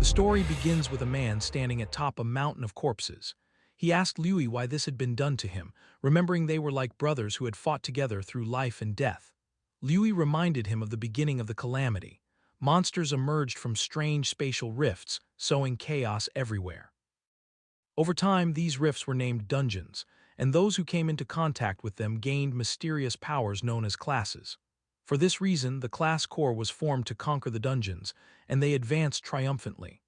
The story begins with a man standing atop a mountain of corpses. He asked Liu why this had been done to him, remembering they were like brothers who had fought together through life and death. Liu reminded him of the beginning of the calamity. Monsters emerged from strange spatial rifts, sowing chaos everywhere. Over time, these rifts were named dungeons, and those who came into contact with them gained mysterious powers known as classes. For this reason, the class core was formed to conquer the dungeons, and they advanced triumphantly.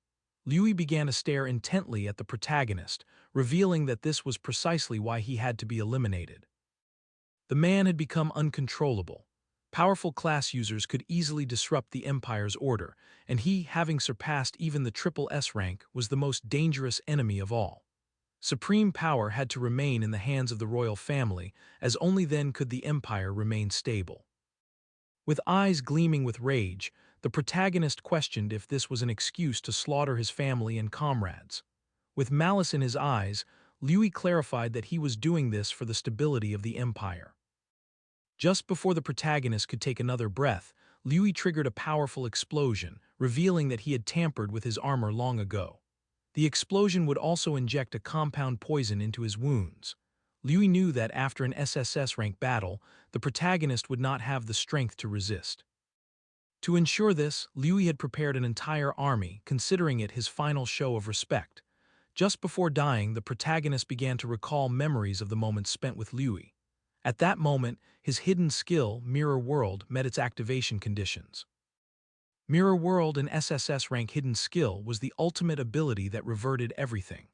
Liu began to stare intently at the protagonist, revealing that this was precisely why he had to be eliminated. The man had become uncontrollable. Powerful class users could easily disrupt the Empire's order, and he, having surpassed even the triple S rank, was the most dangerous enemy of all. Supreme power had to remain in the hands of the royal family, as only then could the Empire remain stable. With eyes gleaming with rage, the protagonist questioned if this was an excuse to slaughter his family and comrades. With malice in his eyes, Liu clarified that he was doing this for the stability of the Empire. Just before the protagonist could take another breath, Liu triggered a powerful explosion, revealing that he had tampered with his armor long ago. The explosion would also inject a compound poison into his wounds. Liu knew that after an SSS rank battle, the protagonist would not have the strength to resist. To ensure this, Liu had prepared an entire army, considering it his final show of respect. Just before dying, the protagonist began to recall memories of the moments spent with Liu. At that moment, his hidden skill, Mirror World, met its activation conditions. Mirror World, an SSS rank hidden skill, was the ultimate ability that reverted everything.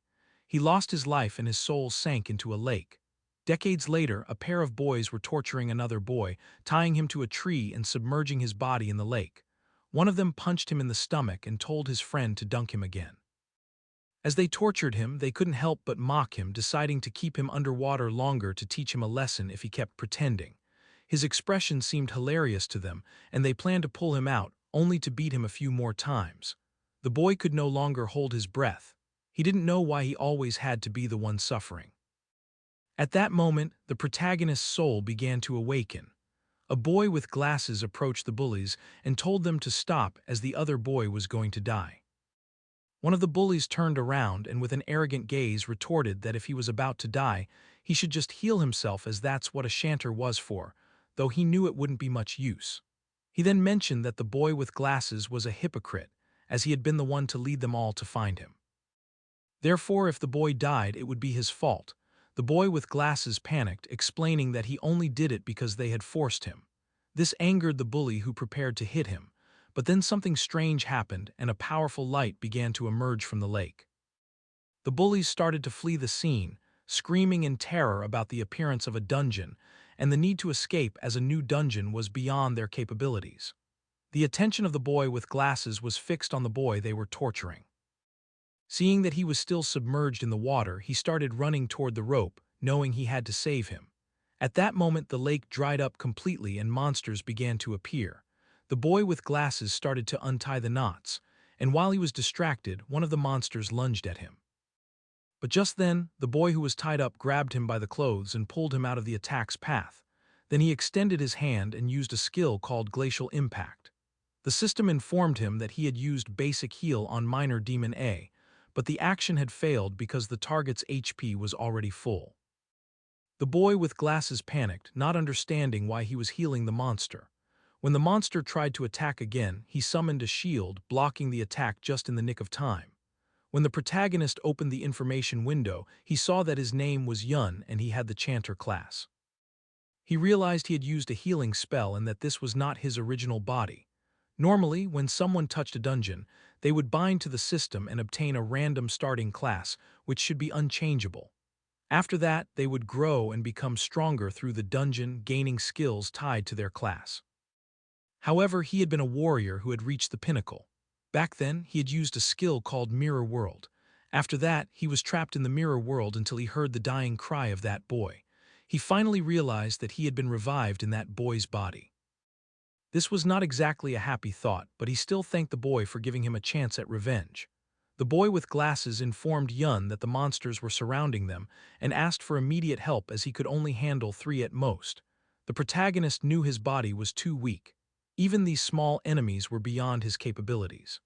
He lost his life and his soul sank into a lake. Decades later, a pair of boys were torturing another boy, tying him to a tree and submerging his body in the lake. One of them punched him in the stomach and told his friend to dunk him again. As they tortured him, they couldn't help but mock him, deciding to keep him underwater longer to teach him a lesson if he kept pretending. His expression seemed hilarious to them, and they planned to pull him out, only to beat him a few more times. The boy could no longer hold his breath. He didn't know why he always had to be the one suffering. At that moment, the protagonist's soul began to awaken. A boy with glasses approached the bullies and told them to stop as the other boy was going to die. One of the bullies turned around and with an arrogant gaze retorted that if he was about to die, he should just heal himself, as that's what a shanter was for, though he knew it wouldn't be much use. He then mentioned that the boy with glasses was a hypocrite, as he had been the one to lead them all to find him. Therefore, if the boy died, it would be his fault. The boy with glasses panicked, explaining that he only did it because they had forced him. This angered the bully, who prepared to hit him. But then something strange happened, and a powerful light began to emerge from the lake. The bullies started to flee the scene, screaming in terror about the appearance of a dungeon and the need to escape, as a new dungeon was beyond their capabilities. The attention of the boy with glasses was fixed on the boy they were torturing. Seeing that he was still submerged in the water, he started running toward the rope, knowing he had to save him. At that moment, the lake dried up completely and monsters began to appear. The boy with glasses started to untie the knots, and while he was distracted, one of the monsters lunged at him. But just then, the boy who was tied up grabbed him by the clothes and pulled him out of the attack's path. Then he extended his hand and used a skill called Glacial Impact. The system informed him that he had used Basic Heal on Minor Demon A, but the action had failed because the target's HP was already full. The boy with glasses panicked, not understanding why he was healing the monster. When the monster tried to attack again, he summoned a shield, blocking the attack just in the nick of time. When the protagonist opened the information window, he saw that his name was Yun and he had the Chanter class. He realized he had used a healing spell and that this was not his original body. Normally, when someone touched a dungeon, they would bind to the system and obtain a random starting class, which should be unchangeable. After that, they would grow and become stronger through the dungeon, gaining skills tied to their class. However, he had been a warrior who had reached the pinnacle. Back then, he had used a skill called Mirror World. After that, he was trapped in the Mirror World until he heard the dying cry of that boy. He finally realized that he had been revived in that boy's body. This was not exactly a happy thought, but he still thanked the boy for giving him a chance at revenge. The boy with glasses informed Yun that the monsters were surrounding them and asked for immediate help, as he could only handle 3 at most. The protagonist knew his body was too weak. Even these small enemies were beyond his capabilities.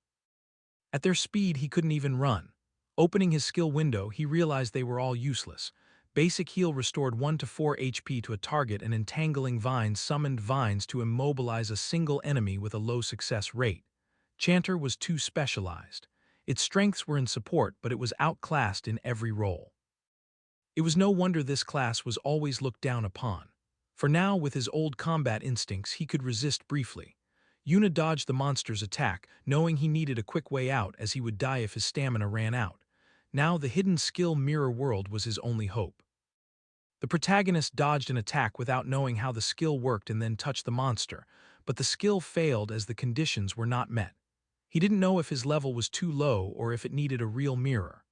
At their speed, he couldn't even run. Opening his skill window, he realized they were all useless. Basic heal restored 1 to 4 HP to a target, and entangling vines summoned vines to immobilize a single enemy with a low success rate. Chanter was too specialized. Its strengths were in support, but it was outclassed in every role. It was no wonder this class was always looked down upon. For now, with his old combat instincts, he could resist briefly. Yuna dodged the monster's attack, knowing he needed a quick way out as he would die if his stamina ran out. Now the hidden skill Mirror World was his only hope. The protagonist dodged an attack without knowing how the skill worked and then touched the monster, but the skill failed as the conditions were not met. He didn't know if his level was too low or if it needed a real mirror.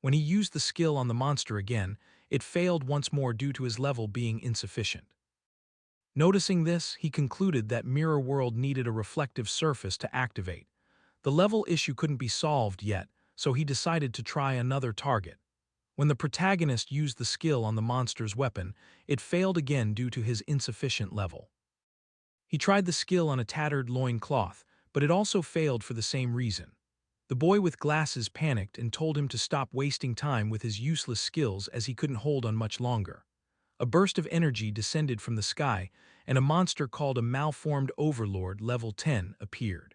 When he used the skill on the monster again, it failed once more due to his level being insufficient. Noticing this, he concluded that Mirror World needed a reflective surface to activate. The level issue couldn't be solved yet, so he decided to try another target. When the protagonist used the skill on the monster's weapon, it failed again due to his insufficient level. He tried the skill on a tattered loincloth, but it also failed for the same reason. The boy with glasses panicked and told him to stop wasting time with his useless skills as he couldn't hold on much longer. A burst of energy descended from the sky, and a monster called a malformed overlord level 10 appeared.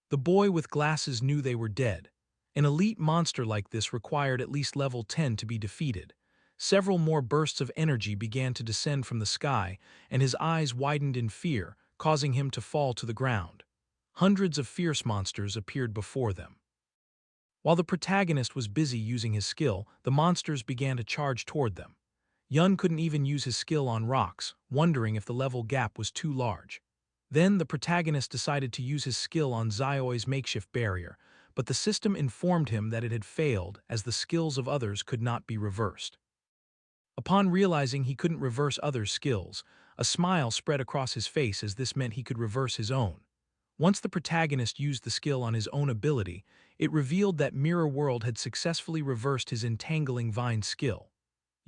The boy with glasses knew they were dead. An elite monster like this required at least level 10 to be defeated. Several more bursts of energy began to descend from the sky, and his eyes widened in fear, causing him to fall to the ground. Hundreds of fierce monsters appeared before them. While the protagonist was busy using his skill, the monsters began to charge toward them. Yun couldn't even use his skill on rocks, wondering if the level gap was too large. Then the protagonist decided to use his skill on Zioi's makeshift barrier, but the system informed him that it had failed as the skills of others could not be reversed. Upon realizing he couldn't reverse others' skills, a smile spread across his face as this meant he could reverse his own. Once the protagonist used the skill on his own ability, it revealed that Mirror World had successfully reversed his entangling vine skill.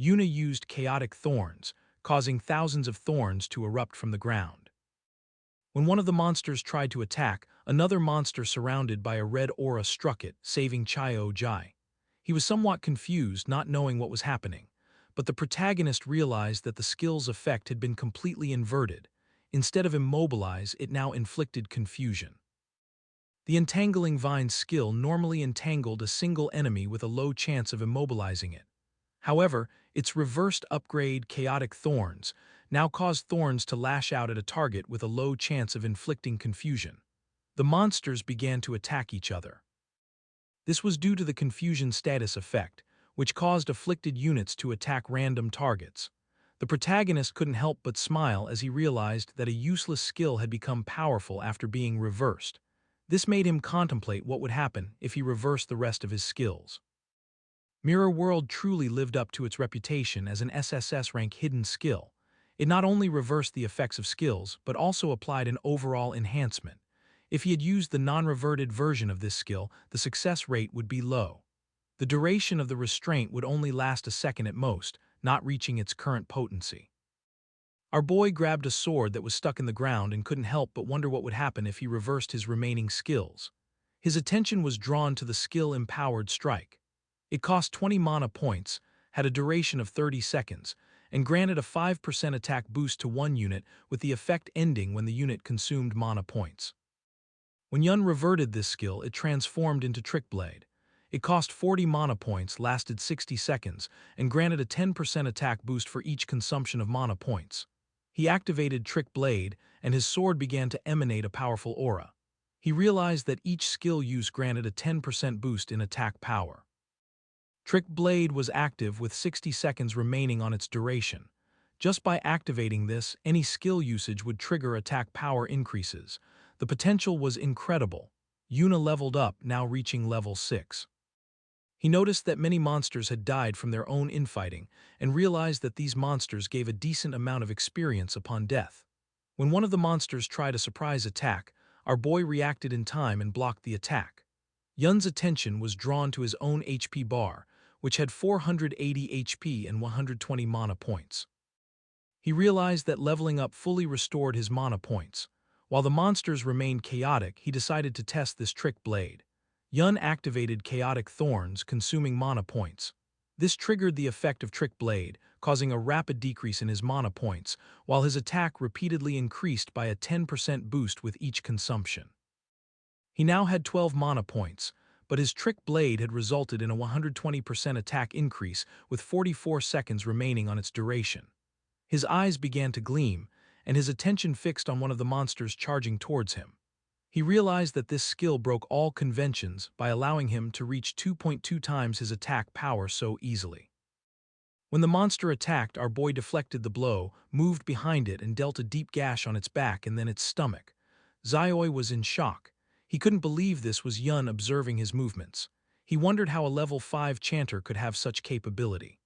Yuna used chaotic thorns, causing thousands of thorns to erupt from the ground. When one of the monsters tried to attack, another monster surrounded by a red aura struck it, saving Chio Jai. He was somewhat confused, not knowing what was happening, but the protagonist realized that the skill's effect had been completely inverted. Instead of immobilize, it now inflicted confusion. The entangling vine skill normally entangled a single enemy with a low chance of immobilizing it. However, its reversed upgrade, Chaotic Thorns, now caused thorns to lash out at a target with a low chance of inflicting confusion. The monsters began to attack each other. This was due to the confusion status effect, which caused afflicted units to attack random targets. The protagonist couldn't help but smile as he realized that a useless skill had become powerful after being reversed. This made him contemplate what would happen if he reversed the rest of his skills. Mirror World truly lived up to its reputation as an SSS rank hidden skill. It not only reversed the effects of skills, but also applied an overall enhancement. If he had used the non-reverted version of this skill, the success rate would be low. The duration of the restraint would only last a second at most, not reaching its current potency. Our boy grabbed a sword that was stuck in the ground and couldn't help but wonder what would happen if he reversed his remaining skills. His attention was drawn to the skill-empowered strike. It cost 20 mana points, had a duration of 30 seconds, and granted a 5% attack boost to one unit with the effect ending when the unit consumed mana points. When Yun reverted this skill, it transformed into Trick Blade. It cost 40 mana points, lasted 60 seconds, and granted a 10% attack boost for each consumption of mana points. He activated Trick Blade, and his sword began to emanate a powerful aura. He realized that each skill use granted a 10% boost in attack power. Trick Blade was active with 60 seconds remaining on its duration. Just by activating this, any skill usage would trigger attack power increases. The potential was incredible. Yuna leveled up, now reaching level 6. He noticed that many monsters had died from their own infighting and realized that these monsters gave a decent amount of experience upon death. When one of the monsters tried a surprise attack, our boy reacted in time and blocked the attack. Yun's attention was drawn to his own HP bar, which had 480 HP and 120 mana points. He realized that leveling up fully restored his mana points. While the monsters remained chaotic, he decided to test this Trick Blade. Yun activated Chaotic Thorns, consuming mana points. This triggered the effect of Trick Blade, causing a rapid decrease in his mana points, while his attack repeatedly increased by a 10% boost with each consumption. He now had 12 mana points, but his Trick Blade had resulted in a 120% attack increase with 44 seconds remaining on its duration. His eyes began to gleam, and his attention fixed on one of the monsters charging towards him. He realized that this skill broke all conventions by allowing him to reach 2.2 times his attack power so easily. When the monster attacked, our boy deflected the blow, moved behind it, and dealt a deep gash on its back and then its stomach. Xiaoi was in shock. He couldn't believe this was Yun observing his movements. He wondered how a level 5 chanter could have such capability.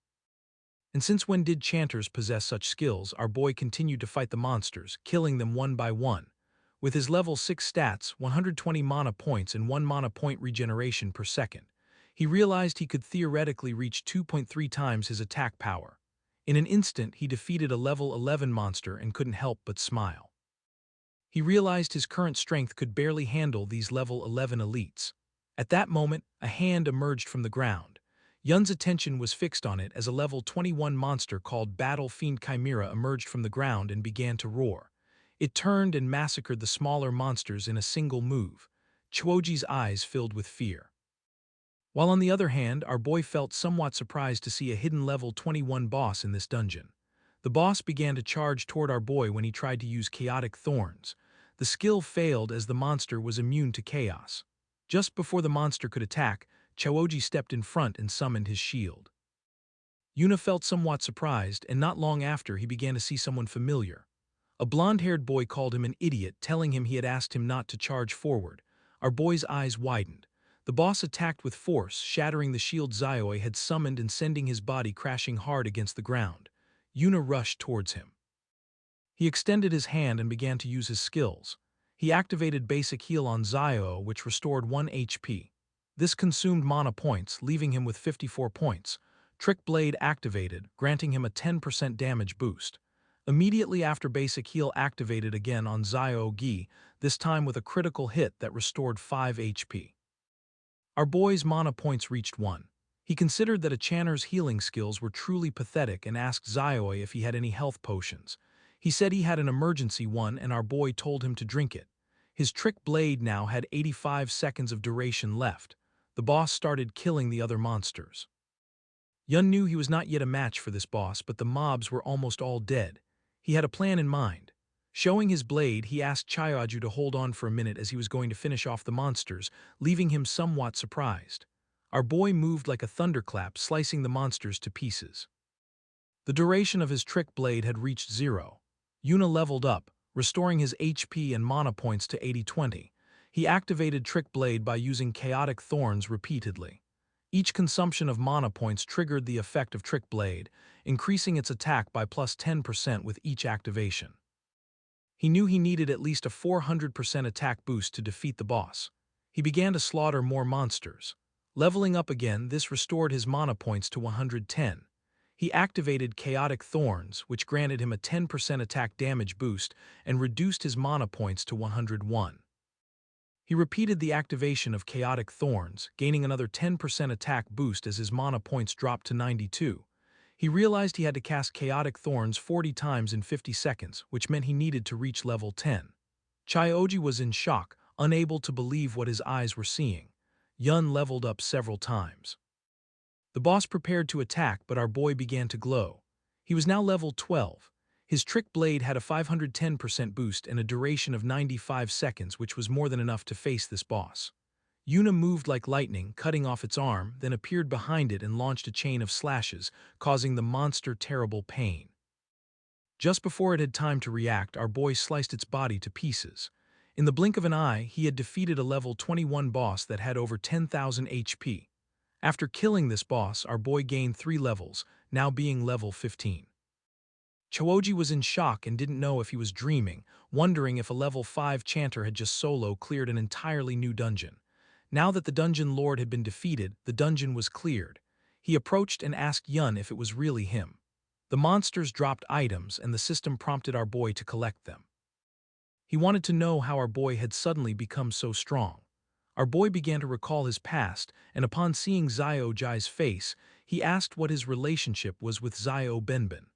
And since when did chanters possess such skills, our boy continued to fight the monsters, killing them one by one. With his level 6 stats, 120 mana points and 1 mana point regeneration per second, he realized he could theoretically reach 2.3 times his attack power. In an instant, he defeated a level 11 monster and couldn't help but smile. He realized his current strength could barely handle these level 11 elites. At that moment, a hand emerged from the ground. Yun's attention was fixed on it as a level 21 monster called Battle Fiend Chimera emerged from the ground and began to roar. It turned and massacred the smaller monsters in a single move. Chuoji's eyes filled with fear. While on the other hand, our boy felt somewhat surprised to see a hidden level 21 boss in this dungeon. The boss began to charge toward our boy when he tried to use Chaotic Thorns. The skill failed as the monster was immune to chaos. Just before the monster could attack, Chuoji stepped in front and summoned his shield. Yuna felt somewhat surprised, and not long after he began to see someone familiar. A blonde-haired boy called him an idiot, telling him he had asked him not to charge forward. Our boy's eyes widened. The boss attacked with force, shattering the shield Xiaoi had summoned and sending his body crashing hard against the ground. Yuna rushed towards him. He extended his hand and began to use his skills. He activated Basic Heal on Xiao, which restored 1 HP. This consumed mana points, leaving him with 54 points. Trick Blade activated, granting him a 10% damage boost. Immediately after Basic Heal activated again on Xiao Gi, this time with a critical hit that restored 5 HP. Our boy's mana points reached 1. He considered that a chanter's healing skills were truly pathetic and asked Xiaoi if he had any health potions. He said he had an emergency one and our boy told him to drink it. His Trick Blade now had 85 seconds of duration left. The boss started killing the other monsters. Yun knew he was not yet a match for this boss, but the mobs were almost all dead. He had a plan in mind. Showing his blade, he asked Chayaju to hold on for a minute as he was going to finish off the monsters, leaving him somewhat surprised. Our boy moved like a thunderclap, slicing the monsters to pieces. The duration of his Trick Blade had reached 0. Yuna leveled up, restoring his HP and mana points to 80-20. He activated Trick Blade by using Chaotic Thorns repeatedly. Each consumption of mana points triggered the effect of Trick Blade, increasing its attack by plus 10% with each activation. He knew he needed at least a 400% attack boost to defeat the boss. He began to slaughter more monsters. Leveling up again, this restored his mana points to 110. He activated Chaotic Thorns, which granted him a 10% attack damage boost and reduced his mana points to 101. He repeated the activation of Chaotic Thorns, gaining another 10% attack boost as his mana points dropped to 92. He realized he had to cast Chaotic Thorns 40 times in 50 seconds, which meant he needed to reach level 10. Chyoji was in shock, unable to believe what his eyes were seeing. Yun leveled up several times. The boss prepared to attack, but our boy began to glow. He was now level 12. His Trick Blade had a 510% boost and a duration of 95 seconds, which was more than enough to face this boss. Yuna moved like lightning, cutting off its arm, then appeared behind it and launched a chain of slashes, causing the monster terrible pain. Just before it had time to react, our boy sliced its body to pieces. In the blink of an eye, he had defeated a level 21 boss that had over 10,000 HP. After killing this boss, our boy gained 3 levels, now being level 15. Chyoji was in shock and didn't know if he was dreaming, wondering if a level 5 chanter had just solo cleared an entirely new dungeon. Now that the dungeon lord had been defeated, the dungeon was cleared. He approached and asked Yun if it was really him. The monsters dropped items and the system prompted our boy to collect them. He wanted to know how our boy had suddenly become so strong. Our boy began to recall his past, and upon seeing Zio Jai's face, he asked what his relationship was with Zio Benben.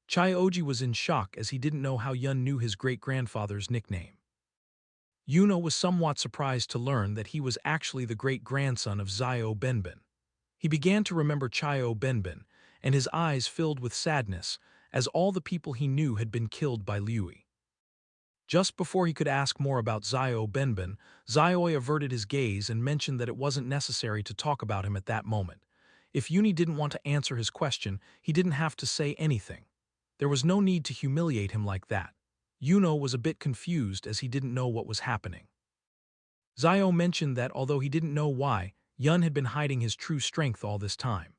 Chai-Oji was in shock as he didn't know how Yun knew his great-grandfather's nickname. Yuno was somewhat surprised to learn that he was actually the great-grandson of Zio Benben. He began to remember Chio Benben, and his eyes filled with sadness, as all the people he knew had been killed by Liu. Just before he could ask more about Zio Benben, Zioi averted his gaze and mentioned that it wasn't necessary to talk about him at that moment. If Yuni didn't want to answer his question, he didn't have to say anything. There was no need to humiliate him like that. Yuno was a bit confused as he didn't know what was happening. Zio mentioned that although he didn't know why, Yun had been hiding his true strength all this time.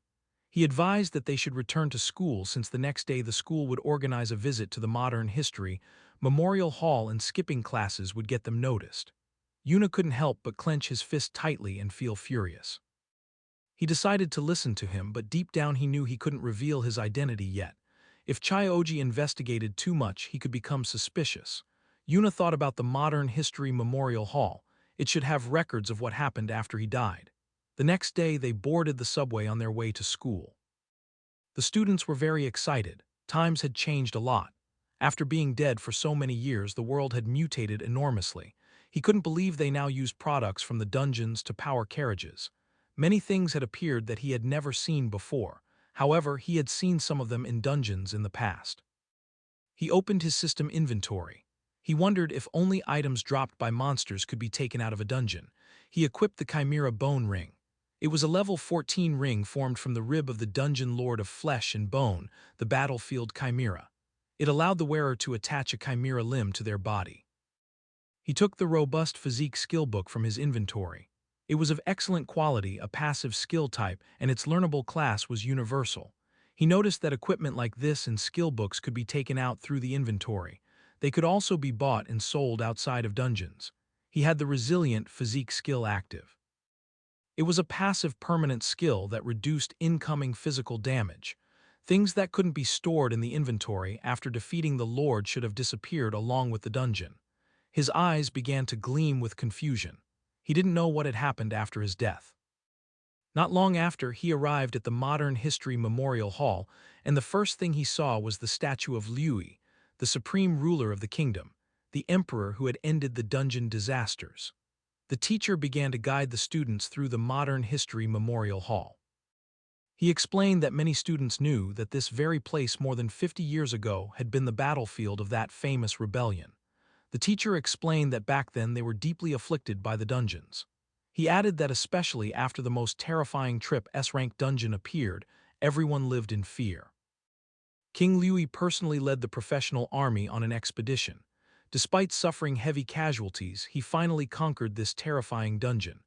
He advised that they should return to school since the next day the school would organize a visit to the modern history memorial hall and skipping classes would get them noticed. Yuna couldn't help but clench his fist tightly and feel furious. He decided to listen to him, but deep down he knew he couldn't reveal his identity yet. If Chai-Oji investigated too much, he could become suspicious. Yuna thought about the modern history memorial hall. It should have records of what happened after he died. The next day, they boarded the subway on their way to school. The students were very excited. Times had changed a lot. After being dead for so many years, the world had mutated enormously. He couldn't believe they now used products from the dungeons to power carriages. Many things had appeared that he had never seen before. However, he had seen some of them in dungeons in the past. He opened his system inventory. He wondered if only items dropped by monsters could be taken out of a dungeon. He equipped the Chimera Bone Ring. It was a level 14 ring formed from the rib of the dungeon lord of flesh and bone, the battlefield Chimera. It allowed the wearer to attach a Chimera limb to their body. He took the robust physique skill book from his inventory. It was of excellent quality, a passive skill type, and its learnable class was universal. He noticed that equipment like this and skill books could be taken out through the inventory. They could also be bought and sold outside of dungeons. He had the resilient physique skill active. It was a passive permanent skill that reduced incoming physical damage. Things that couldn't be stored in the inventory after defeating the Lord should have disappeared along with the dungeon. His eyes began to gleam with confusion. He didn't know what had happened after his death. Not long after, he arrived at the Modern History Memorial Hall, and the first thing he saw was the statue of Liu, the supreme ruler of the kingdom, the emperor who had ended the dungeon disasters. The teacher began to guide the students through the Modern History Memorial Hall. He explained that many students knew that this very place more than 50 years ago had been the battlefield of that famous rebellion. The teacher explained that back then they were deeply afflicted by the dungeons. He added that especially after the most terrifying trip S-rank dungeon appeared, everyone lived in fear. King Liu personally led the professional army on an expedition. Despite suffering heavy casualties, he finally conquered this terrifying dungeon.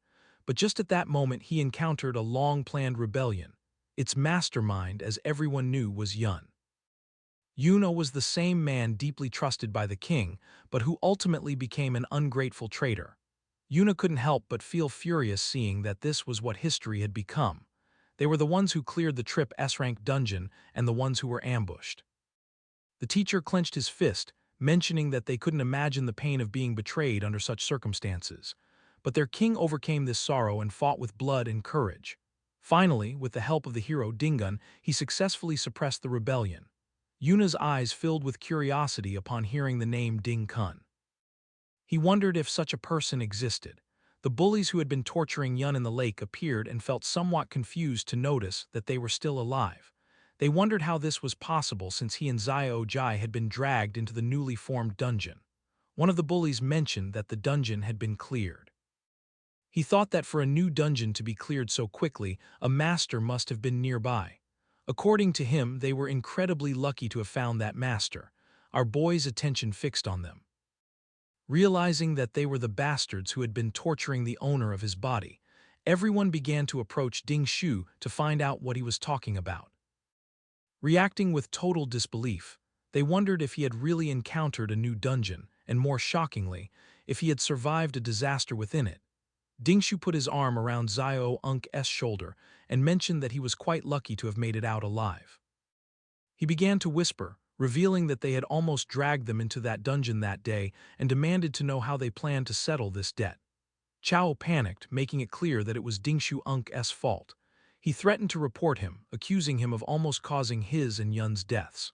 But just at that moment he encountered a long-planned rebellion. Its mastermind, as everyone knew, was Yun. Yuno was the same man deeply trusted by the king, but who ultimately became an ungrateful traitor. Yuna couldn't help but feel furious seeing that this was what history had become. They were the ones who cleared the trip S-rank dungeon and the ones who were ambushed. The teacher clenched his fist, mentioning that they couldn't imagine the pain of being betrayed under such circumstances. But their king overcame this sorrow and fought with blood and courage. Finally, with the help of the hero Dingun, he successfully suppressed the rebellion. Yuna's eyes filled with curiosity upon hearing the name Ding Kun. He wondered if such a person existed. The bullies who had been torturing Yun in the lake appeared and felt somewhat confused to notice that they were still alive. They wondered how this was possible since he and Zio Jai had been dragged into the newly formed dungeon. One of the bullies mentioned that the dungeon had been cleared. He thought that for a new dungeon to be cleared so quickly, a master must have been nearby. According to him, they were incredibly lucky to have found that master. Our boy's attention fixed on them. Realizing that they were the bastards who had been torturing the owner of his body, everyone began to approach Ding Shu to find out what he was talking about. Reacting with total disbelief, they wondered if he had really encountered a new dungeon, and more shockingly, if he had survived a disaster within it. Ding Shu put his arm around Zio Unk's shoulder and mentioned that he was quite lucky to have made it out alive. He began to whisper, revealing that they had almost dragged them into that dungeon that day and demanded to know how they planned to settle this debt. Chao panicked, making it clear that it was Dingshu Unk's fault. He threatened to report him, accusing him of almost causing his and Yun's deaths.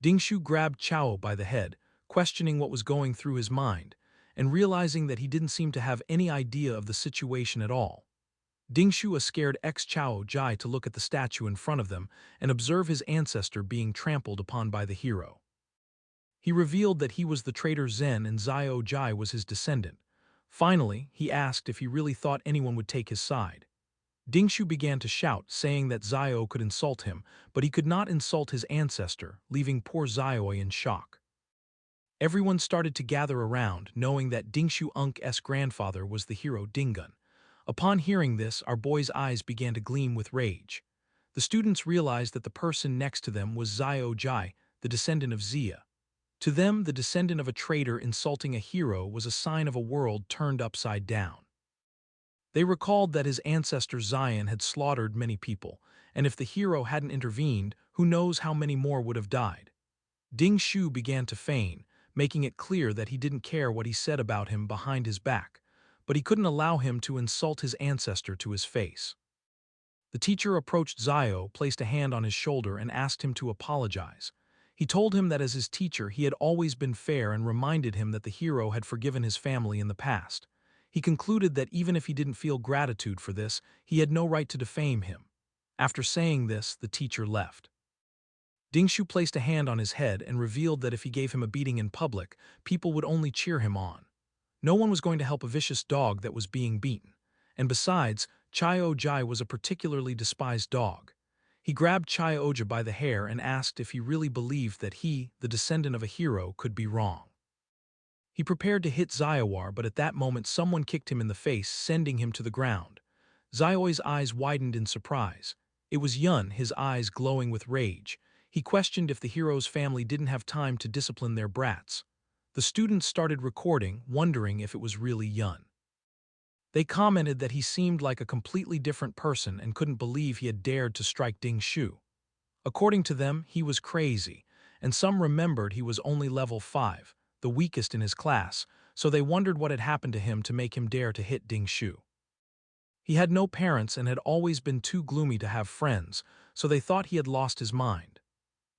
Dingshu grabbed Chao by the head, questioning what was going through his mind, and realizing that he didn't seem to have any idea of the situation at all. Dingshu scared ex-Chao Jai to look at the statue in front of them and observe his ancestor being trampled upon by the hero. He revealed that he was the traitor Zen and Zio Jai was his descendant. Finally, he asked if he really thought anyone would take his side. Dingshu began to shout, saying that Zio could insult him, but he could not insult his ancestor, leaving poor Zio in shock. Everyone started to gather around, knowing that Dingshu Unk's grandfather was the hero Dingun. Upon hearing this, our boy's eyes began to gleam with rage. The students realized that the person next to them was Zio Jai, the descendant of Zia. To them, the descendant of a traitor insulting a hero was a sign of a world turned upside down. They recalled that his ancestor Zion had slaughtered many people, and if the hero hadn't intervened, who knows how many more would have died. Ding Shu began to feign, making it clear that he didn't care what he said about him behind his back, but he couldn't allow him to insult his ancestor to his face. The teacher approached Zio, placed a hand on his shoulder, and asked him to apologize. He told him that as his teacher he had always been fair and reminded him that the hero had forgiven his family in the past. He concluded that even if he didn't feel gratitude for this, he had no right to defame him. After saying this, the teacher left. Dingshu placed a hand on his head and revealed that if he gave him a beating in public, people would only cheer him on. No one was going to help a vicious dog that was being beaten. And besides, Chai Ojai was a particularly despised dog. He grabbed Chai Oja by the hair and asked if he really believed that he, the descendant of a hero, could be wrong. He prepared to hit Xiawar, but at that moment someone kicked him in the face, sending him to the ground. Xiaoi's eyes widened in surprise. It was Yun, his eyes glowing with rage. He questioned if the hero's family didn't have time to discipline their brats. The students started recording, wondering if it was really Yun. They commented that he seemed like a completely different person and couldn't believe he had dared to strike Ding Shu. According to them, he was crazy, and some remembered he was only level 5, the weakest in his class, so they wondered what had happened to him to make him dare to hit Ding Shu. He had no parents and had always been too gloomy to have friends, so they thought he had lost his mind.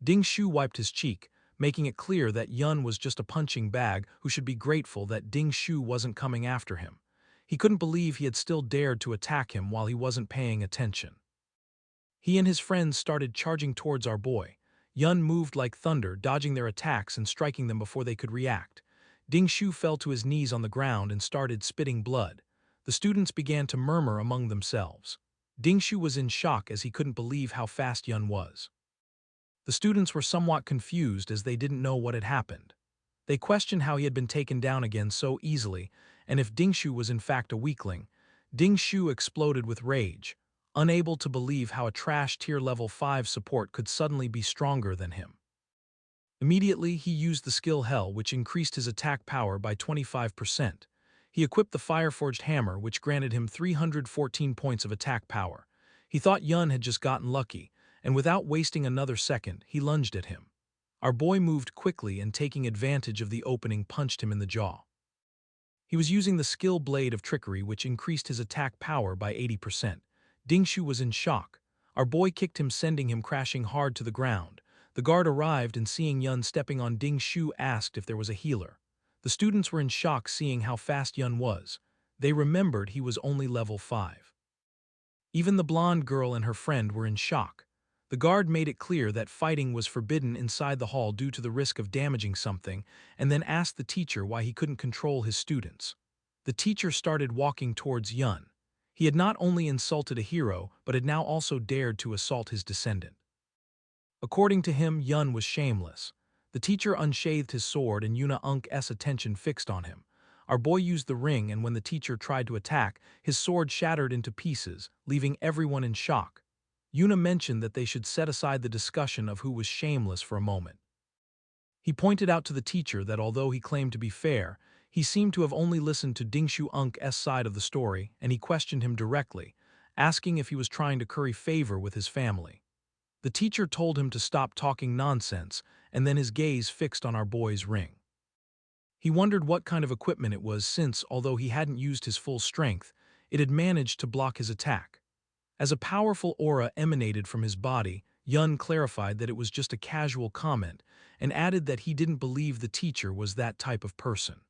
Ding Shu wiped his cheek, making it clear that Yun was just a punching bag who should be grateful that Ding Shu wasn't coming after him. He couldn't believe he had still dared to attack him while he wasn't paying attention. He and his friends started charging towards our boy. Yun moved like thunder, dodging their attacks and striking them before they could react. Ding Shu fell to his knees on the ground and started spitting blood. The students began to murmur among themselves. Ding Shu was in shock as he couldn't believe how fast Yun was. The students were somewhat confused as they didn't know what had happened. They questioned how he had been taken down again so easily, and if Ding Shu was in fact a weakling. Ding Shu exploded with rage, unable to believe how a trash tier level 5 support could suddenly be stronger than him. Immediately, he used the skill Hell, which increased his attack power by 25%. He equipped the Fireforged Hammer, which granted him 314 points of attack power. He thought Yun had just gotten lucky, and without wasting another second, he lunged at him. Our boy moved quickly and, taking advantage of the opening, punched him in the jaw. He was using the skill Blade of Trickery, which increased his attack power by 80%. Ding Shu was in shock. Our boy kicked him, sending him crashing hard to the ground. The guard arrived and, seeing Yun stepping on Ding Shu, asked if there was a healer. The students were in shock seeing how fast Yun was. They remembered he was only level 5. Even the blonde girl and her friend were in shock. The guard made it clear that fighting was forbidden inside the hall due to the risk of damaging something, and then asked the teacher why he couldn't control his students. The teacher started walking towards Yun. He had not only insulted a hero, but had now also dared to assault his descendant. According to him, Yun was shameless. The teacher unsheathed his sword and Yuna Unk's attention fixed on him. Our boy used the ring, and when the teacher tried to attack, his sword shattered into pieces, leaving everyone in shock. Yuna mentioned that they should set aside the discussion of who was shameless for a moment. He pointed out to the teacher that although he claimed to be fair, he seemed to have only listened to Dingshu Unk's side of the story, and he questioned him directly, asking if he was trying to curry favor with his family. The teacher told him to stop talking nonsense, and then his gaze fixed on our boy's ring. He wondered what kind of equipment it was since, although he hadn't used his full strength, it had managed to block his attack. As a powerful aura emanated from his body, Yun clarified that it was just a casual comment and added that he didn't believe the teacher was that type of person.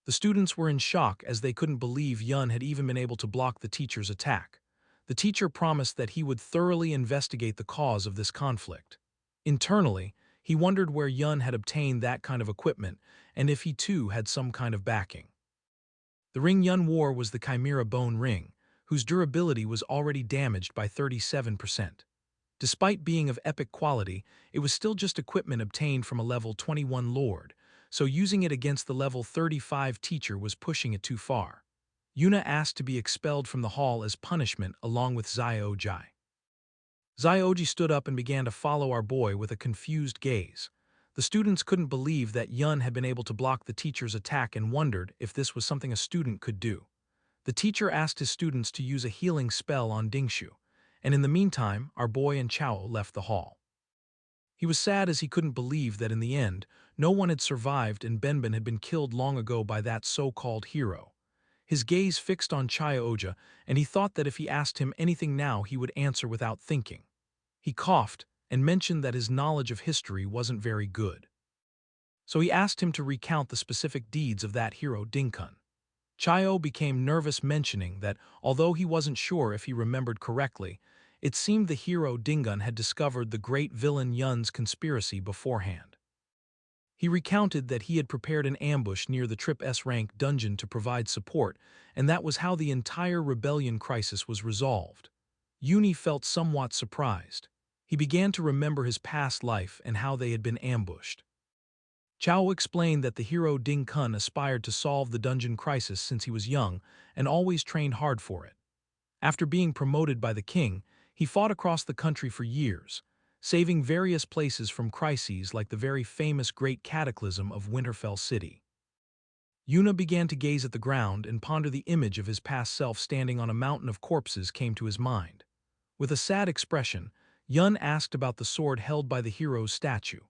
The students were in shock as they couldn't believe Yun had even been able to block the teacher's attack. The teacher promised that he would thoroughly investigate the cause of this conflict. Internally, he wondered where Yun had obtained that kind of equipment and if he too had some kind of backing. The ring Yun wore was the Chimera Bone Ring, whose durability was already damaged by 37%. Despite being of epic quality, it was still just equipment obtained from a level 21 lord, so using it against the level 35 teacher was pushing it too far. Yuna asked to be expelled from the hall as punishment along with Zyojai. Zyojai stood up and began to follow our boy with a confused gaze. The students couldn't believe that Yun had been able to block the teacher's attack and wondered if this was something a student could do. The teacher asked his students to use a healing spell on Dingshu, and in the meantime, our boy and Chao left the hall. He was sad as he couldn't believe that in the end, no one had survived and Benben had been killed long ago by that so-called hero. His gaze fixed on Chayaoja, and he thought that if he asked him anything now he would answer without thinking. He coughed and mentioned that his knowledge of history wasn't very good. So he asked him to recount the specific deeds of that hero Dingkun. Chayo became nervous mentioning that, although he wasn't sure if he remembered correctly, it seemed the hero Dingun had discovered the great villain Yun's conspiracy beforehand. He recounted that he had prepared an ambush near the Trip S rank dungeon to provide support, and that was how the entire rebellion crisis was resolved. Yuni felt somewhat surprised. He began to remember his past life and how they had been ambushed. Chao explained that the hero Ding Kun aspired to solve the dungeon crisis since he was young and always trained hard for it. After being promoted by the king, he fought across the country for years, saving various places from crises like the very famous Great Cataclysm of Winterfell City. Yuna began to gaze at the ground and ponder the image of his past self standing on a mountain of corpses came to his mind. With a sad expression, Yun asked about the sword held by the hero's statue.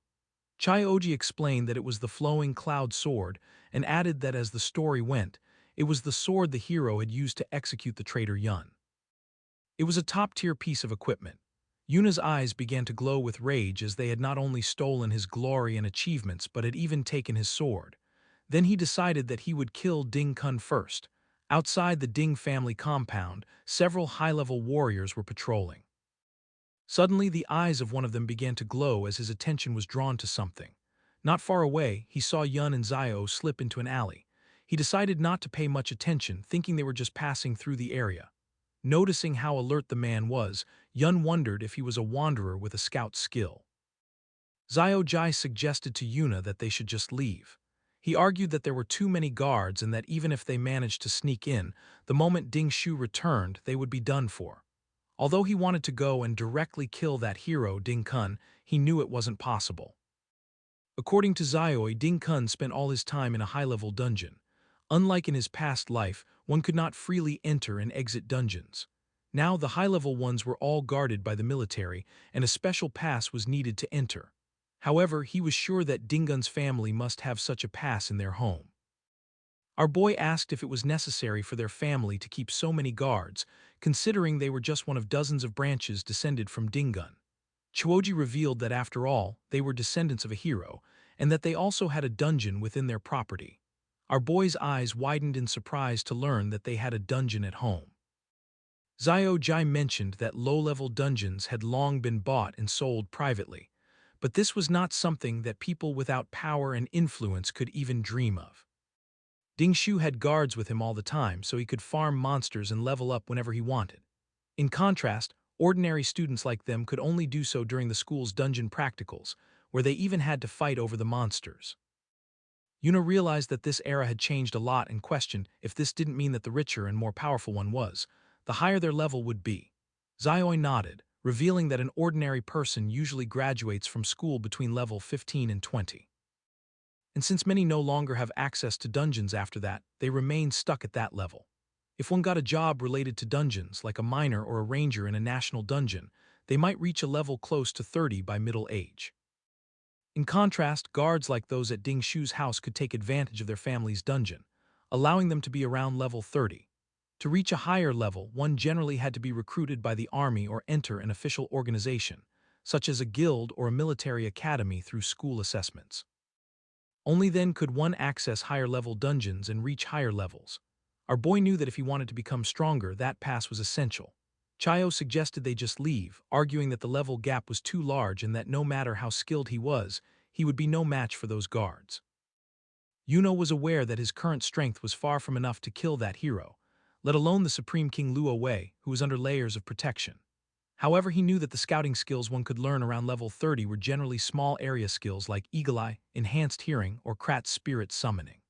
Chayoji explained that it was the flowing cloud sword and added that as the story went, it was the sword the hero had used to execute the traitor Yun. It was a top-tier piece of equipment. Yuna's eyes began to glow with rage as they had not only stolen his glory and achievements but had even taken his sword. Then he decided that he would kill Ding Kun first. Outside the Ding family compound, several high-level warriors were patrolling. Suddenly, the eyes of one of them began to glow as his attention was drawn to something. Not far away, he saw Yun and Zio slip into an alley. He decided not to pay much attention, thinking they were just passing through the area. Noticing how alert the man was, Yun wondered if he was a wanderer with a scout skill. Zio Jai suggested to Yuna that they should just leave. He argued that there were too many guards and that even if they managed to sneak in, the moment Ding Shu returned, they would be done for. Although he wanted to go and directly kill that hero, Ding Kun, he knew it wasn't possible. According to Zioi, Ding Kun spent all his time in a high-level dungeon. Unlike in his past life, one could not freely enter and exit dungeons. Now the high-level ones were all guarded by the military, and a special pass was needed to enter. However, he was sure that Dingun's family must have such a pass in their home. Our boy asked if it was necessary for their family to keep so many guards, considering they were just one of dozens of branches descended from Dingun. Chuoji revealed that after all, they were descendants of a hero, and that they also had a dungeon within their property. Our boy's eyes widened in surprise to learn that they had a dungeon at home. Zio Jai mentioned that low-level dungeons had long been bought and sold privately, but this was not something that people without power and influence could even dream of. Ding Shu had guards with him all the time so he could farm monsters and level up whenever he wanted. In contrast, ordinary students like them could only do so during the school's dungeon practicals, where they even had to fight over the monsters. Yuna realized that this era had changed a lot and questioned if this didn't mean that the richer and more powerful one was, the higher their level would be. Zioi nodded, revealing that an ordinary person usually graduates from school between level 15 and 20. And since many no longer have access to dungeons after that, they remain stuck at that level. If one got a job related to dungeons, like a miner or a ranger in a national dungeon, they might reach a level close to 30 by middle age. In contrast, guards like those at Ding Shu's house could take advantage of their family's dungeon, allowing them to be around level 30. To reach a higher level, one generally had to be recruited by the army or enter an official organization, such as a guild or a military academy through school assessments. Only then could one access higher-level dungeons and reach higher levels. Our boy knew that if he wanted to become stronger, that pass was essential. Chayo suggested they just leave, arguing that the level gap was too large and that no matter how skilled he was, he would be no match for those guards. Yuno was aware that his current strength was far from enough to kill that hero, let alone the Supreme King Luo Wei, who was under layers of protection. However, he knew that the scouting skills one could learn around level 30 were generally small area skills like Eagle Eye, Enhanced Hearing, or Krat's Spirit Summoning.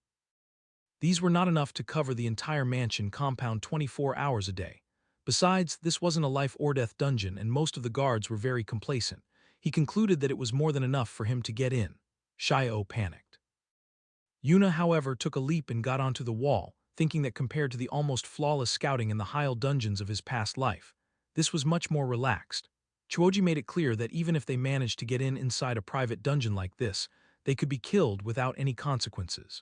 These were not enough to cover the entire mansion compound 24 hours a day. Besides, this wasn't a life-or-death dungeon and most of the guards were very complacent. He concluded that it was more than enough for him to get in. Shio panicked. Yuna, however, took a leap and got onto the wall, thinking that compared to the almost flawless scouting in the Heil dungeons of his past life, this was much more relaxed. Chuoji made it clear that even if they managed to get inside a private dungeon like this, they could be killed without any consequences.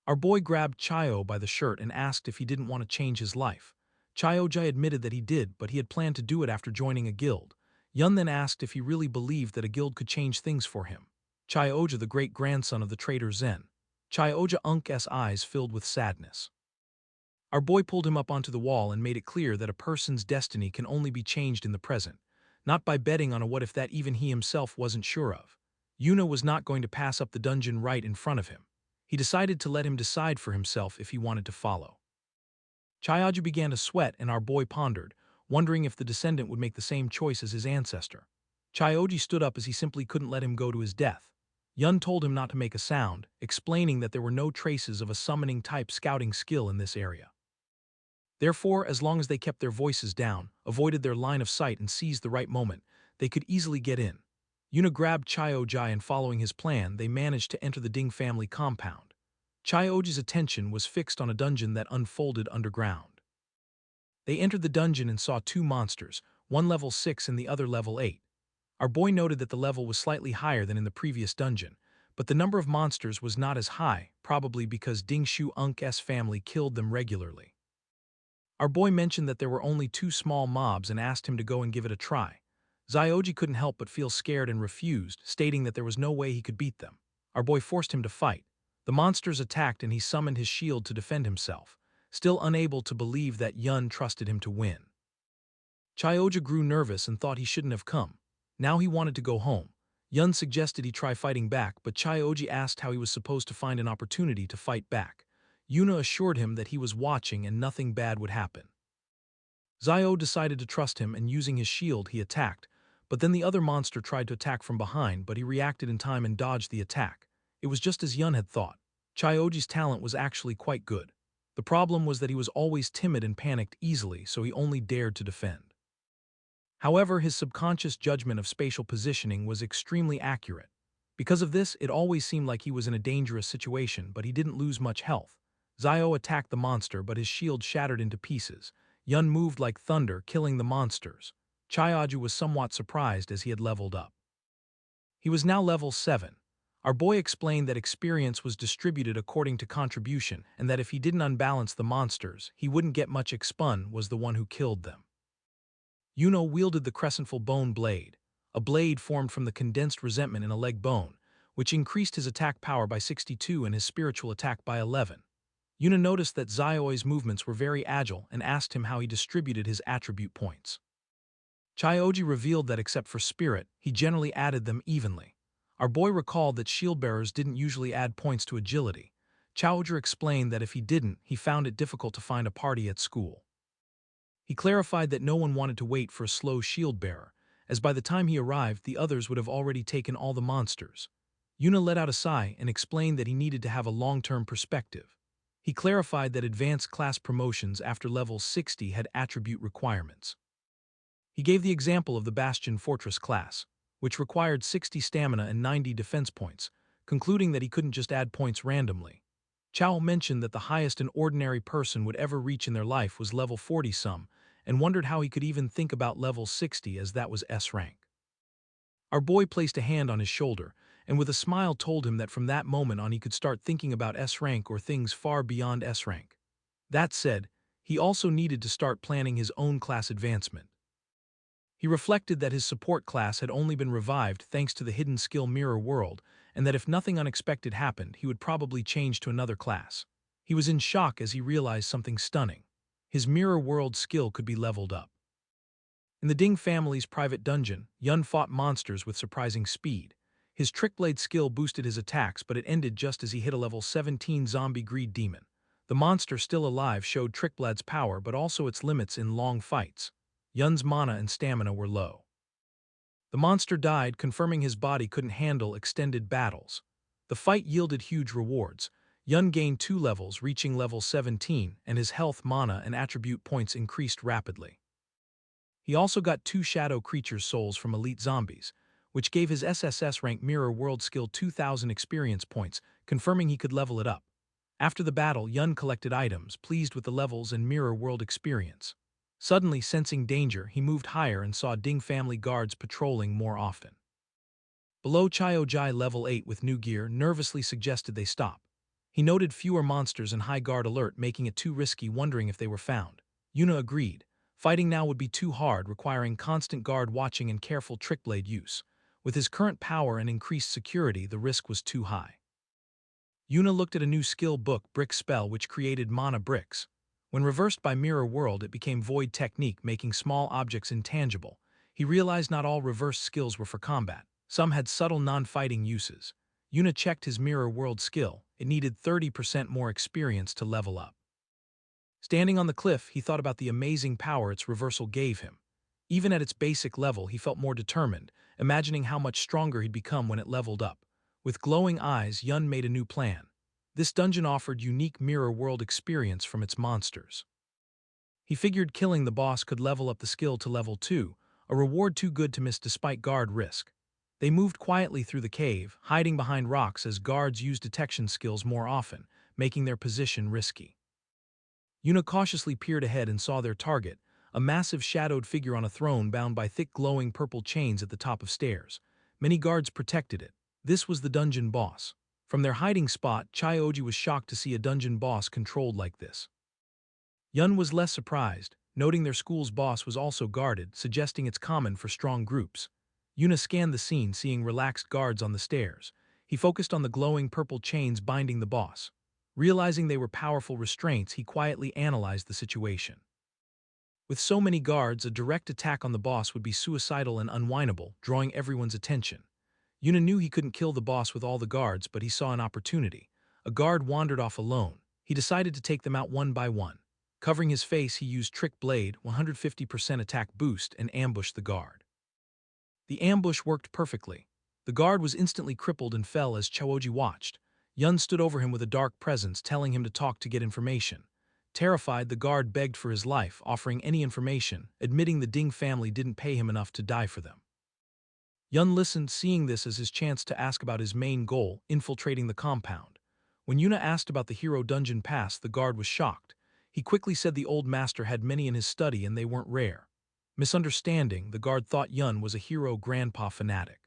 Our boy grabbed Chayo by the shirt and asked if he didn't want to change his life. Chayo-ji admitted that he did, but he had planned to do it after joining a guild. Yun then asked if he really believed that a guild could change things for him. Chayo-ji, the great-grandson of the traitor Zen. Chayo-ji Unk's eyes filled with sadness. Our boy pulled him up onto the wall and made it clear that a person's destiny can only be changed in the present, not by betting on a what-if that even he himself wasn't sure of. Yuna was not going to pass up the dungeon right in front of him. He decided to let him decide for himself if he wanted to follow. Chayoju began to sweat and our boy pondered, wondering if the descendant would make the same choice as his ancestor. Chayoji stood up as he simply couldn't let him go to his death. Yun told him not to make a sound, explaining that there were no traces of a summoning-type scouting skill in this area. Therefore, as long as they kept their voices down, avoided their line of sight and seized the right moment, they could easily get in. Yuna grabbed Chayo-ji and following his plan, they managed to enter the Ding family compound. Chayo-ji's attention was fixed on a dungeon that unfolded underground. They entered the dungeon and saw two monsters, one level 6 and the other level 8. Our boy noted that the level was slightly higher than in the previous dungeon, but the number of monsters was not as high, probably because Ding Shu Unk's family killed them regularly. Our boy mentioned that there were only two small mobs and asked him to go and give it a try. Zioji couldn't help but feel scared and refused, stating that there was no way he could beat them. Our boy forced him to fight. The monsters attacked and he summoned his shield to defend himself, still unable to believe that Yun trusted him to win. Chayoja grew nervous and thought he shouldn't have come. Now he wanted to go home. Yun suggested he try fighting back, but Chayoji asked how he was supposed to find an opportunity to fight back. Yuna assured him that he was watching and nothing bad would happen. Zio decided to trust him and using his shield he attacked, but then the other monster tried to attack from behind, but he reacted in time and dodged the attack. It was just as Yun had thought. Chayoji's talent was actually quite good. The problem was that he was always timid and panicked easily, so he only dared to defend. However, his subconscious judgment of spatial positioning was extremely accurate. Because of this, it always seemed like he was in a dangerous situation, but he didn't lose much health. Zio attacked the monster, but his shield shattered into pieces. Yun moved like thunder, killing the monsters. Chayoju was somewhat surprised as he had leveled up. He was now level 7. Our boy explained that experience was distributed according to contribution and that if he didn't unbalance the monsters, he wouldn't get much XP was the one who killed them. Yuno wielded the crescentful bone blade, a blade formed from the condensed resentment in a leg bone, which increased his attack power by 62 and his spiritual attack by 11. Yuna noticed that Zioi's movements were very agile and asked him how he distributed his attribute points. Chayoji revealed that except for spirit, he generally added them evenly. Our boy recalled that shieldbearers didn't usually add points to agility. Chaoji explained that if he didn't, he found it difficult to find a party at school. He clarified that no one wanted to wait for a slow shieldbearer, as by the time he arrived, the others would have already taken all the monsters. Yuna let out a sigh and explained that he needed to have a long-term perspective. He clarified that advanced class promotions after level 60 had attribute requirements. He gave the example of the Bastion Fortress class, which required 60 stamina and 90 defense points, concluding that he couldn't just add points randomly. Chao mentioned that the highest an ordinary person would ever reach in their life was level 40-some, and wondered how he could even think about level 60 as that was S rank. Our boy placed a hand on his shoulder and with a smile told him that from that moment on he could start thinking about S rank or things far beyond S rank. That said, he also needed to start planning his own class advancement. He reflected that his support class had only been revived thanks to the hidden skill Mirror World, and that if nothing unexpected happened, he would probably change to another class. He was in shock as he realized something stunning. His Mirror World skill could be leveled up. In the Ding family's private dungeon, Yun fought monsters with surprising speed. His Trickblade skill boosted his attacks, but it ended just as he hit a level 17 zombie greed demon. The monster still alive showed Trickblade's power but also its limits in long fights. Yun's mana and stamina were low. The monster died, confirming his body couldn't handle extended battles. The fight yielded huge rewards. Yun gained 2 levels, reaching level 17, and his health, mana, and attribute points increased rapidly. He also got 2 shadow creatures' souls from elite zombies, which gave his SSS rank Mirror World skill 2,000 experience points, confirming he could level it up. After the battle, Yun collected items, pleased with the levels and Mirror World experience. Suddenly, sensing danger, he moved higher and saw Ding family guards patrolling more often. Below, Chiojai level 8 with new gear nervously suggested they stop. He noted fewer monsters and high guard alert, making it too risky, wondering if they were found. Yuna agreed. Fighting now would be too hard, requiring constant guard watching and careful Trickblade use. With his current power and increased security, the risk was too high. Yuna looked at a new skill book, Brick Spell, which created mana bricks. When reversed by Mirror World, it became Void Technique, making small objects intangible. He realized not all reversed skills were for combat. Some had subtle non-fighting uses. Yuna checked his Mirror World skill. It needed 30% more experience to level up. Standing on the cliff, he thought about the amazing power its reversal gave him. Even at its basic level, he felt more determined, imagining how much stronger he'd become when it leveled up. With glowing eyes, Yun made a new plan. This dungeon offered unique Mirror World experience from its monsters. He figured killing the boss could level up the skill to level 2, a reward too good to miss despite guard risk. They moved quietly through the cave, hiding behind rocks as guards used detection skills more often, making their position risky. Yuna cautiously peered ahead and saw their target, a massive shadowed figure on a throne bound by thick glowing purple chains at the top of stairs. Many guards protected it. This was the dungeon boss. From their hiding spot, Chioji was shocked to see a dungeon boss controlled like this. Yun was less surprised, noting their school's boss was also guarded, suggesting it's common for strong groups. Yuna scanned the scene, seeing relaxed guards on the stairs. He focused on the glowing purple chains binding the boss. Realizing they were powerful restraints, he quietly analyzed the situation. With so many guards, a direct attack on the boss would be suicidal and unwinnable, drawing everyone's attention. Yuna knew he couldn't kill the boss with all the guards, but he saw an opportunity. A guard wandered off alone. He decided to take them out one by one. Covering his face, he used Trick Blade, 150% attack boost, and ambushed the guard. The ambush worked perfectly. The guard was instantly crippled and fell as Chioji watched. Yun stood over him with a dark presence, telling him to talk to get information. Terrified, the guard begged for his life, offering any information, admitting the Ding family didn't pay him enough to die for them. Yun listened, seeing this as his chance to ask about his main goal, infiltrating the compound. When Yuna asked about the hero dungeon pass, the guard was shocked. He quickly said the old master had many in his study and they weren't rare. Misunderstanding, the guard thought Yun was a hero grandpa fanatic.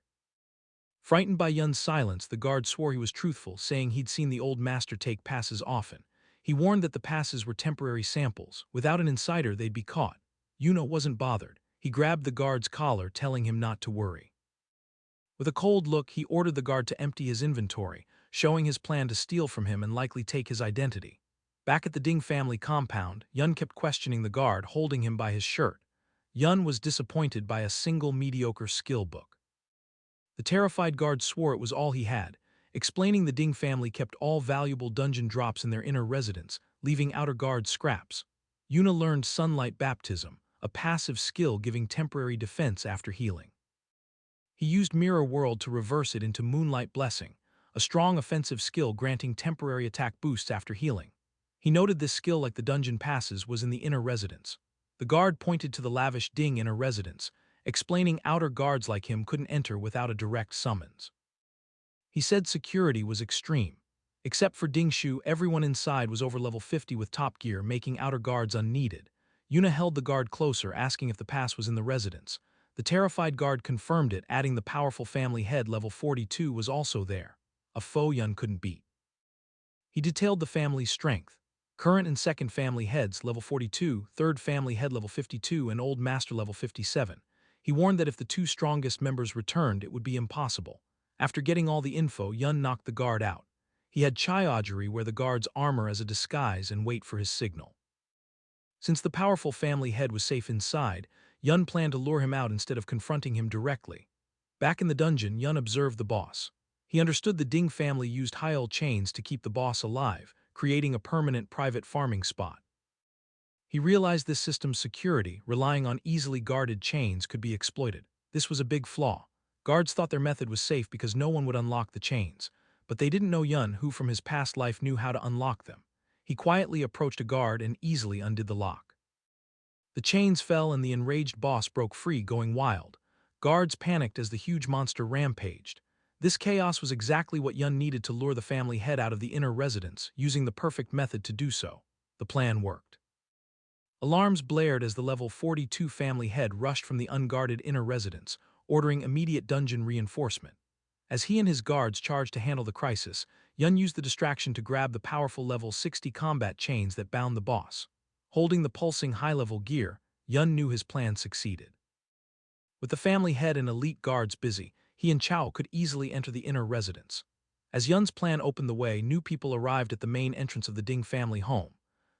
Frightened by Yun's silence, the guard swore he was truthful, saying he'd seen the old master take passes often. He warned that the passes were temporary samples. Without an insider, they'd be caught. Yuna wasn't bothered. He grabbed the guard's collar, telling him not to worry. With a cold look, he ordered the guard to empty his inventory, showing his plan to steal from him and likely take his identity. Back at the Ding family compound, Yun kept questioning the guard, holding him by his shirt. Yun was disappointed by a single mediocre skill book. The terrified guard swore it was all he had, explaining the Ding family kept all valuable dungeon drops in their inner residence, leaving outer guards scraps. Yuna learned Sunlight Baptism, a passive skill giving temporary defense after healing. He used Mirror World to reverse it into Moonlight Blessing, a strong offensive skill granting temporary attack boosts after healing. He noted this skill, like the dungeon passes, was in the inner residence. The guard pointed to the lavish Ding inner residence, explaining outer guards like him couldn't enter without a direct summons. He said security was extreme. Except for Dingshu, everyone inside was over level 50 with top gear, making outer guards unneeded. Yuna held the guard closer, asking if the pass was in the residence. The terrified guard confirmed it, adding the powerful family head level 42 was also there, a foe Yun couldn't beat. He detailed the family's strength. Current and second family heads level 42, third family head level 52, and old master level 57. He warned that if the two strongest members returned, it would be impossible. After getting all the info, Yun knocked the guard out. He had Chai wear the guard's armor as a disguise and wait for his signal. Since the powerful family head was safe inside, Yun planned to lure him out instead of confronting him directly. Back in the dungeon, Yun observed the boss. He understood the Ding family used high-oil chains to keep the boss alive, creating a permanent private farming spot. He realized this system's security, relying on easily guarded chains, could be exploited. This was a big flaw. Guards thought their method was safe because no one would unlock the chains, but they didn't know Yun, who from his past life knew how to unlock them. He quietly approached a guard and easily undid the lock. The chains fell and the enraged boss broke free, going wild. Guards panicked as the huge monster rampaged. This chaos was exactly what Yun needed to lure the family head out of the inner residence, using the perfect method to do so. The plan worked. Alarms blared as the level 42 family head rushed from the unguarded inner residence, ordering immediate dungeon reinforcement. As he and his guards charged to handle the crisis, Yun used the distraction to grab the powerful level 60 combat chains that bound the boss. Holding the pulsing high-level gear, Yun knew his plan succeeded. With the family head and elite guards busy, he and Chao could easily enter the inner residence. As Yun's plan opened the way, new people arrived at the main entrance of the Ding family home.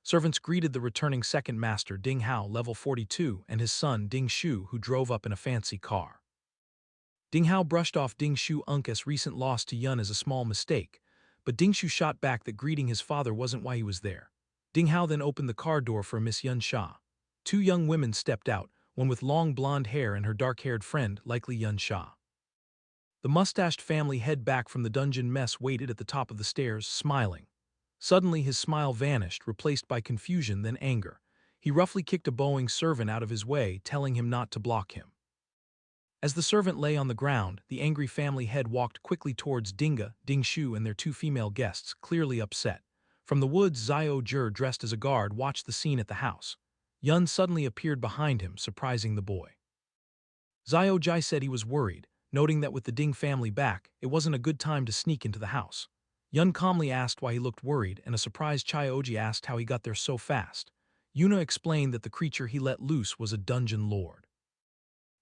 Servants greeted the returning second master, Ding Hao, level 42, and his son, Ding Shu, who drove up in a fancy car. Ding Hao brushed off Ding Shu Uncas' recent loss to Yun as a small mistake, but Ding Shu shot back that greeting his father wasn't why he was there. Ding Hao then opened the car door for Miss Yun Sha. Two young women stepped out, one with long blonde hair and her dark-haired friend, likely Yun Sha. The mustached family head back from the dungeon mess waited at the top of the stairs, smiling. Suddenly his smile vanished, replaced by confusion then anger. He roughly kicked a bowing servant out of his way, telling him not to block him. As the servant lay on the ground, the angry family head walked quickly towards Dinga, Ding Shu, and their two female guests, clearly upset. From the woods, Xiao Zhi, dressed as a guard, watched the scene at the house. Yun suddenly appeared behind him, surprising the boy. Xiao Zhi said he was worried, noting that with the Ding family back, it wasn't a good time to sneak into the house. Yun calmly asked why he looked worried, and a surprised Chaoji asked how he got there so fast. Yuna explained that the creature he let loose was a dungeon lord.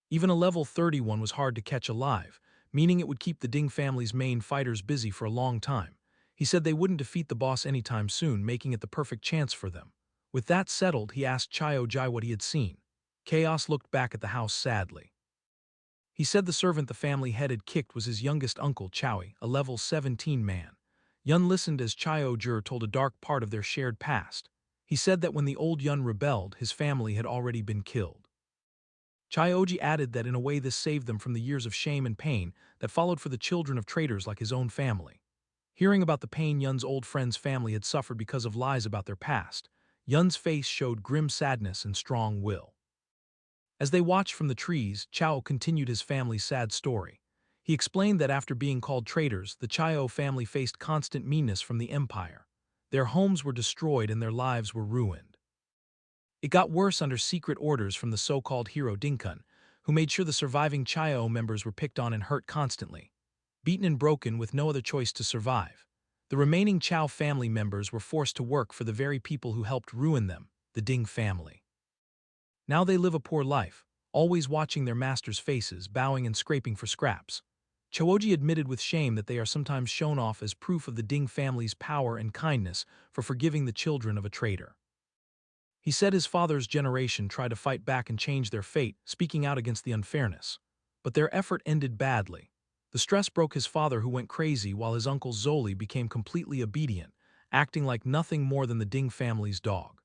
Even a level 31 was hard to catch alive, meaning it would keep the Ding family's main fighters busy for a long time. He said they wouldn't defeat the boss anytime soon, making it the perfect chance for them. With that settled, he asked Chaoji what he had seen. Chaos looked back at the house sadly. He said the servant the family head had kicked was his youngest uncle, Chowie, a level 17 man. Yun listened as Chaoji told a dark part of their shared past. He said that when the old Yun rebelled, his family had already been killed. Chaoji added that in a way this saved them from the years of shame and pain that followed for the children of traitors like his own family. Hearing about the pain Yun's old friend's family had suffered because of lies about their past, Yun's face showed grim sadness and strong will. As they watched from the trees, Chao continued his family's sad story. He explained that after being called traitors, the Chao family faced constant meanness from the empire. Their homes were destroyed and their lives were ruined. It got worse under secret orders from the so-called hero Dinkun, who made sure the surviving Chao members were picked on and hurt constantly. Beaten and broken with no other choice to survive. The remaining Chao family members were forced to work for the very people who helped ruin them, the Ding family. Now they live a poor life, always watching their masters' faces, bowing and scraping for scraps. Chaoji admitted with shame that they are sometimes shown off as proof of the Ding family's power and kindness for forgiving the children of a traitor. He said his father's generation tried to fight back and change their fate, speaking out against the unfairness. But their effort ended badly. The stress broke his father, who went crazy, while his uncle Zoli became completely obedient, acting like nothing more than the Ding family's dog.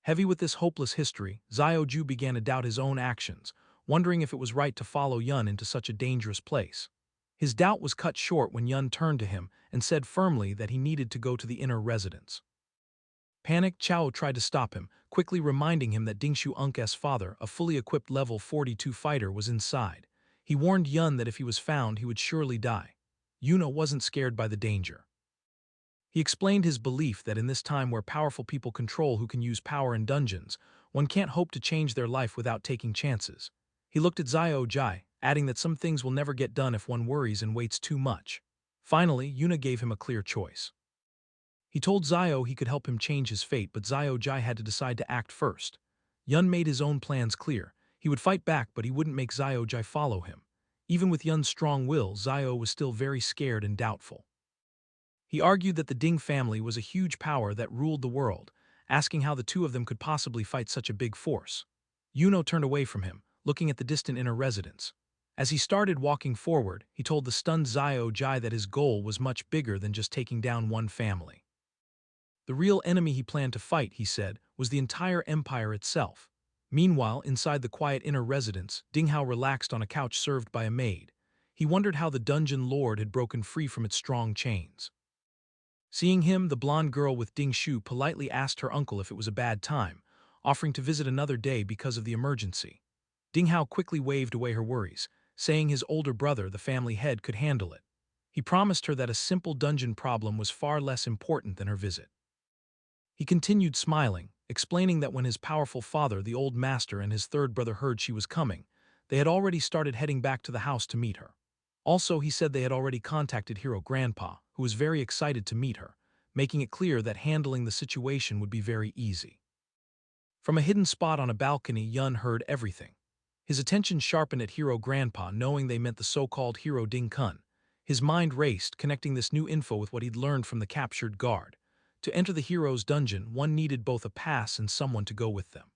Heavy with this hopeless history, Xiao Ju began to doubt his own actions, wondering if it was right to follow Yun into such a dangerous place. His doubt was cut short when Yun turned to him and said firmly that he needed to go to the inner residence. Panicked, Chao tried to stop him, quickly reminding him that Dingshu Unk's father, a fully equipped level 42 fighter, was inside. He warned Yun that if he was found, he would surely die. Yuna wasn't scared by the danger. He explained his belief that in this time where powerful people control who can use power in dungeons, one can't hope to change their life without taking chances. He looked at Xiao Jai, adding that some things will never get done if one worries and waits too much. Finally, Yuna gave him a clear choice. He told Xiao he could help him change his fate, but Xiao Jai had to decide to act first. Yun made his own plans clear. He would fight back, but he wouldn't make Xiao Jai follow him. Even with Yun's strong will, Xiao was still very scared and doubtful. He argued that the Ding family was a huge power that ruled the world, asking how the two of them could possibly fight such a big force. Yuno turned away from him, looking at the distant inner residence. As he started walking forward, he told the stunned Xiao Jai that his goal was much bigger than just taking down one family. The real enemy he planned to fight, he said, was the entire empire itself. Meanwhile, inside the quiet inner residence, Ding Hao relaxed on a couch served by a maid. He wondered how the dungeon lord had broken free from its strong chains. Seeing him, the blonde girl with Ding Shu politely asked her uncle if it was a bad time, offering to visit another day because of the emergency. Ding Hao quickly waved away her worries, saying his older brother, the family head, could handle it. He promised her that a simple dungeon problem was far less important than her visit. He continued smiling, explaining that when his powerful father, the old master, and his third brother heard she was coming, they had already started heading back to the house to meet her. Also, he said they had already contacted Hero Grandpa, who was very excited to meet her, making it clear that handling the situation would be very easy. From a hidden spot on a balcony, Yun heard everything. His attention sharpened at Hero Grandpa, knowing they meant the so-called Hero Ding Kun. His mind raced, connecting this new info with what he'd learned from the captured guard. To enter the hero's dungeon, one needed both a pass and someone to go with them.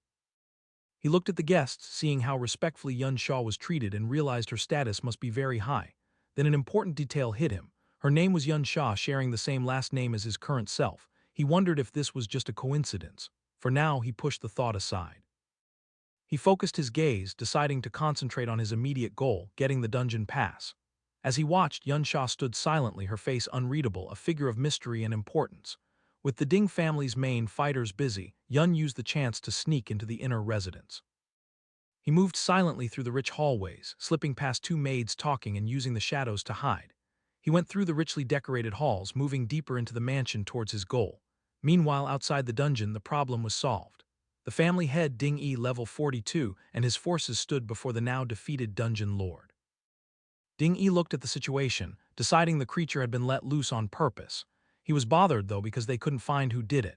He looked at the guests, seeing how respectfully Yun Shaw was treated, and realized her status must be very high. Then an important detail hit him. Her name was Yun Shaw, sharing the same last name as his current self. He wondered if this was just a coincidence. For now, he pushed the thought aside. He focused his gaze, deciding to concentrate on his immediate goal, getting the dungeon pass. As he watched, Yun Shaw stood silently, her face unreadable, a figure of mystery and importance. With the Ding family's main fighters busy, Yun used the chance to sneak into the inner residence. He moved silently through the rich hallways, slipping past two maids talking and using the shadows to hide. He went through the richly decorated halls, moving deeper into the mansion towards his goal. Meanwhile, outside the dungeon, the problem was solved. The family head Ding Yi, level 42, and his forces stood before the now defeated dungeon lord. Ding Yi looked at the situation, deciding the creature had been let loose on purpose. He was bothered, though, because they couldn't find who did it.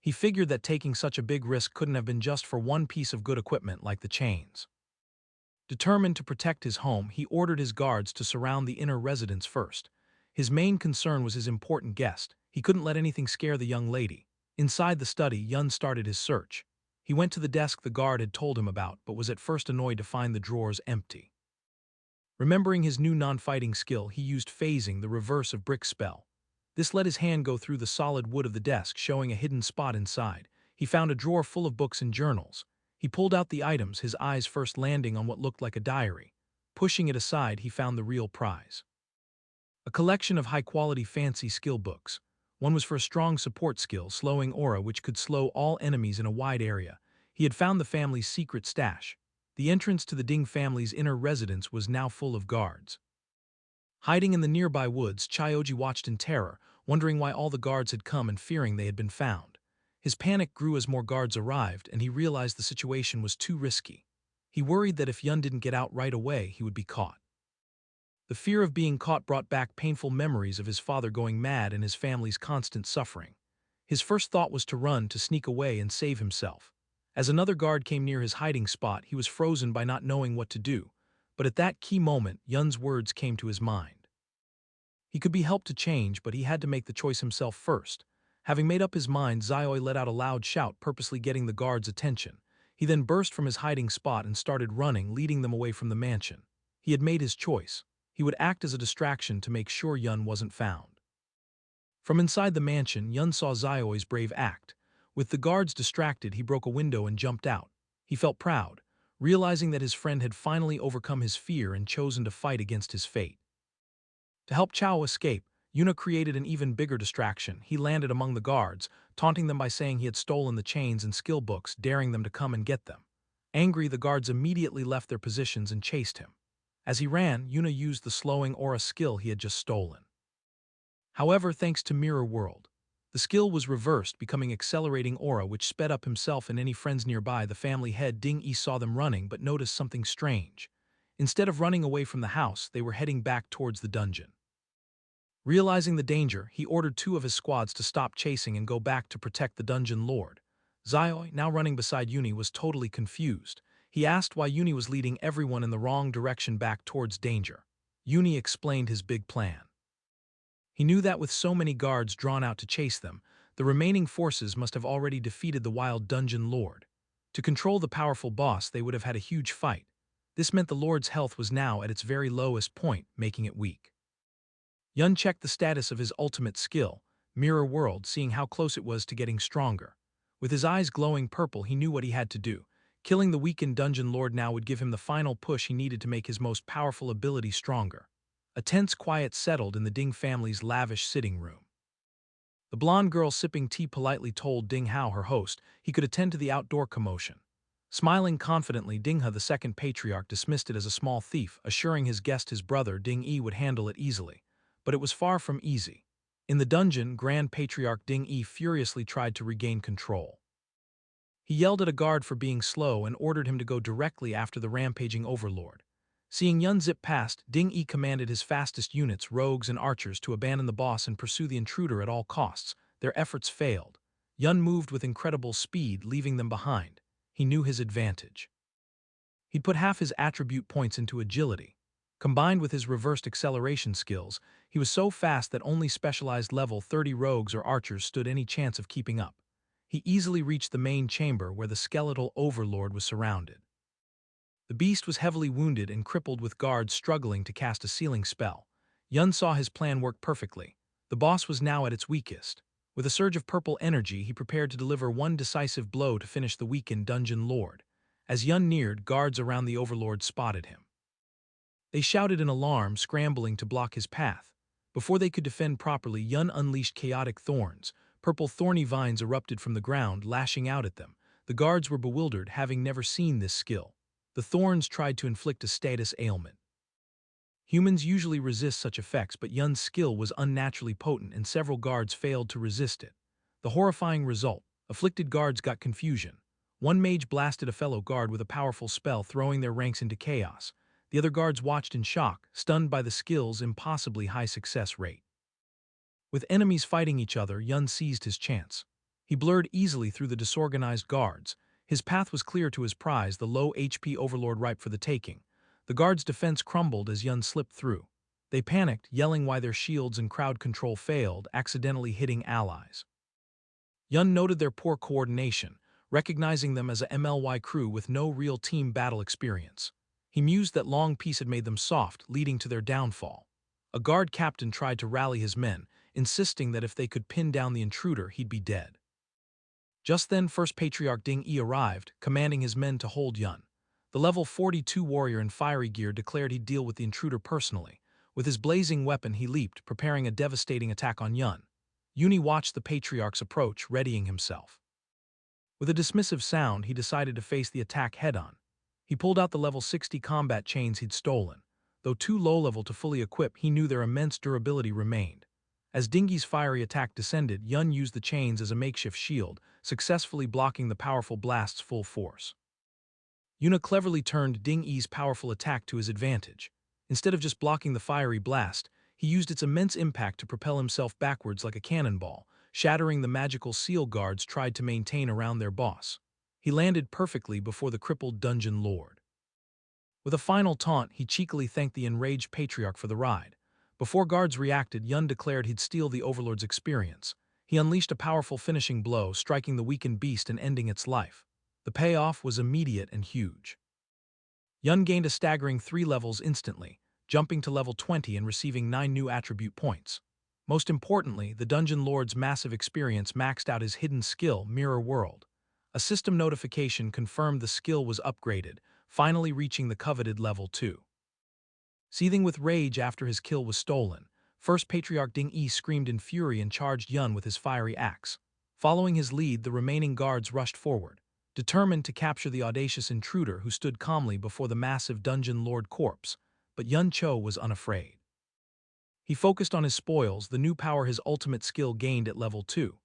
He figured that taking such a big risk couldn't have been just for one piece of good equipment like the chains. Determined to protect his home, he ordered his guards to surround the inner residence first. His main concern was his important guest. He couldn't let anything scare the young lady. Inside the study, Yun started his search. He went to the desk the guard had told him about, but was at first annoyed to find the drawers empty. Remembering his new non-fighting skill, he used phasing, the reverse of brick spell. This let his hand go through the solid wood of the desk, showing a hidden spot inside. He found a drawer full of books and journals. He pulled out the items, his eyes first landing on what looked like a diary. Pushing it aside, he found the real prize. A collection of high-quality fancy skill books. One was for a strong support skill, slowing aura, which could slow all enemies in a wide area. He had found the family's secret stash. The entrance to the Ding family's inner residence was now full of guards. Hiding in the nearby woods, Chaoji watched in terror, wondering why all the guards had come and fearing they had been found. His panic grew as more guards arrived, and he realized the situation was too risky. He worried that if Yun didn't get out right away, he would be caught. The fear of being caught brought back painful memories of his father going mad and his family's constant suffering. His first thought was to run, to sneak away and save himself. As another guard came near his hiding spot, he was frozen by not knowing what to do. But at that key moment, Yun's words came to his mind. He could be helped to change, but he had to make the choice himself first. Having made up his mind, Xiaoi let out a loud shout, purposely getting the guards' attention. He then burst from his hiding spot and started running, leading them away from the mansion. He had made his choice. He would act as a distraction to make sure Yun wasn't found. From inside the mansion, Yun saw Xiaoi's brave act. With the guards distracted, he broke a window and jumped out. He felt proud, realizing that his friend had finally overcome his fear and chosen to fight against his fate. To help Chao escape, Yuna created an even bigger distraction. He landed among the guards, taunting them by saying he had stolen the chains and skill books, daring them to come and get them. Angry, the guards immediately left their positions and chased him. As he ran, Yuna used the slowing aura skill he had just stolen. However, thanks to Mirror World, The skill was reversed, becoming accelerating aura which sped up himself and any friends nearby. The family head Ding Yi saw them running but noticed something strange. Instead of running away from the house, they were heading back towards the dungeon. Realizing the danger, he ordered two of his squads to stop chasing and go back to protect the dungeon lord. Xiao, now running beside Yuni, was totally confused. He asked why Yuni was leading everyone in the wrong direction back towards danger. Yuni explained his big plan. He knew that with so many guards drawn out to chase them, the remaining forces must have already defeated the wild dungeon lord. To control the powerful boss, they would have had a huge fight. This meant the lord's health was now at its very lowest point, making it weak. Yun checked the status of his ultimate skill, Mirror World, seeing how close it was to getting stronger. With his eyes glowing purple, he knew what he had to do. Killing the weakened dungeon lord now would give him the final push he needed to make his most powerful ability stronger. A tense quiet settled in the Ding family's lavish sitting room. The blonde girl sipping tea politely told Ding Hao, her host, he could attend to the outdoor commotion. Smiling confidently, Ding He, the second patriarch, dismissed it as a small thief, assuring his guest his brother Ding Yi would handle it easily. But it was far from easy. In the dungeon, Grand Patriarch Ding Yi furiously tried to regain control. He yelled at a guard for being slow and ordered him to go directly after the rampaging overlord. Seeing Yun zip past, Ding Yi commanded his fastest units, rogues and archers, to abandon the boss and pursue the intruder at all costs. Their efforts failed. Yun moved with incredible speed, leaving them behind. He knew his advantage. He'd put half his attribute points into agility. Combined with his reversed acceleration skills, he was so fast that only specialized level 30 rogues or archers stood any chance of keeping up. He easily reached the main chamber where the skeletal overlord was surrounded. The beast was heavily wounded and crippled, with guards struggling to cast a sealing spell. Yun saw his plan work perfectly. The boss was now at its weakest. With a surge of purple energy, he prepared to deliver one decisive blow to finish the weakened dungeon lord. As Yun neared, guards around the overlord spotted him. They shouted in alarm, scrambling to block his path. Before they could defend properly, Yun unleashed chaotic thorns. Purple thorny vines erupted from the ground, lashing out at them. The guards were bewildered, having never seen this skill. The thorns tried to inflict a status ailment. Humans usually resist such effects, but Yun's skill was unnaturally potent and several guards failed to resist it. The horrifying result: afflicted guards got confusion. One mage blasted a fellow guard with a powerful spell, throwing their ranks into chaos. The other guards watched in shock, stunned by the skill's impossibly high success rate. With enemies fighting each other, Yun seized his chance. He blurred easily through the disorganized guards. His path was clear to his prize, the low HP overlord, ripe for the taking. The guards' defense crumbled as Yun slipped through. They panicked, yelling why their shields and crowd control failed, accidentally hitting allies. Yun noted their poor coordination, recognizing them as a MLY crew with no real team battle experience. He mused that long peace had made them soft, leading to their downfall. A guard captain tried to rally his men, insisting that if they could pin down the intruder, he'd be dead. Just then, First Patriarch Ding Yi arrived, commanding his men to hold Yun. The level 42 warrior in fiery gear declared he'd deal with the intruder personally. With his blazing weapon, he leaped, preparing a devastating attack on Yun. Yuni watched the Patriarch's approach, readying himself. With a dismissive sound, he decided to face the attack head-on. He pulled out the level 60 combat chains he'd stolen. Though too low-level to fully equip, he knew their immense durability remained. As Ding Yi's fiery attack descended, Yun used the chains as a makeshift shield, successfully blocking the powerful blast's full force. Yuna cleverly turned Ding Yi's powerful attack to his advantage. Instead of just blocking the fiery blast, he used its immense impact to propel himself backwards like a cannonball, shattering the magical seal guards tried to maintain around their boss. He landed perfectly before the crippled dungeon lord. With a final taunt, he cheekily thanked the enraged patriarch for the ride. Before guards reacted, Yun declared he'd steal the overlord's experience. He unleashed a powerful finishing blow, striking the weakened beast and ending its life. The payoff was immediate and huge. Yun gained a staggering 3 levels instantly, jumping to level 20 and receiving 9 new attribute points. Most importantly, the dungeon lord's massive experience maxed out his hidden skill, Mirror World. A system notification confirmed the skill was upgraded, finally reaching the coveted level 2. Seething with rage after his kill was stolen, First Patriarch Ding Yi screamed in fury and charged Yun with his fiery axe. Following his lead, the remaining guards rushed forward, determined to capture the audacious intruder who stood calmly before the massive dungeon lord corpse. But Yun Cho was unafraid. He focused on his spoils, the new power his ultimate skill gained at level 2.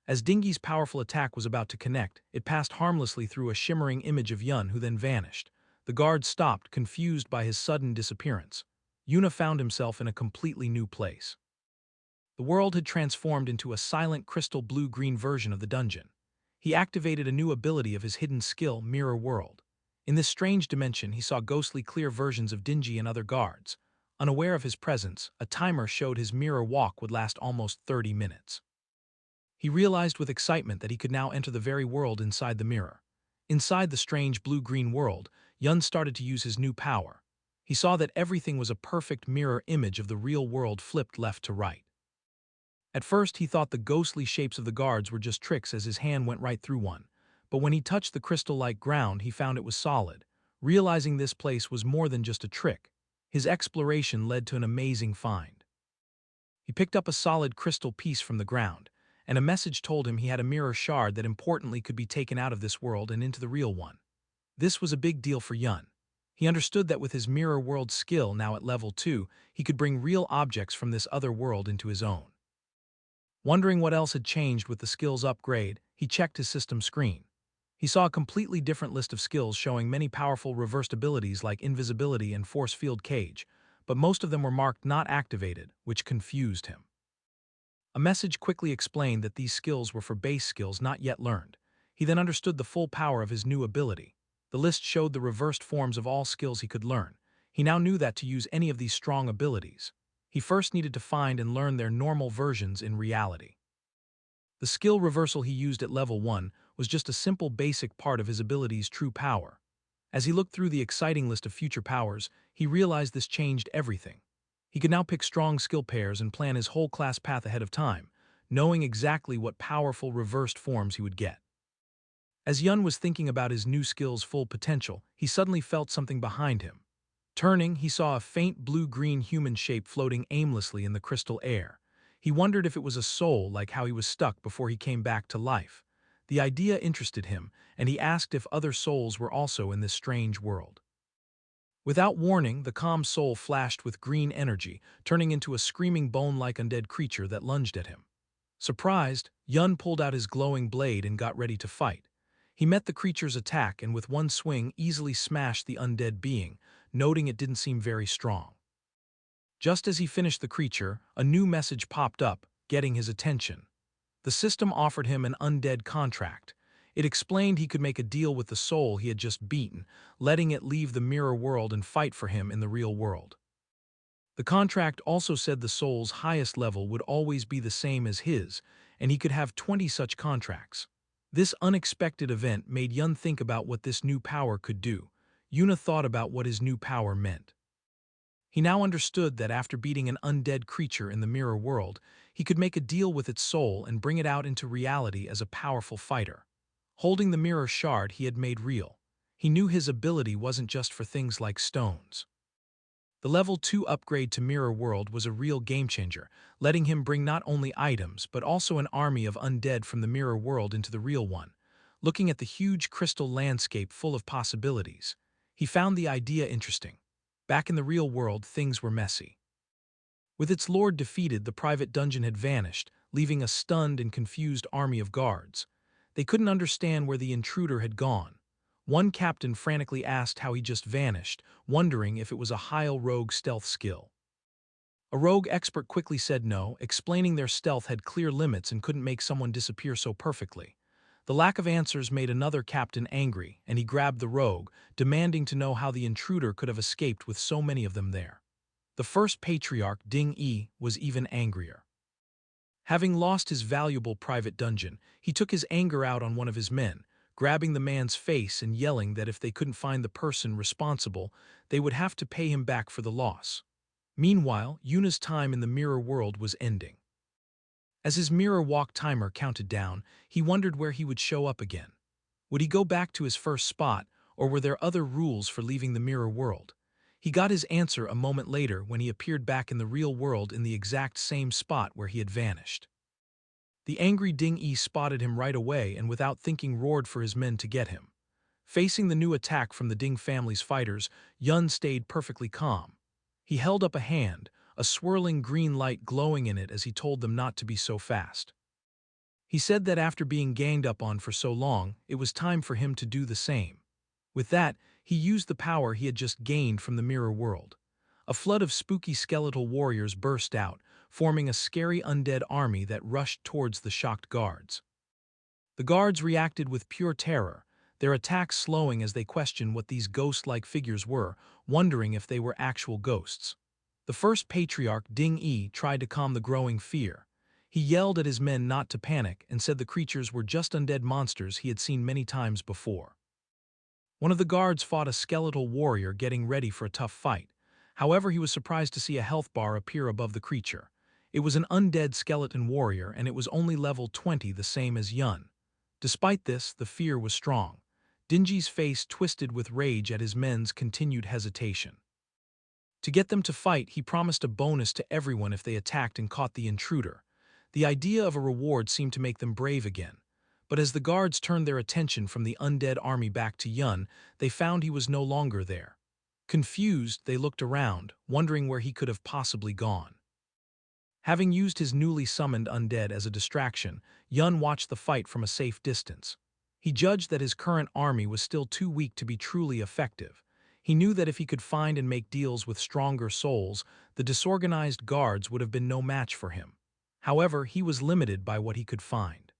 As Dingy's powerful attack was about to connect, it passed harmlessly through a shimmering image of Yun, who then vanished. The guard stopped, confused by his sudden disappearance. Yuna found himself in a completely new place. The world had transformed into a silent crystal blue-green version of the dungeon. He activated a new ability of his hidden skill, Mirror World. In this strange dimension, he saw ghostly clear versions of Dingy and other guards. Unaware of his presence, a timer showed his mirror walk would last almost 30 minutes. He realized with excitement that he could now enter the very world inside the mirror. Inside the strange blue-green world, Yun started to use his new power. He saw that everything was a perfect mirror image of the real world flipped left to right. At first, he thought the ghostly shapes of the guards were just tricks as his hand went right through one. But when he touched the crystal-like ground, he found it was solid. Realizing this place was more than just a trick, his exploration led to an amazing find. He picked up a solid crystal piece from the ground, and a message told him he had a mirror shard that importantly could be taken out of this world and into the real one. This was a big deal for Yun. He understood that with his mirror world skill now at level 2, he could bring real objects from this other world into his own. Wondering what else had changed with the skills upgrade, he checked his system screen. He saw a completely different list of skills showing many powerful reversed abilities like invisibility and force field cage, but most of them were marked not activated, which confused him. A message quickly explained that these skills were for base skills not yet learned. He then understood the full power of his new ability. The list showed the reversed forms of all skills he could learn. He now knew that to use any of these strong abilities, he first needed to find and learn their normal versions in reality. The skill reversal he used at level 1 was just a simple basic part of his ability's true power. As he looked through the exciting list of future powers, he realized this changed everything. He could now pick strong skill pairs and plan his whole class path ahead of time, knowing exactly what powerful reversed forms he would get. As Yun was thinking about his new skill's full potential, he suddenly felt something behind him. Turning, he saw a faint blue-green human shape floating aimlessly in the crystal air. He wondered if it was a soul like how he was stuck before he came back to life. The idea interested him, and he asked if other souls were also in this strange world. Without warning, the calm soul flashed with green energy, turning into a screaming bone-like undead creature that lunged at him. Surprised, Yun pulled out his glowing blade and got ready to fight. He met the creature's attack and with one swing easily smashed the undead being, noting it didn't seem very strong. Just as he finished the creature, a new message popped up, getting his attention. The system offered him an undead contract. It explained he could make a deal with the soul he had just beaten, letting it leave the mirror world and fight for him in the real world. The contract also said the soul's highest level would always be the same as his, and he could have 20 such contracts. This unexpected event made Yun think about what this new power could do. Yuna thought about what his new power meant. He now understood that after beating an undead creature in the mirror world, he could make a deal with its soul and bring it out into reality as a powerful fighter. Holding the mirror shard he had made real, he knew his ability wasn't just for things like stones. The level 2 upgrade to Mirror World was a real game-changer, letting him bring not only items but also an army of undead from the Mirror World into the real one. Looking at the huge crystal landscape full of possibilities, he found the idea interesting. Back in the real world, things were messy. With its lord defeated, the private dungeon had vanished, leaving a stunned and confused army of guards. They couldn't understand where the intruder had gone. One captain frantically asked how he just vanished, wondering if it was a high rogue stealth skill. A rogue expert quickly said no, explaining their stealth had clear limits and couldn't make someone disappear so perfectly. The lack of answers made another captain angry, and he grabbed the rogue, demanding to know how the intruder could have escaped with so many of them there. The first patriarch, Ding Yi, was even angrier. Having lost his valuable private dungeon, he took his anger out on one of his men, grabbing the man's face and yelling that if they couldn't find the person responsible, they would have to pay him back for the loss. Meanwhile, Yuna's time in the mirror world was ending. As his mirror walk timer counted down, he wondered where he would show up again. Would he go back to his first spot, or were there other rules for leaving the mirror world? He got his answer a moment later when he appeared back in the real world in the exact same spot where he had vanished. The angry Ding Yi spotted him right away and without thinking roared for his men to get him. Facing the new attack from the Ding family's fighters, Yun stayed perfectly calm. He held up a hand, a swirling green light glowing in it as he told them not to be so fast. He said that after being ganged up on for so long, it was time for him to do the same. With that, he used the power he had just gained from the mirror world. A flood of spooky skeletal warriors burst out, forming a scary undead army that rushed towards the shocked guards. The guards reacted with pure terror, their attacks slowing as they questioned what these ghost-like figures were, wondering if they were actual ghosts. The first patriarch, Ding Yi, tried to calm the growing fear. He yelled at his men not to panic and said the creatures were just undead monsters he had seen many times before. One of the guards fought a skeletal warrior getting ready for a tough fight. However, he was surprised to see a health bar appear above the creature. It was an undead skeleton warrior, and it was only level 20, the same as Yun. Despite this, the fear was strong. Dingy's face twisted with rage at his men's continued hesitation. To get them to fight, he promised a bonus to everyone if they attacked and caught the intruder. The idea of a reward seemed to make them brave again. But as the guards turned their attention from the undead army back to Yun, they found he was no longer there. Confused, they looked around, wondering where he could have possibly gone. Having used his newly summoned undead as a distraction, Yun watched the fight from a safe distance. He judged that his current army was still too weak to be truly effective. He knew that if he could find and make deals with stronger souls, the disorganized guards would have been no match for him. However, he was limited by what he could find.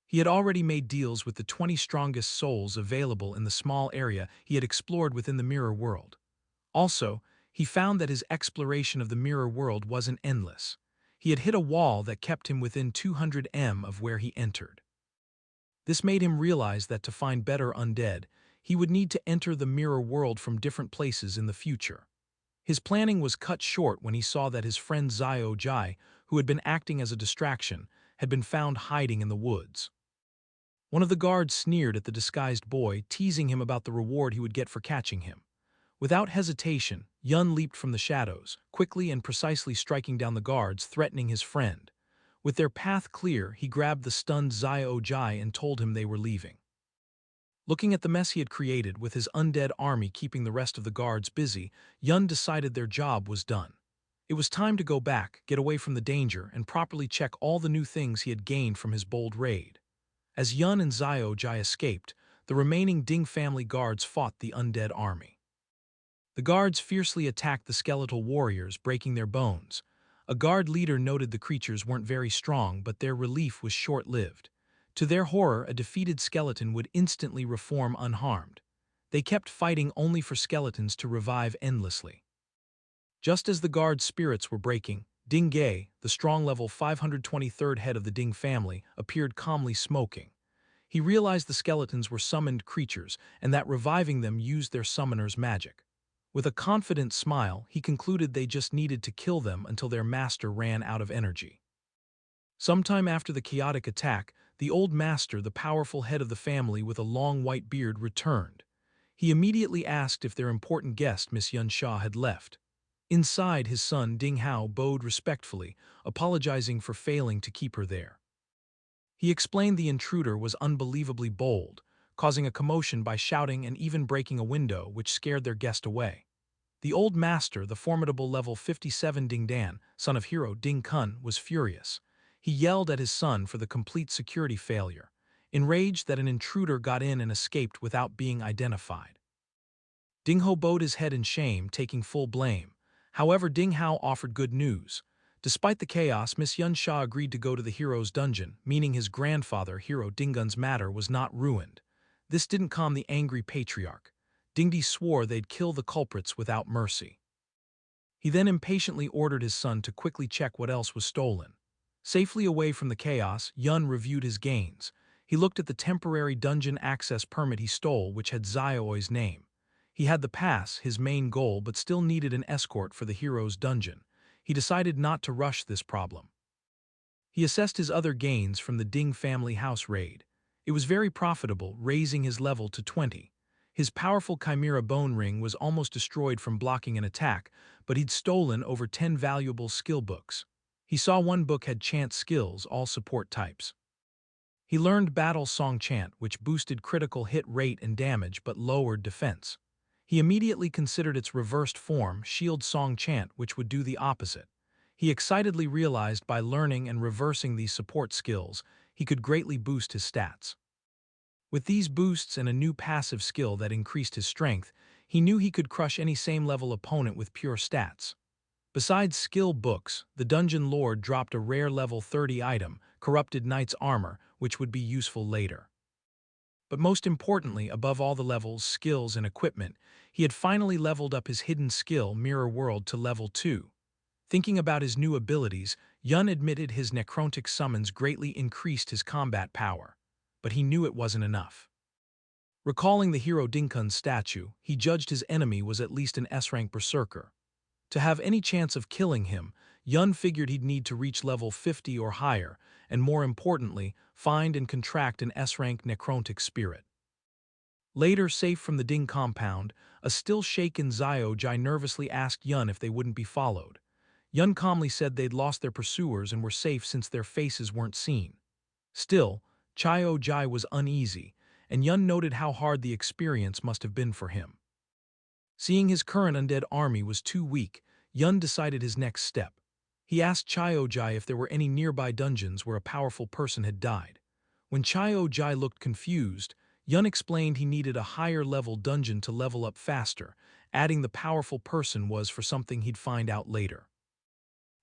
He had already made deals with the 20 strongest souls available in the small area he had explored within the mirror world. Also, he found that his exploration of the mirror world wasn't endless. He had hit a wall that kept him within 200 m of where he entered. This made him realize that to find better undead, he would need to enter the mirror world from different places in the future. His planning was cut short when he saw that his friend Zio Jai, who had been acting as a distraction, had been found hiding in the woods. One of the guards sneered at the disguised boy, teasing him about the reward he would get for catching him. Without hesitation, Yun leaped from the shadows, quickly and precisely striking down the guards, threatening his friend. With their path clear, he grabbed the stunned Zio Jai and told him they were leaving. Looking at the mess he had created, with his undead army keeping the rest of the guards busy, Yun decided their job was done. It was time to go back, get away from the danger, and properly check all the new things he had gained from his bold raid. As Yun and Zio Jai escaped, the remaining Ding family guards fought the undead army. The guards fiercely attacked the skeletal warriors, breaking their bones. A guard leader noted the creatures weren't very strong, but their relief was short-lived. To their horror, a defeated skeleton would instantly reform unharmed. They kept fighting only for skeletons to revive endlessly. Just as the guards' spirits were breaking, Ding Ge, the strong level 523rd head of the Ding family, appeared calmly smoking. He realized the skeletons were summoned creatures and that reviving them used their summoner's magic. With a confident smile, he concluded they just needed to kill them until their master ran out of energy. Sometime after the chaotic attack, the old master, the powerful head of the family with a long white beard, returned. He immediately asked if their important guest, Miss Yun Sha, had left. Inside, his son, Ding Hao, bowed respectfully, apologizing for failing to keep her there. He explained the intruder was unbelievably bold, causing a commotion by shouting and even breaking a window, which scared their guest away. The old master, the formidable level 57 Ding Dan, son of hero Ding Kun, was furious. He yelled at his son for the complete security failure, enraged that an intruder got in and escaped without being identified. Ding Ho bowed his head in shame, taking full blame. However, Ding Hao offered good news. Despite the chaos, Miss Yun Sha agreed to go to the hero's dungeon, meaning his grandfather, Hero Dingun's matter, was not ruined. This didn't calm the angry patriarch. Dingdi swore they'd kill the culprits without mercy. He then impatiently ordered his son to quickly check what else was stolen. Safely away from the chaos, Yun reviewed his gains. He looked at the temporary dungeon access permit he stole, which had Zioi's name. He had the pass, his main goal, but still needed an escort for the hero's dungeon. He decided not to rush this problem. He assessed his other gains from the Ding family house raid. It was very profitable, raising his level to 20. His powerful Chimera bone ring was almost destroyed from blocking an attack, but he'd stolen over 10 valuable skill books. He saw one book had chant skills, all support types. He learned Battle Song Chant, which boosted critical hit rate and damage but lowered defense. He immediately considered its reversed form, Shield Song Chant, which would do the opposite. He excitedly realized by learning and reversing these support skills, he could greatly boost his stats. With these boosts and a new passive skill that increased his strength, he knew he could crush any same-level opponent with pure stats. Besides skill books, the Dungeon Lord dropped a rare level 30 item, Corrupted Knight's Armor, which would be useful later. But most importantly, above all the levels, skills, and equipment, he had finally leveled up his hidden skill, Mirror World, to level 2. Thinking about his new abilities, Yun admitted his necrontic summons greatly increased his combat power. But he knew it wasn't enough. Recalling the hero Dinkun's statue, he judged his enemy was at least an S-rank berserker. To have any chance of killing him, Yun figured he'd need to reach level 50 or higher, and more importantly, find and contract an S-rank necrontic spirit. Later, safe from the Ding compound, a still-shaken Xiaojai nervously asked Yun if they wouldn't be followed. Yun calmly said they'd lost their pursuers and were safe since their faces weren't seen. Still, Xiaojai was uneasy, and Yun noted how hard the experience must have been for him. Seeing his current undead army was too weak, Yun decided his next step. He asked Xiaojai if there were any nearby dungeons where a powerful person had died. When Xiaojai looked confused, Yun explained he needed a higher-level dungeon to level up faster, adding the powerful person was for something he'd find out later.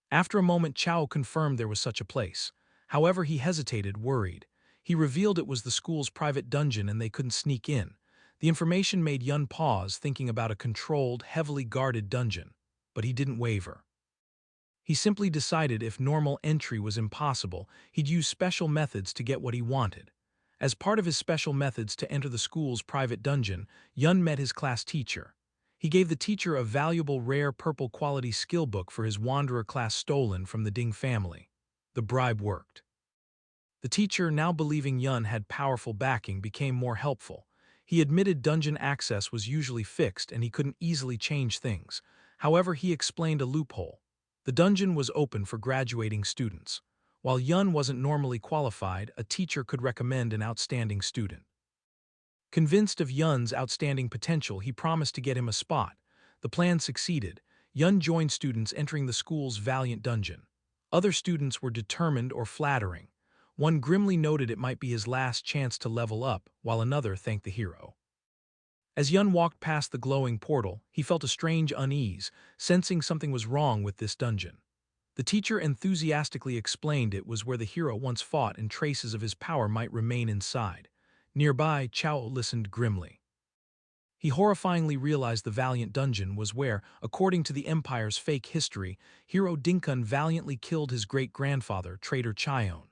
After a moment, Chao confirmed there was such a place. However, he hesitated, worried. He revealed it was the school's private dungeon and they couldn't sneak in. The information made Yun pause, thinking about a controlled, heavily guarded dungeon. But he didn't waver. He simply decided if normal entry was impossible, he'd use special methods to get what he wanted. As part of his special methods to enter the school's private dungeon, Yun met his class teacher. He gave the teacher a valuable rare purple quality skill book for his wanderer class stolen from the Ding family. The bribe worked. The teacher, now believing Yun had powerful backing, became more helpful. He admitted dungeon access was usually fixed and he couldn't easily change things. However, he explained a loophole. The dungeon was open for graduating students. While Yun wasn't normally qualified, a teacher could recommend an outstanding student. Convinced of Yun's outstanding potential, he promised to get him a spot. The plan succeeded. Yun joined students entering the school's valiant dungeon. Other students were determined or flattering. One grimly noted it might be his last chance to level up, while another thanked the hero. As Yun walked past the glowing portal, he felt a strange unease, sensing something was wrong with this dungeon. The teacher enthusiastically explained it was where the hero once fought and traces of his power might remain inside. Nearby, Chao listened grimly. He horrifyingly realized the valiant dungeon was where, according to the Empire's fake history, hero Dinkun valiantly killed his great-grandfather, traitor Chion.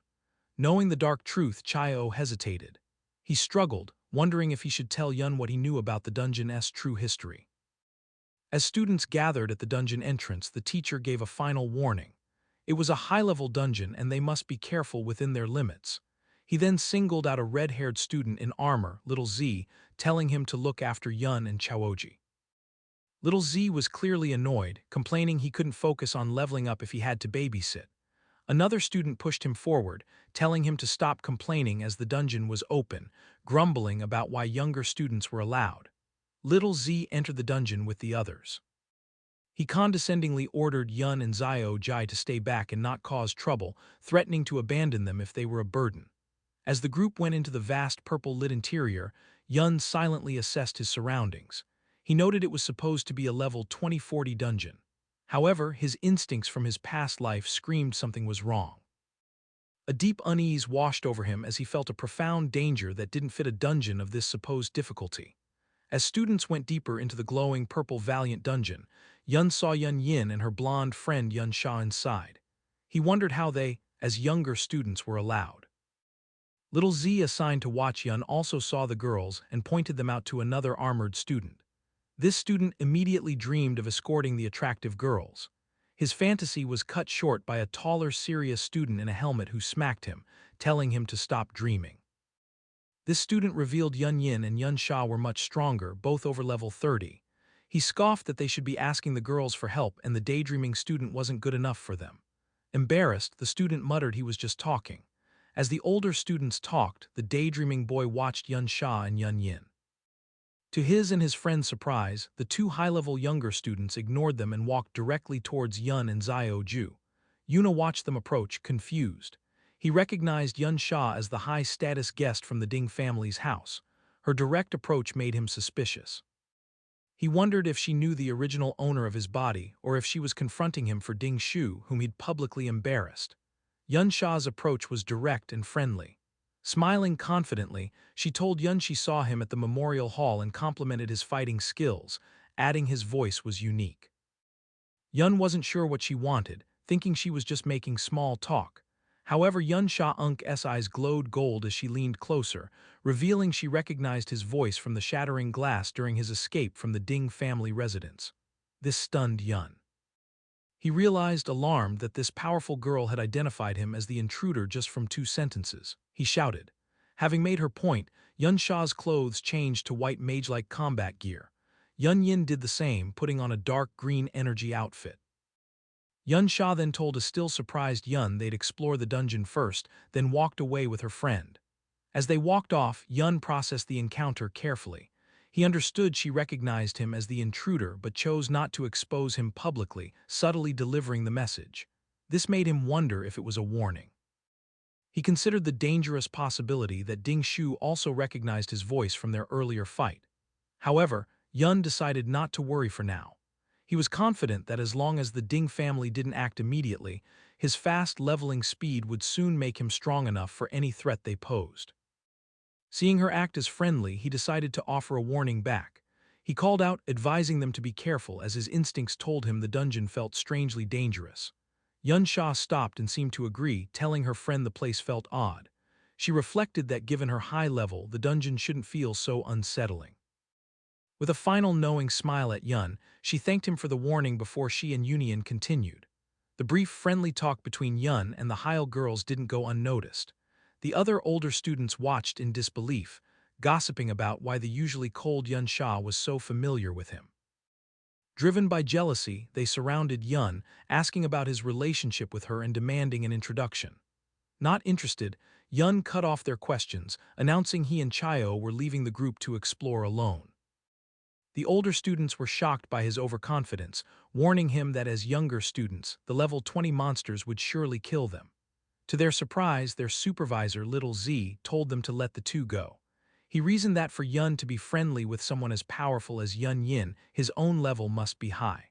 Knowing the dark truth, Chao hesitated. He struggled, wondering if he should tell Yun what he knew about the dungeon's true history. As students gathered at the dungeon entrance, the teacher gave a final warning. It was a high-level dungeon and they must be careful within their limits. He then singled out a red-haired student in armor, Little Z, telling him to look after Yun and Chaoji. Little Z was clearly annoyed, complaining he couldn't focus on leveling up if he had to babysit. Another student pushed him forward, telling him to stop complaining as the dungeon was open, grumbling about why younger students were allowed. Little Z entered the dungeon with the others. He condescendingly ordered Yun and Xiaojai to stay back and not cause trouble, threatening to abandon them if they were a burden. As the group went into the vast purple-lit interior, Yun silently assessed his surroundings. He noted it was supposed to be a level 2040 dungeon. However, his instincts from his past life screamed something was wrong. A deep unease washed over him as he felt a profound danger that didn't fit a dungeon of this supposed difficulty. As students went deeper into the glowing purple valiant dungeon, Yun saw Yun Yin and her blonde friend Yun Sha inside. He wondered how they, as younger students, were allowed. Little Z, assigned to watch Yun, also saw the girls and pointed them out to another armored student. This student immediately dreamed of escorting the attractive girls. His fantasy was cut short by a taller, serious student in a helmet who smacked him, telling him to stop dreaming. This student revealed Yun Yin and Yun Sha were much stronger, both over level 30. He scoffed that they should be asking the girls for help and the daydreaming student wasn't good enough for them. Embarrassed, the student muttered he was just talking. As the older students talked, the daydreaming boy watched Yun Sha and Yun Yin. To his and his friend's surprise, the two high-level younger students ignored them and walked directly towards Yun and Xiaoju. Yuna watched them approach, confused. He recognized Yun Sha as the high-status guest from the Ding family's house. Her direct approach made him suspicious. He wondered if she knew the original owner of his body or if she was confronting him for Ding Shu, whom he'd publicly embarrassed. Yun Sha's approach was direct and friendly. Smiling confidently, she told Yun she saw him at the memorial hall and complimented his fighting skills, adding his voice was unique. Yun wasn't sure what she wanted, thinking she was just making small talk. However, Yun Sha-Unk's eyes glowed gold as she leaned closer, revealing she recognized his voice from the shattering glass during his escape from the Ding family residence. This stunned Yun. He realized, alarmed, that this powerful girl had identified him as the intruder just from 2 sentences. He shouted. Having made her point, Yun Sha's clothes changed to white mage-like combat gear. Yun Yin did the same, putting on a dark green energy outfit. Yun Sha then told a still surprised Yun they'd explore the dungeon first, then walked away with her friend. As they walked off, Yun processed the encounter carefully. He understood she recognized him as the intruder but chose not to expose him publicly, subtly delivering the message. This made him wonder if it was a warning. He considered the dangerous possibility that Ding Shu also recognized his voice from their earlier fight. However, Yun decided not to worry for now. He was confident that as long as the Ding family didn't act immediately, his fast leveling speed would soon make him strong enough for any threat they posed. Seeing her act as friendly, he decided to offer a warning back. He called out, advising them to be careful as his instincts told him the dungeon felt strangely dangerous. Yun Sha stopped and seemed to agree, telling her friend the place felt odd. She reflected that given her high level, the dungeon shouldn't feel so unsettling. With a final knowing smile at Yun, she thanked him for the warning before she and Union continued. The brief friendly talk between Yun and the Heil girls didn't go unnoticed. The other older students watched in disbelief, gossiping about why the usually cold Yun Sha was so familiar with him. Driven by jealousy, they surrounded Yun, asking about his relationship with her and demanding an introduction. Not interested, Yun cut off their questions, announcing he and Chayo were leaving the group to explore alone. The older students were shocked by his overconfidence, warning him that as younger students, the level 20 monsters would surely kill them. To their surprise, their supervisor, Little Z, told them to let the two go. He reasoned that for Yun to be friendly with someone as powerful as Yun Yin, his own level must be high.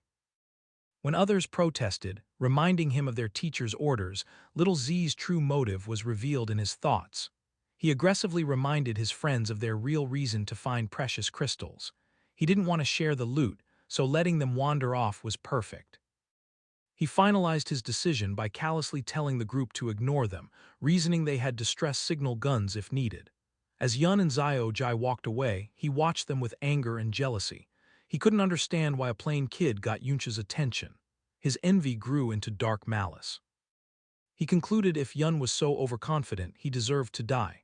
When others protested, reminding him of their teacher's orders, Little Z's true motive was revealed in his thoughts. He aggressively reminded his friends of their real reason to find precious crystals. He didn't want to share the loot, so letting them wander off was perfect. He finalized his decision by callously telling the group to ignore them, reasoning they had distress signal guns if needed. As Yun and Zio Jai walked away, he watched them with anger and jealousy. He couldn't understand why a plain kid got Yuncha's attention. His envy grew into dark malice. He concluded if Yun was so overconfident, he deserved to die.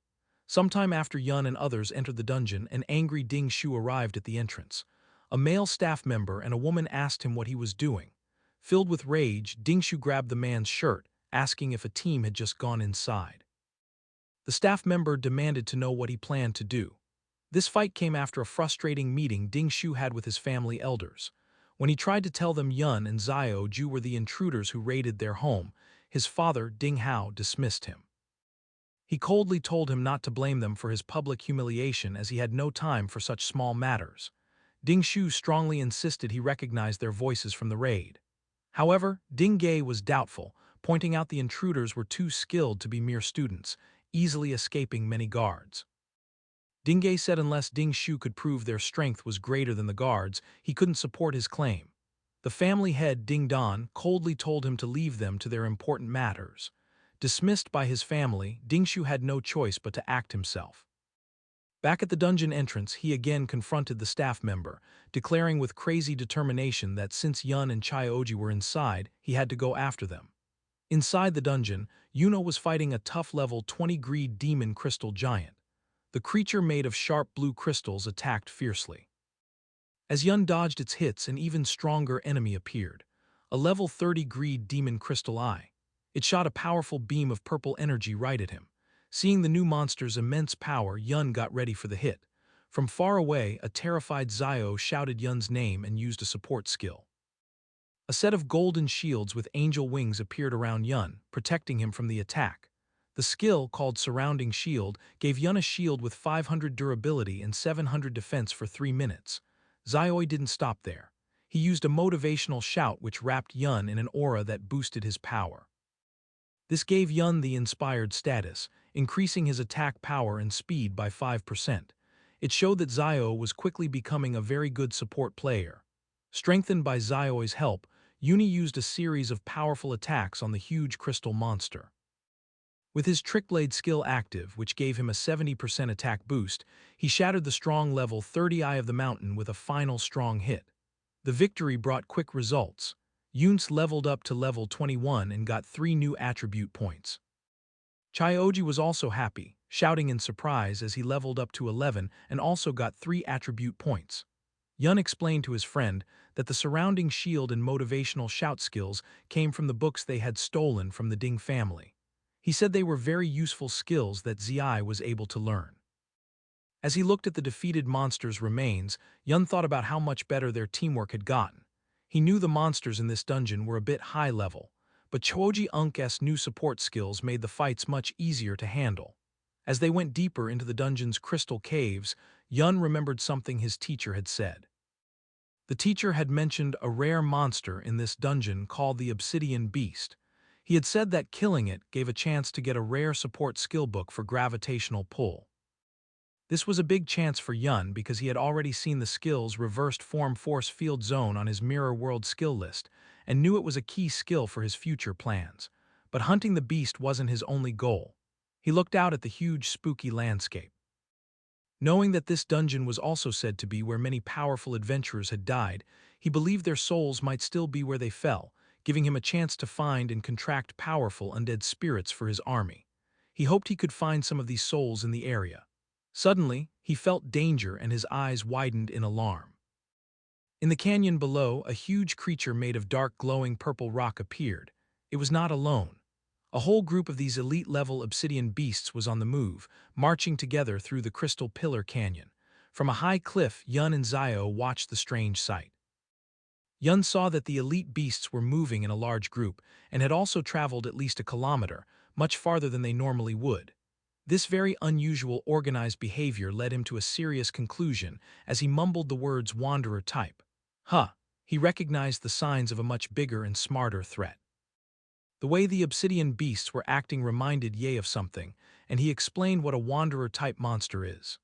Sometime after Yun and others entered the dungeon, an angry Ding Shu arrived at the entrance. A male staff member and a woman asked him what he was doing. Filled with rage, Ding Shu grabbed the man's shirt, asking if a team had just gone inside. The staff member demanded to know what he planned to do. This fight came after a frustrating meeting Ding Shu had with his family elders. When he tried to tell them Yun and Zio Ju were the intruders who raided their home, his father, Ding Hao, dismissed him. He coldly told him not to blame them for his public humiliation as he had no time for such small matters. Ding Shu strongly insisted he recognized their voices from the raid. However, Ding Gai was doubtful, pointing out the intruders were too skilled to be mere students, easily escaping many guards. Ding Gai said unless Ding Shu could prove their strength was greater than the guards, he couldn't support his claim. The family head, Ding Dan, coldly told him to leave them to their important matters. Dismissed by his family, Ding Shu had no choice but to act himself. Back at the dungeon entrance, he again confronted the staff member, declaring with crazy determination that since Yun and Chaioji were inside, he had to go after them. Inside the dungeon, Yuno was fighting a tough level 20 greed demon crystal giant. The creature made of sharp blue crystals attacked fiercely. As Yun dodged its hits, an even stronger enemy appeared, a level 30 greed demon crystal eye. It shot a powerful beam of purple energy right at him. Seeing the new monster's immense power, Yun got ready for the hit. From far away, a terrified Zio shouted Yun's name and used a support skill. A set of golden shields with angel wings appeared around Yun, protecting him from the attack. The skill, called Surrounding Shield, gave Yun a shield with 500 durability and 700 defense for 3 minutes. Xiaoi didn't stop there. He used a motivational shout which wrapped Yun in an aura that boosted his power. This gave Yun the inspired status, increasing his attack power and speed by 5%. It showed that Xiao was quickly becoming a very good support player. Strengthened by Xiaoi's help, Yuni used a series of powerful attacks on the huge crystal monster. With his Trickblade skill active, which gave him a 70% attack boost, he shattered the strong level 30 Eye of the Mountain with a final strong hit. The victory brought quick results. Yun's leveled up to level 21 and got 3 new attribute points. Chioji was also happy, shouting in surprise as he leveled up to 11 and also got 3 attribute points. Yun explained to his friend that the Surrounding Shield and motivational shout skills came from the books they had stolen from the Ding family. He said they were very useful skills that Zi was able to learn. As he looked at the defeated monsters' remains, Yun thought about how much better their teamwork had gotten. He knew the monsters in this dungeon were a bit high level, but Choji Unk's new support skills made the fights much easier to handle. As they went deeper into the dungeon's crystal caves, Yun remembered something his teacher had said. The teacher had mentioned a rare monster in this dungeon called the Obsidian Beast. He had said that killing it gave a chance to get a rare support skill book for gravitational pull. This was a big chance for Yun because he had already seen the skill's reversed form force field zone on his Mirror World skill list and knew it was a key skill for his future plans. But hunting the beast wasn't his only goal. He looked out at the huge spooky landscape. Knowing that this dungeon was also said to be where many powerful adventurers had died, he believed their souls might still be where they fell, giving him a chance to find and contract powerful undead spirits for his army. He hoped he could find some of these souls in the area. Suddenly, he felt danger and his eyes widened in alarm. In the canyon below, a huge creature made of dark glowing purple rock appeared. It was not alone. A whole group of these elite-level obsidian beasts was on the move, marching together through the Crystal Pillar Canyon. From a high cliff, Yun and Xiao watched the strange sight. Yun saw that the elite beasts were moving in a large group and had also traveled at least a kilometer, much farther than they normally would. This very unusual organized behavior led him to a serious conclusion as he mumbled the words wanderer type. He recognized the signs of a much bigger and smarter threat. The way the obsidian beasts were acting reminded Ye of something, and he explained what a wanderer-type monster is.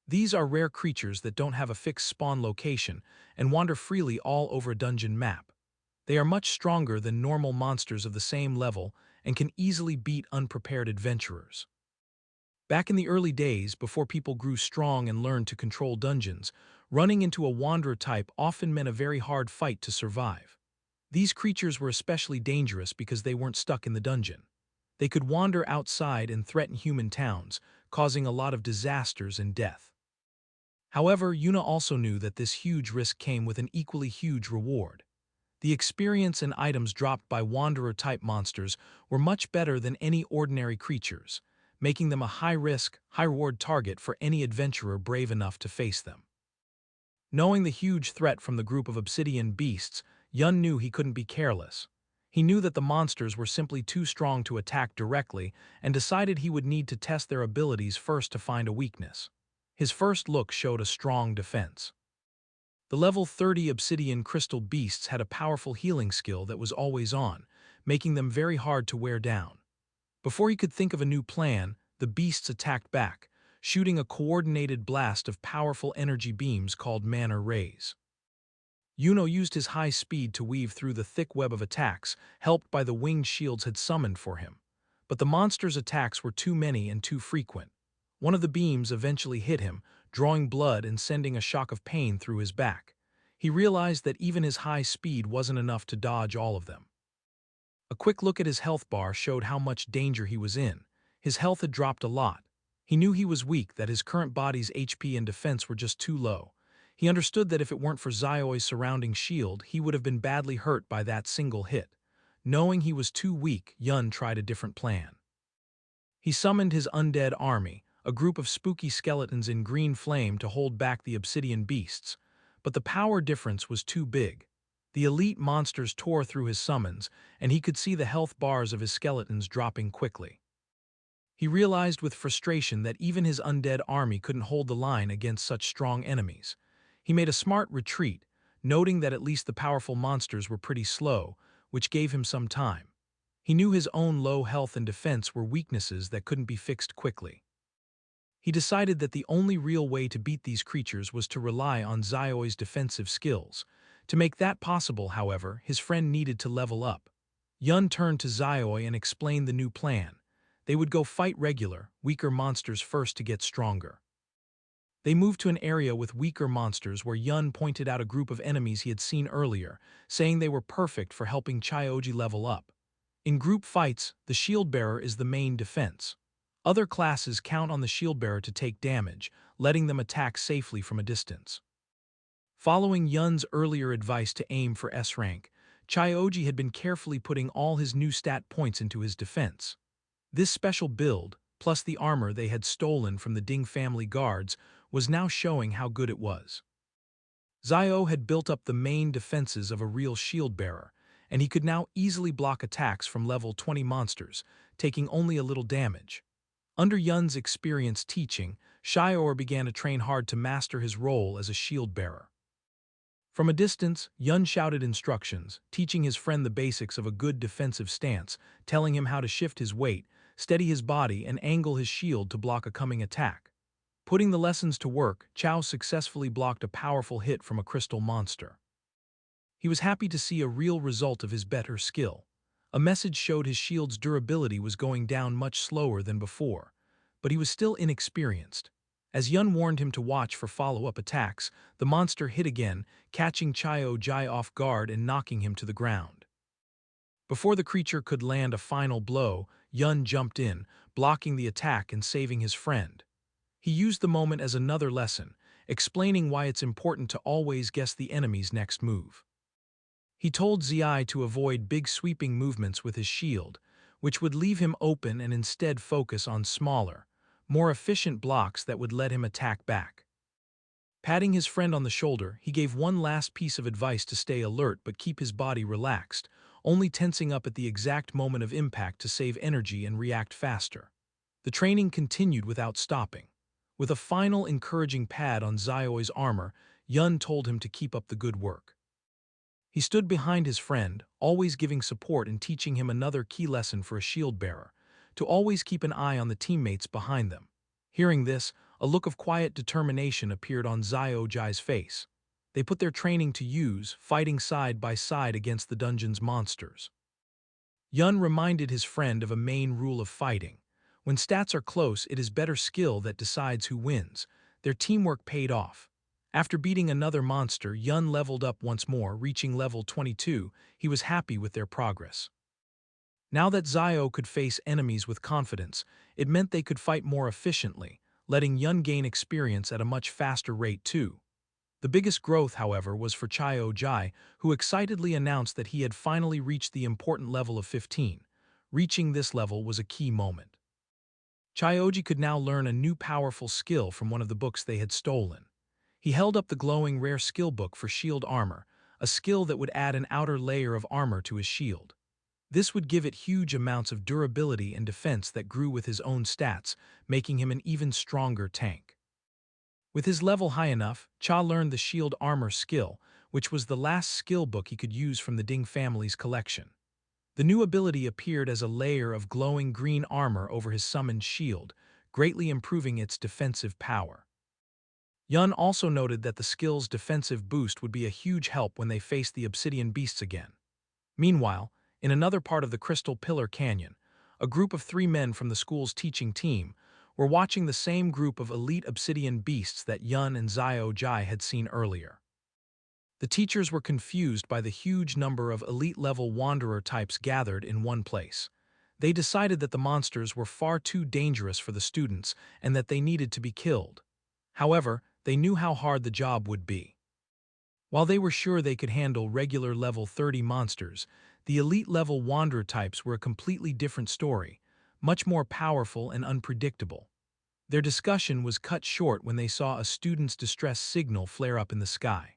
These are rare creatures that don't have a fixed spawn location and wander freely all over a dungeon map. They are much stronger than normal monsters of the same level and can easily beat unprepared adventurers. Back in the early days, before people grew strong and learned to control dungeons, running into a wanderer type often meant a very hard fight to survive. These creatures were especially dangerous because they weren't stuck in the dungeon. They could wander outside and threaten human towns, causing a lot of disasters and death. However, Yuna also knew that this huge risk came with an equally huge reward. The experience and items dropped by wanderer-type monsters were much better than any ordinary creatures, making them a high-risk, high-reward target for any adventurer brave enough to face them. Knowing the huge threat from the group of obsidian beasts, Yun knew he couldn't be careless. He knew that the monsters were simply too strong to attack directly and decided he would need to test their abilities first to find a weakness. His first look showed a strong defense. The level 30 obsidian crystal beasts had a powerful healing skill that was always on, making them very hard to wear down. Before he could think of a new plan, the beasts attacked back, shooting a coordinated blast of powerful energy beams called mana rays. Yuno used his high speed to weave through the thick web of attacks, helped by the winged shields had summoned for him. But the monster's attacks were too many and too frequent. One of the beams eventually hit him, drawing blood and sending a shock of pain through his back. He realized that even his high speed wasn't enough to dodge all of them. A quick look at his health bar showed how much danger he was in. His health had dropped a lot. He knew he was weak, that his current body's HP and defense were just too low. He understood that if it weren't for Xiaoi's surrounding shield, he would have been badly hurt by that single hit. Knowing he was too weak, Yun tried a different plan. He summoned his undead army, a group of spooky skeletons in green flame to hold back the obsidian beasts. But the power difference was too big. The elite monsters tore through his summons, and he could see the health bars of his skeletons dropping quickly. He realized with frustration that even his undead army couldn't hold the line against such strong enemies. He made a smart retreat, noting that at least the powerful monsters were pretty slow, which gave him some time. He knew his own low health and defense were weaknesses that couldn't be fixed quickly. He decided that the only real way to beat these creatures was to rely on Zioi's defensive skills. To make that possible, however, his friend needed to level up. Yun turned to Zioi and explained the new plan. They would go fight regular, weaker monsters first to get stronger. They moved to an area with weaker monsters where Yun pointed out a group of enemies he had seen earlier, saying they were perfect for helping Chioji level up. In group fights, the shield bearer is the main defense. Other classes count on the shield bearer to take damage, letting them attack safely from a distance. Following Yun's earlier advice to aim for S rank, Chioji had been carefully putting all his new stat points into his defense. This special build, plus the armor they had stolen from the Ding family guards, was now showing how good it was. Zio had built up the main defenses of a real shield bearer, and he could now easily block attacks from level 20 monsters, taking only a little damage. Under Yun's experience teaching, Shior began to train hard to master his role as a shield bearer. From a distance, Yun shouted instructions, teaching his friend the basics of a good defensive stance, telling him how to shift his weight, steady his body, and angle his shield to block a coming attack. Putting the lessons to work, Chao successfully blocked a powerful hit from a crystal monster. He was happy to see a real result of his better skill. A message showed his shield's durability was going down much slower than before, but he was still inexperienced. As Yun warned him to watch for follow-up attacks, the monster hit again, catching Chio-Jai off guard and knocking him to the ground. Before the creature could land a final blow, Yun jumped in, blocking the attack and saving his friend. He used the moment as another lesson, explaining why it's important to always guess the enemy's next move. He told Zi to avoid big sweeping movements with his shield, which would leave him open and instead focus on smaller, more efficient blocks that would let him attack back. Patting his friend on the shoulder, he gave one last piece of advice to stay alert but keep his body relaxed, only tensing up at the exact moment of impact to save energy and react faster. The training continued without stopping. With a final encouraging pat on Zioi's armor, Yun told him to keep up the good work. He stood behind his friend, always giving support and teaching him another key lesson for a shield bearer, to always keep an eye on the teammates behind them. Hearing this, a look of quiet determination appeared on Zio-Jai's face. They put their training to use, fighting side by side against the dungeon's monsters. Yun reminded his friend of a main rule of fighting. When stats are close, it is better skill that decides who wins. Their teamwork paid off. After beating another monster, Yun leveled up once more, reaching level 22. He was happy with their progress. Now that Zio could face enemies with confidence, it meant they could fight more efficiently, letting Yun gain experience at a much faster rate too. The biggest growth, however, was for Chio-Jai, who excitedly announced that he had finally reached the important level of 15. Reaching this level was a key moment. Chioji could now learn a new powerful skill from one of the books they had stolen. He held up the glowing rare skill book for shield armor, a skill that would add an outer layer of armor to his shield. This would give it huge amounts of durability and defense that grew with his own stats, making him an even stronger tank. With his level high enough, Cha learned the shield armor skill, which was the last skill book he could use from the Ding family's collection. The new ability appeared as a layer of glowing green armor over his summoned shield, greatly improving its defensive power. Yun also noted that the skill's defensive boost would be a huge help when they faced the obsidian beasts again. Meanwhile, in another part of the Crystal Pillar Canyon, a group of 3 men from the school's teaching team were watching the same group of elite obsidian beasts that Yun and Zio-Jai had seen earlier. The teachers were confused by the huge number of elite-level wanderer types gathered in one place. They decided that the monsters were far too dangerous for the students and that they needed to be killed. However, they knew how hard the job would be. While they were sure they could handle regular level 30 monsters, the elite-level wanderer types were a completely different story, much more powerful and unpredictable. Their discussion was cut short when they saw a student's distress signal flare up in the sky.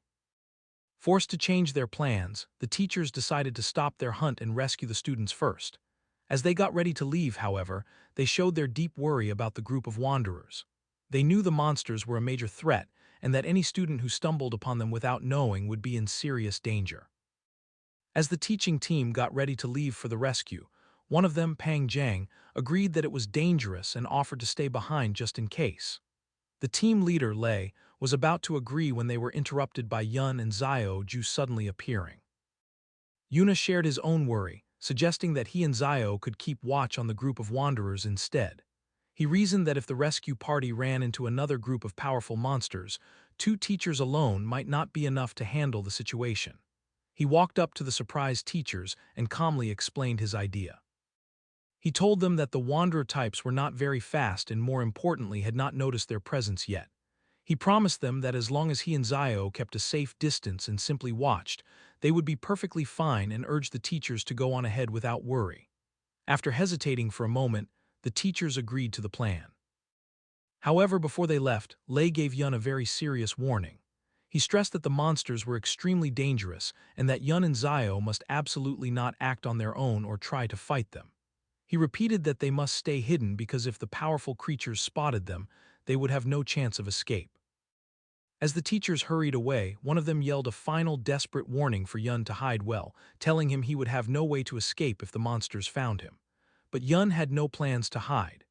Forced to change their plans, the teachers decided to stop their hunt and rescue the students first. As they got ready to leave, however, they showed their deep worry about the group of wanderers. They knew the monsters were a major threat and that any student who stumbled upon them without knowing would be in serious danger. As the teaching team got ready to leave for the rescue, one of them, Pang Jiang, agreed that it was dangerous and offered to stay behind just in case. The team leader, Lei, was about to agree when they were interrupted by Yun and Zio Ju suddenly appearing. Yuna shared his own worry, suggesting that he and Zio could keep watch on the group of wanderers instead. He reasoned that if the rescue party ran into another group of powerful monsters, two teachers alone might not be enough to handle the situation. He walked up to the surprised teachers and calmly explained his idea. He told them that the wanderer types were not very fast and, more importantly, had not noticed their presence yet. He promised them that as long as he and Zio kept a safe distance and simply watched, they would be perfectly fine, and urged the teachers to go on ahead without worry. After hesitating for a moment, the teachers agreed to the plan. However, before they left, Lei gave Yun a very serious warning. He stressed that the monsters were extremely dangerous and that Yun and Zio must absolutely not act on their own or try to fight them. He repeated that they must stay hidden because if the powerful creatures spotted them, they would have no chance of escape. As the teachers hurried away, one of them yelled a final desperate warning for Yun to hide well, telling him he would have no way to escape if the monsters found him. But Yun had no plans to hide.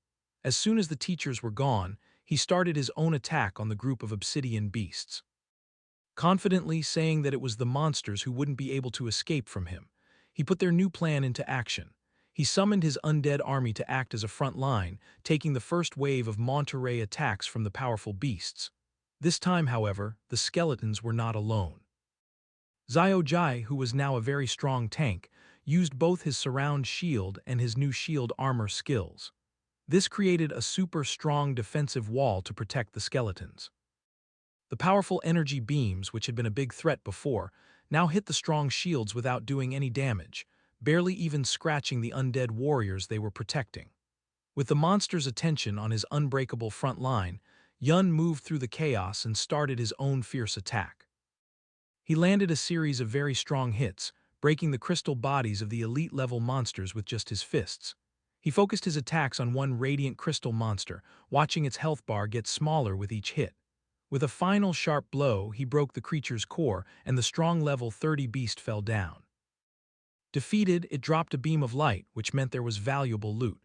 As soon as the teachers were gone, he started his own attack on the group of obsidian beasts. Confidently saying that it was the monsters who wouldn't be able to escape from him, he put their new plan into action. He summoned his undead army to act as a front line, taking the first wave of Monterey attacks from the powerful beasts. This time, however, the skeletons were not alone. Zio Jai, who was now a very strong tank, used both his surround shield and his new shield armor skills. This created a super strong defensive wall to protect the skeletons. The powerful energy beams, which had been a big threat before, now hit the strong shields without doing any damage, barely even scratching the undead warriors they were protecting. With the monster's attention on his unbreakable front line, Yun moved through the chaos and started his own fierce attack. He landed a series of very strong hits, breaking the crystal bodies of the elite-level monsters with just his fists. He focused his attacks on one radiant crystal monster, watching its health bar get smaller with each hit. With a final sharp blow, he broke the creature's core, and the strong level 30 beast fell down. Defeated, it dropped a beam of light, which meant there was valuable loot.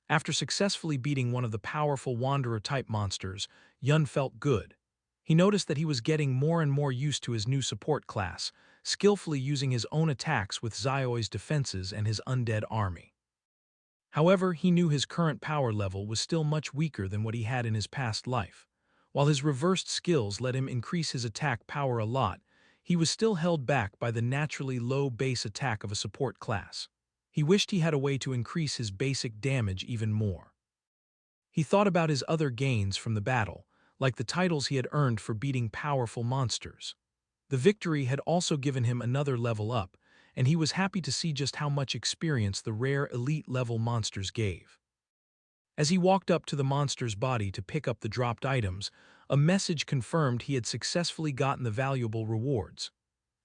After successfully beating one of the powerful wanderer-type monsters, Yun felt good. He noticed that he was getting more and more used to his new support class, skillfully using his own attacks with Zio's defenses and his undead army. However, he knew his current power level was still much weaker than what he had in his past life. While his reversed skills let him increase his attack power a lot, he was still held back by the naturally low base attack of a support class. He wished he had a way to increase his basic damage even more. He thought about his other gains from the battle, like the titles he had earned for beating powerful monsters. The victory had also given him another level up, and he was happy to see just how much experience the rare elite-level monsters gave. As he walked up to the monster's body to pick up the dropped items, a message confirmed he had successfully gotten the valuable rewards.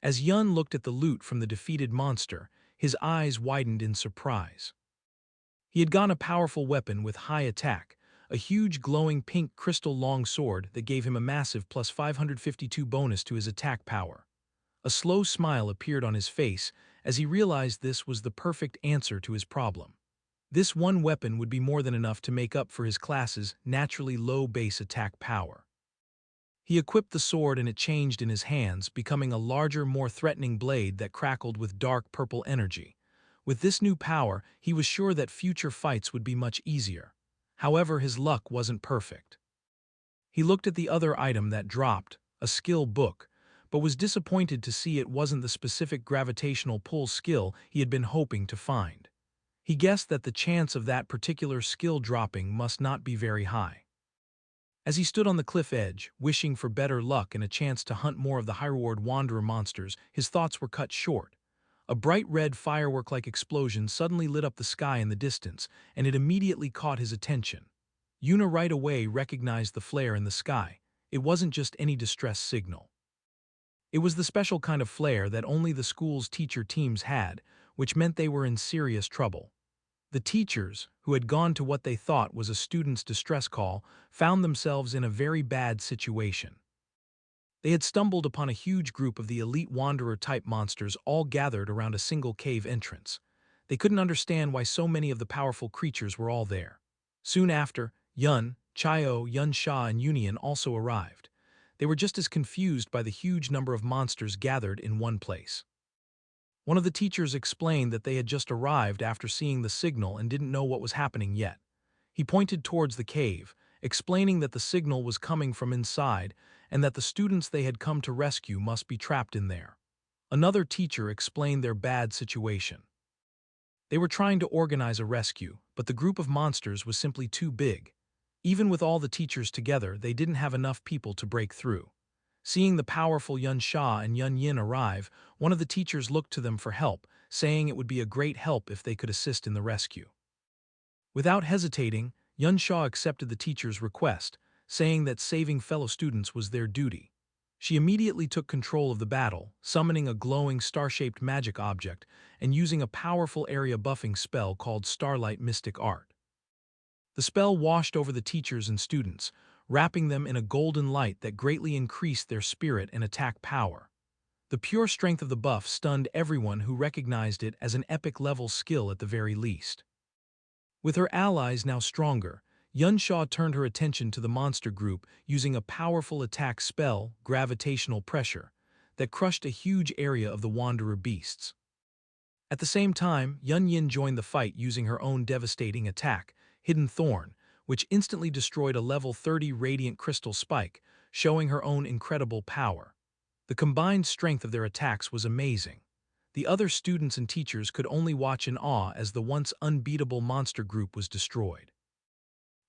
As Yun looked at the loot from the defeated monster, his eyes widened in surprise. He had gotten a powerful weapon with high attack, a huge glowing pink crystal long sword that gave him a massive plus 552 bonus to his attack power. A slow smile appeared on his face as he realized this was the perfect answer to his problem. This one weapon would be more than enough to make up for his class's naturally low base attack power. He equipped the sword and it changed in his hands, becoming a larger, more threatening blade that crackled with dark purple energy. With this new power, he was sure that future fights would be much easier. However, his luck wasn't perfect. He looked at the other item that dropped, a skill book, but was disappointed to see it wasn't the specific gravitational pull skill he had been hoping to find. He guessed that the chance of that particular skill dropping must not be very high. As he stood on the cliff edge, wishing for better luck and a chance to hunt more of the high-reward wanderer monsters, his thoughts were cut short. A bright red firework-like explosion suddenly lit up the sky in the distance, and it immediately caught his attention. Yuna right away recognized the flare in the sky. It wasn't just any distress signal. It was the special kind of flare that only the school's teacher teams had, which meant they were in serious trouble. The teachers, who had gone to what they thought was a student's distress call, found themselves in a very bad situation. They had stumbled upon a huge group of the elite wanderer-type monsters all gathered around a single cave entrance. They couldn't understand why so many of the powerful creatures were all there. Soon after, Yun, Chayo, Yun Sha, and Union also arrived. They were just as confused by the huge number of monsters gathered in one place. One of the teachers explained that they had just arrived after seeing the signal and didn't know what was happening yet. He pointed towards the cave, explaining that the signal was coming from inside and that the students they had come to rescue must be trapped in there. Another teacher explained their bad situation. They were trying to organize a rescue, but the group of monsters was simply too big. Even with all the teachers together, they didn't have enough people to break through. Seeing the powerful Yun Sha and Yun Yin arrive, one of the teachers looked to them for help, saying it would be a great help if they could assist in the rescue. Without hesitating, Yun Sha accepted the teacher's request, saying that saving fellow students was their duty. She immediately took control of the battle, summoning a glowing star-shaped magic object and using a powerful area buffing spell called Starlight Mystic Art. The spell washed over the teachers and students, wrapping them in a golden light that greatly increased their spirit and attack power. The pure strength of the buff stunned everyone who recognized it as an epic-level skill at the very least. With her allies now stronger, Yun Sha turned her attention to the monster group using a powerful attack spell, Gravitational Pressure, that crushed a huge area of the Wanderer beasts. At the same time, Yun Yin joined the fight using her own devastating attack, Hidden Thorn, which instantly destroyed a level 30 radiant crystal spike, showing her own incredible power. The combined strength of their attacks was amazing. The other students and teachers could only watch in awe as the once unbeatable monster group was destroyed.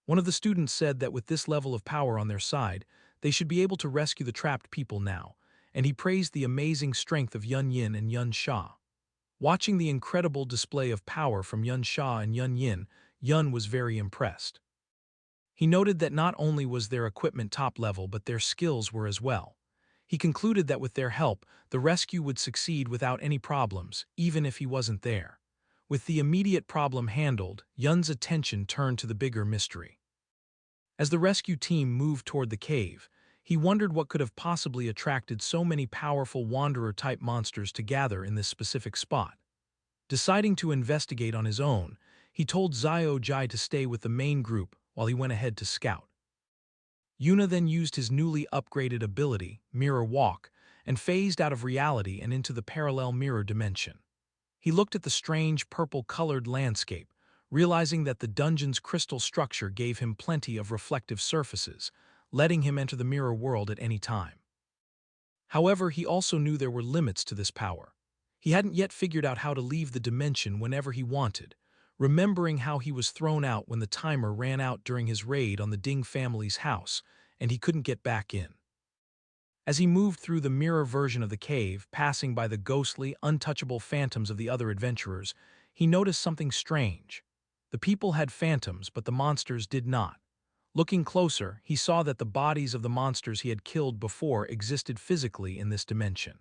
One of the students said that with this level of power on their side, they should be able to rescue the trapped people now, and he praised the amazing strength of Yun Yin and Yun Sha. Watching the incredible display of power from Yun Sha and Yun Yin, Yun was very impressed. He noted that not only was their equipment top level but their skills were as well. He concluded that with their help, the rescue would succeed without any problems, even if he wasn't there. With the immediate problem handled, Yun's attention turned to the bigger mystery. As the rescue team moved toward the cave, he wondered what could have possibly attracted so many powerful wanderer-type monsters to gather in this specific spot. Deciding to investigate on his own, he told Xiao Jai to stay with the main group while he went ahead to scout. Yuna then used his newly upgraded ability, Mirror Walk, and phased out of reality and into the parallel mirror dimension. He looked at the strange purple-colored landscape, realizing that the dungeon's crystal structure gave him plenty of reflective surfaces, letting him enter the mirror world at any time. However, he also knew there were limits to this power. He hadn't yet figured out how to leave the dimension whenever he wanted, remembering how he was thrown out when the timer ran out during his raid on the Ding family's house, and he couldn't get back in. As he moved through the mirror version of the cave, passing by the ghostly, untouchable phantoms of the other adventurers, he noticed something strange. The people had phantoms, but the monsters did not. Looking closer, he saw that the bodies of the monsters he had killed before existed physically in this dimension.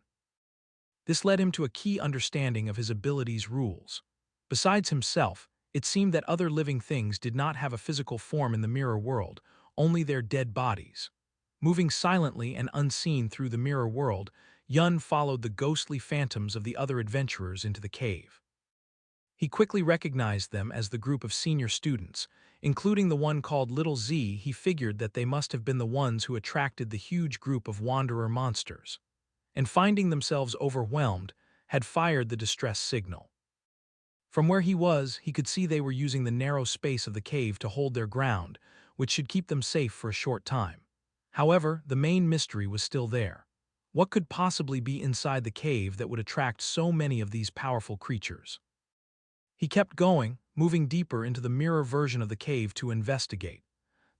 This led him to a key understanding of his ability's rules. Besides himself, it seemed that other living things did not have a physical form in the mirror world, only their dead bodies. Moving silently and unseen through the mirror world, Yun followed the ghostly phantoms of the other adventurers into the cave. He quickly recognized them as the group of senior students, including the one called Little Z. He figured that they must have been the ones who attracted the huge group of wanderer monsters, and finding themselves overwhelmed, had fired the distress signal. From where he was, he could see they were using the narrow space of the cave to hold their ground, which should keep them safe for a short time. However, the main mystery was still there. What could possibly be inside the cave that would attract so many of these powerful creatures? He kept going, moving deeper into the mirror version of the cave to investigate.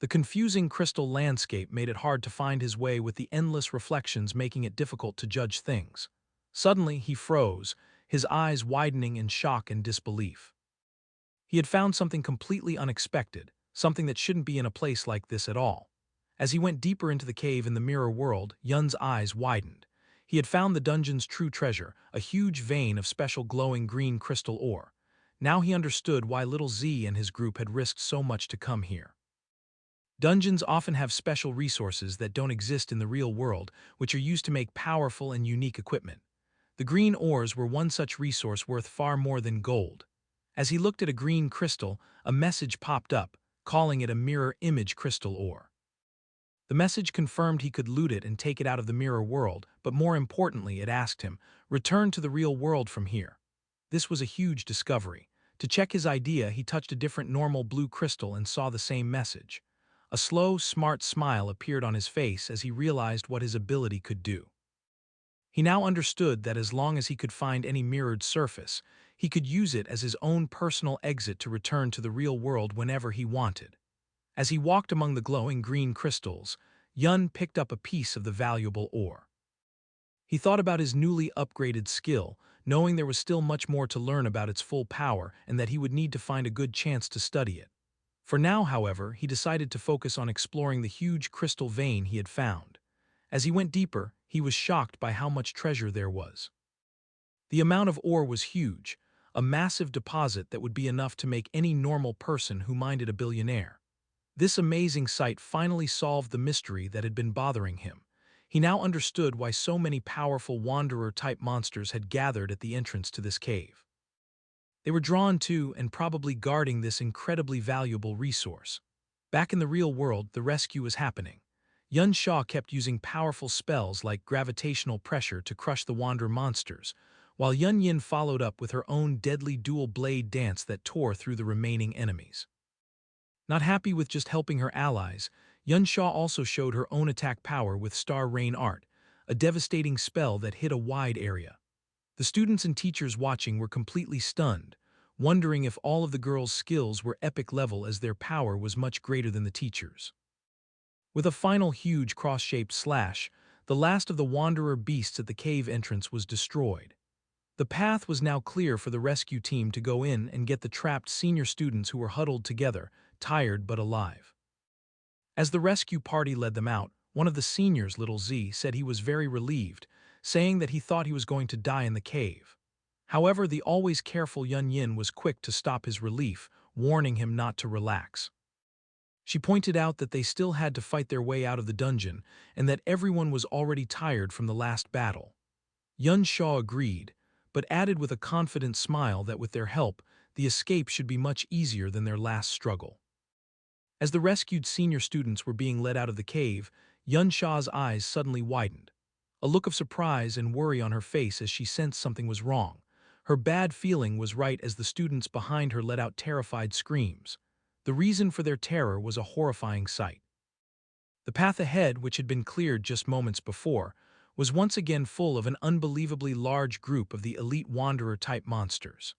The confusing crystal landscape made it hard to find his way, with the endless reflections making it difficult to judge things. Suddenly, he froze, his eyes widening in shock and disbelief. He had found something completely unexpected, something that shouldn't be in a place like this at all. As he went deeper into the cave in the mirror world, Yun's eyes widened. He had found the dungeon's true treasure, a huge vein of special glowing green crystal ore. Now he understood why little Z and his group had risked so much to come here. Dungeons often have special resources that don't exist in the real world, which are used to make powerful and unique equipment. The green ores were one such resource worth far more than gold. As he looked at a green crystal, a message popped up, calling it a mirror image crystal ore. The message confirmed he could loot it and take it out of the mirror world, but more importantly, it asked him, "Return to the real world from here." This was a huge discovery. To check his idea, he touched a different normal blue crystal and saw the same message. A slow, smart smile appeared on his face as he realized what his ability could do. He now understood that as long as he could find any mirrored surface, he could use it as his own personal exit to return to the real world whenever he wanted. As he walked among the glowing green crystals, Yun picked up a piece of the valuable ore. He thought about his newly upgraded skill, knowing there was still much more to learn about its full power and that he would need to find a good chance to study it. For now, however, he decided to focus on exploring the huge crystal vein he had found. As he went deeper, he was shocked by how much treasure there was. The amount of ore was huge, a massive deposit that would be enough to make any normal person who minded a billionaire. This amazing sight finally solved the mystery that had been bothering him. He now understood why so many powerful wanderer-type monsters had gathered at the entrance to this cave. They were drawn to and probably guarding this incredibly valuable resource. Back in the real world, the rescue was happening. Yun Sha kept using powerful spells like gravitational pressure to crush the Wanderer monsters, while Yun Yin followed up with her own deadly dual-blade dance that tore through the remaining enemies. Not happy with just helping her allies, Yun Sha also showed her own attack power with Star Rain Art, a devastating spell that hit a wide area. The students and teachers watching were completely stunned, wondering if all of the girls' skills were epic level as their power was much greater than the teachers'. With a final huge cross-shaped slash, the last of the wanderer beasts at the cave entrance was destroyed. The path was now clear for the rescue team to go in and get the trapped senior students who were huddled together, tired but alive. As the rescue party led them out, one of the seniors, little Z, said he was very relieved, saying that he thought he was going to die in the cave. However, the always careful Yun Yin was quick to stop his relief, warning him not to relax. She pointed out that they still had to fight their way out of the dungeon and that everyone was already tired from the last battle. Yun Sha agreed, but added with a confident smile that with their help, the escape should be much easier than their last struggle. As the rescued senior students were being led out of the cave, Yun Sha's eyes suddenly widened. A look of surprise and worry on her face as she sensed something was wrong. Her bad feeling was right as the students behind her let out terrified screams. The reason for their terror was a horrifying sight. The path ahead, which had been cleared just moments before, was once again full of an unbelievably large group of the elite wanderer-type monsters.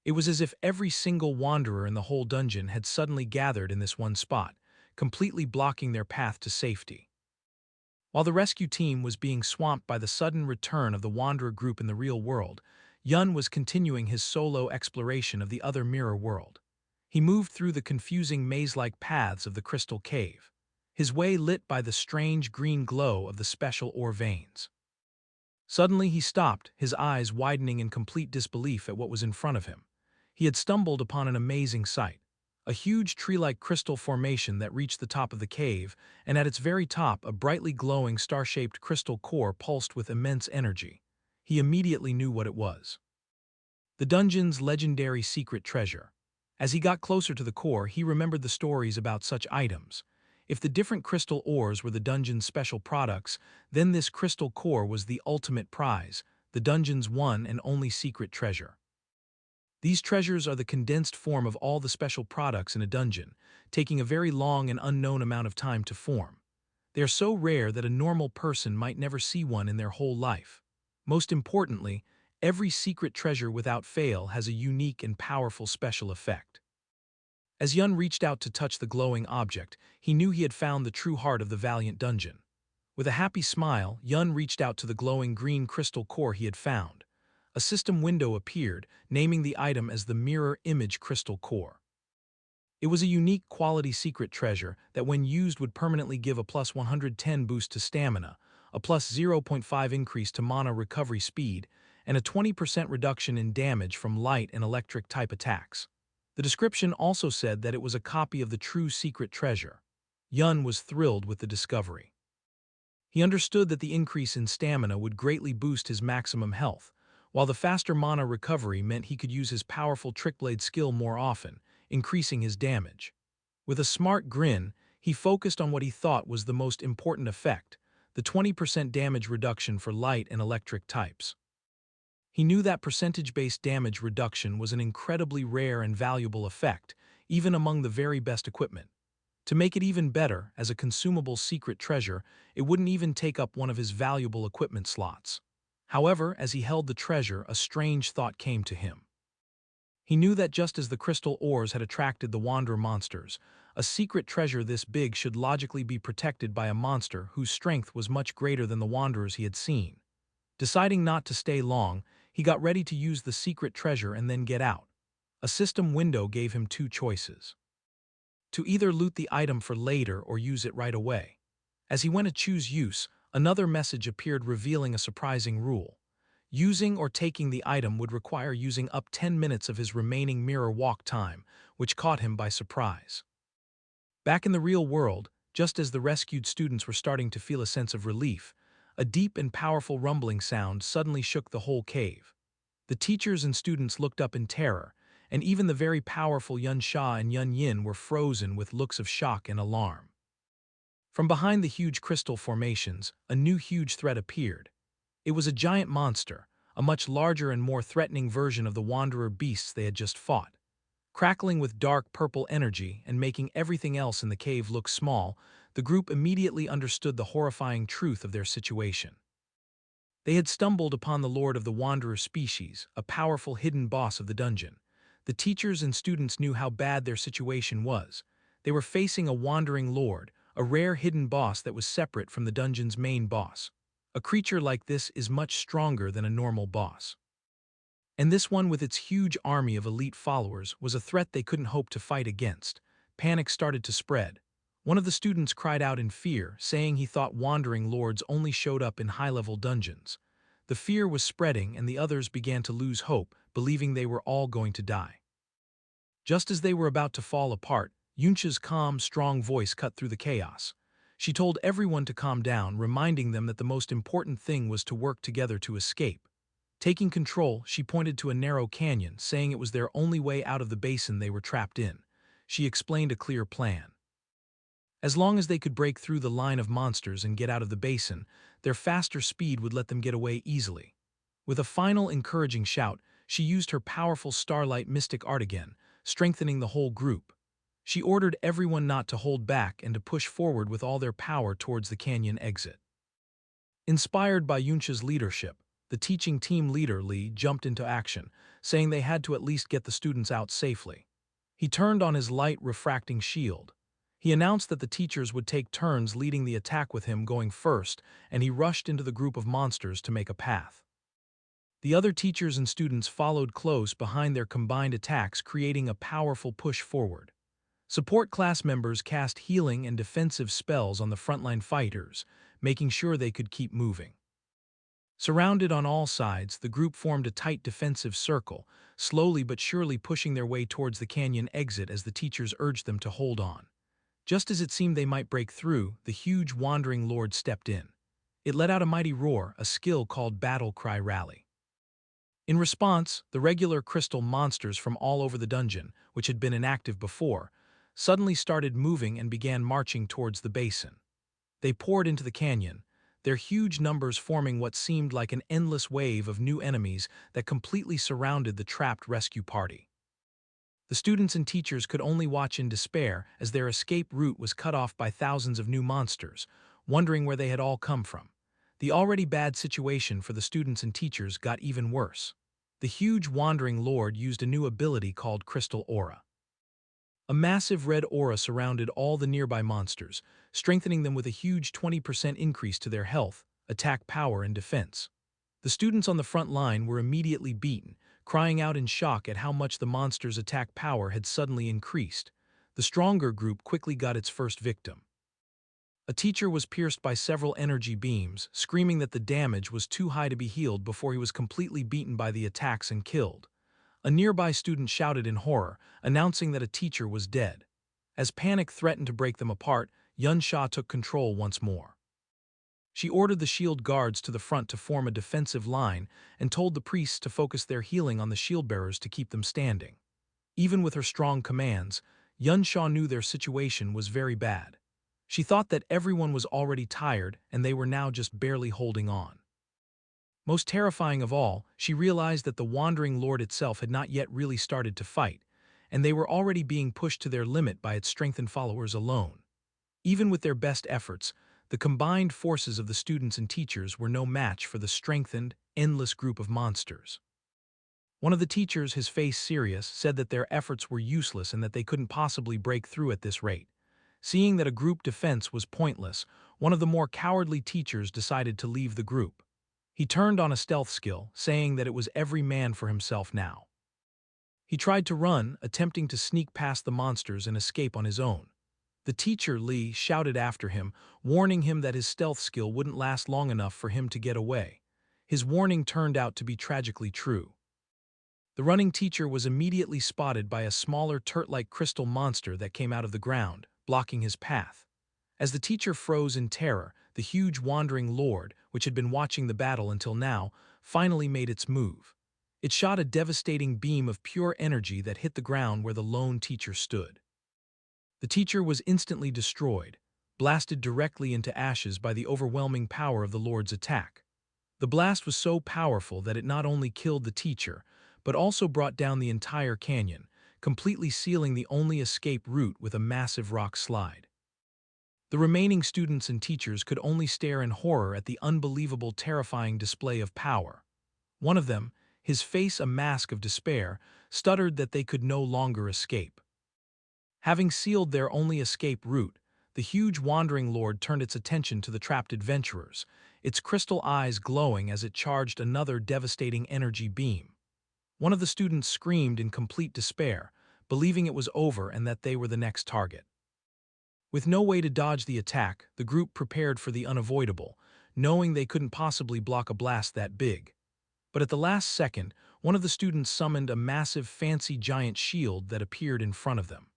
It was as if every single wanderer in the whole dungeon had suddenly gathered in this one spot, completely blocking their path to safety. While the rescue team was being swamped by the sudden return of the wanderer group in the real world, Yun was continuing his solo exploration of the other mirror world. He moved through the confusing maze-like paths of the crystal cave, his way lit by the strange green glow of the special ore veins. Suddenly he stopped, his eyes widening in complete disbelief at what was in front of him. He had stumbled upon an amazing sight. A huge tree-like crystal formation that reached the top of the cave, and at its very top a brightly glowing star-shaped crystal core pulsed with immense energy. He immediately knew what it was. The dungeon's legendary secret treasure. As he got closer to the core, he remembered the stories about such items. If the different crystal ores were the dungeon's special products, then this crystal core was the ultimate prize, the dungeon's one and only secret treasure. These treasures are the condensed form of all the special products in a dungeon, taking a very long and unknown amount of time to form. They are so rare that a normal person might never see one in their whole life. Most importantly, every secret treasure without fail has a unique and powerful special effect. As Yun reached out to touch the glowing object, he knew he had found the true heart of the valiant dungeon. With a happy smile, Yun reached out to the glowing green crystal core he had found. A system window appeared, naming the item as the Mirror Image Crystal Core. It was a unique quality secret treasure that when used would permanently give a plus 110 boost to stamina, a plus 0.5 increase to mana recovery speed, and a 20% reduction in damage from light and electric type attacks. The description also said that it was a copy of the true secret treasure. Yun was thrilled with the discovery. He understood that the increase in stamina would greatly boost his maximum health, while the faster mana recovery meant he could use his powerful trickblade skill more often, increasing his damage. With a smart grin, he focused on what he thought was the most important effect, the 20% damage reduction for light and electric types. He knew that percentage-based damage reduction was an incredibly rare and valuable effect, even among the very best equipment. To make it even better, as a consumable secret treasure, it wouldn't even take up one of his valuable equipment slots. However, as he held the treasure, a strange thought came to him. He knew that just as the crystal ores had attracted the Wanderer monsters, a secret treasure this big should logically be protected by a monster whose strength was much greater than the Wanderers he had seen. Deciding not to stay long, he got ready to use the secret treasure and then get out. A system window gave him two choices: to either loot the item for later or use it right away. As he went to choose use, another message appeared revealing a surprising rule. Using or taking the item would require using up 10 minutes of his remaining mirror walk time, which caught him by surprise. Back in the real world, just as the rescued students were starting to feel a sense of relief, a deep and powerful rumbling sound suddenly shook the whole cave. The teachers and students looked up in terror, and even the very powerful Yun Sha and Yun Yin were frozen with looks of shock and alarm. From behind the huge crystal formations, a new huge threat appeared. It was a giant monster, a much larger and more threatening version of the wanderer beasts they had just fought. Crackling with dark purple energy and making everything else in the cave look small, the group immediately understood the horrifying truth of their situation. They had stumbled upon the lord of the wanderer species, a powerful hidden boss of the dungeon. The teachers and students knew how bad their situation was. They were facing a wandering lord, a rare hidden boss that was separate from the dungeon's main boss. A creature like this is much stronger than a normal boss. And this one, with its huge army of elite followers, was a threat they couldn't hope to fight against. Panic started to spread. One of the students cried out in fear, saying he thought wandering lords only showed up in high-level dungeons. The fear was spreading, and the others began to lose hope, believing they were all going to die. Just as they were about to fall apart, Yuncha's calm, strong voice cut through the chaos. She told everyone to calm down, reminding them that the most important thing was to work together to escape. Taking control, she pointed to a narrow canyon, saying it was their only way out of the basin they were trapped in. She explained a clear plan. As long as they could break through the line of monsters and get out of the basin, their faster speed would let them get away easily. With a final encouraging shout, she used her powerful starlight mystic art again, strengthening the whole group. She ordered everyone not to hold back and to push forward with all their power towards the canyon exit. Inspired by Yuncha's leadership, the teaching team leader, Li, jumped into action, saying they had to at least get the students out safely. He turned on his light refracting shield. He announced that the teachers would take turns leading the attack with him going first, and he rushed into the group of monsters to make a path. The other teachers and students followed close behind their combined attacks, creating a powerful push forward. Support class members cast healing and defensive spells on the frontline fighters, making sure they could keep moving. Surrounded on all sides, the group formed a tight defensive circle, slowly but surely pushing their way towards the canyon exit as the teachers urged them to hold on. Just as it seemed they might break through, the huge wandering lord stepped in. It let out a mighty roar, a skill called Battle Cry Rally. In response, the regular crystal monsters from all over the dungeon, which had been inactive before, suddenly started moving and began marching towards the basin. They poured into the canyon, their huge numbers forming what seemed like an endless wave of new enemies that completely surrounded the trapped rescue party. The students and teachers could only watch in despair as their escape route was cut off by thousands of new monsters, wondering where they had all come from. The already bad situation for the students and teachers got even worse. The huge wandering lord used a new ability called Crystal Aura. A massive red aura surrounded all the nearby monsters, strengthening them with a huge 20% increase to their health, attack power, and defense. The students on the front line were immediately beaten, crying out in shock at how much the monsters' attack power had suddenly increased. The stronger group quickly got its first victim. A teacher was pierced by several energy beams, screaming that the damage was too high to be healed before he was completely beaten by the attacks and killed. A nearby student shouted in horror, announcing that a teacher was dead. As panic threatened to break them apart, Yun Sha took control once more. She ordered the shield guards to the front to form a defensive line and told the priests to focus their healing on the shield bearers to keep them standing. Even with her strong commands, Yun Sha knew their situation was very bad. She thought that everyone was already tired and they were now just barely holding on. Most terrifying of all, she realized that the Wandering Lord itself had not yet really started to fight, and they were already being pushed to their limit by its strengthened followers alone. Even with their best efforts, the combined forces of the students and teachers were no match for the strengthened, endless group of monsters. One of the teachers, his face serious, said that their efforts were useless and that they couldn't possibly break through at this rate. Seeing that a group defense was pointless, one of the more cowardly teachers decided to leave the group. He turned on a stealth skill, saying that it was every man for himself now. He tried to run, attempting to sneak past the monsters and escape on his own. The teacher, Li, shouted after him, warning him that his stealth skill wouldn't last long enough for him to get away. His warning turned out to be tragically true. The running teacher was immediately spotted by a smaller turt-like crystal monster that came out of the ground, blocking his path. As the teacher froze in terror, the huge Wandering Lord, which had been watching the battle until now, finally made its move. It shot a devastating beam of pure energy that hit the ground where the lone teacher stood. The teacher was instantly destroyed, blasted directly into ashes by the overwhelming power of the Lord's attack. The blast was so powerful that it not only killed the teacher, but also brought down the entire canyon, completely sealing the only escape route with a massive rock slide. The remaining students and teachers could only stare in horror at the unbelievable, terrifying display of power. One of them, his face a mask of despair, stuttered that they could no longer escape. Having sealed their only escape route, the huge Wandering Lord turned its attention to the trapped adventurers, its crystal eyes glowing as it charged another devastating energy beam. One of the students screamed in complete despair, believing it was over and that they were the next target. With no way to dodge the attack, the group prepared for the unavoidable, knowing they couldn't possibly block a blast that big. But at the last second, one of the students summoned a massive fancy giant shield that appeared in front of them.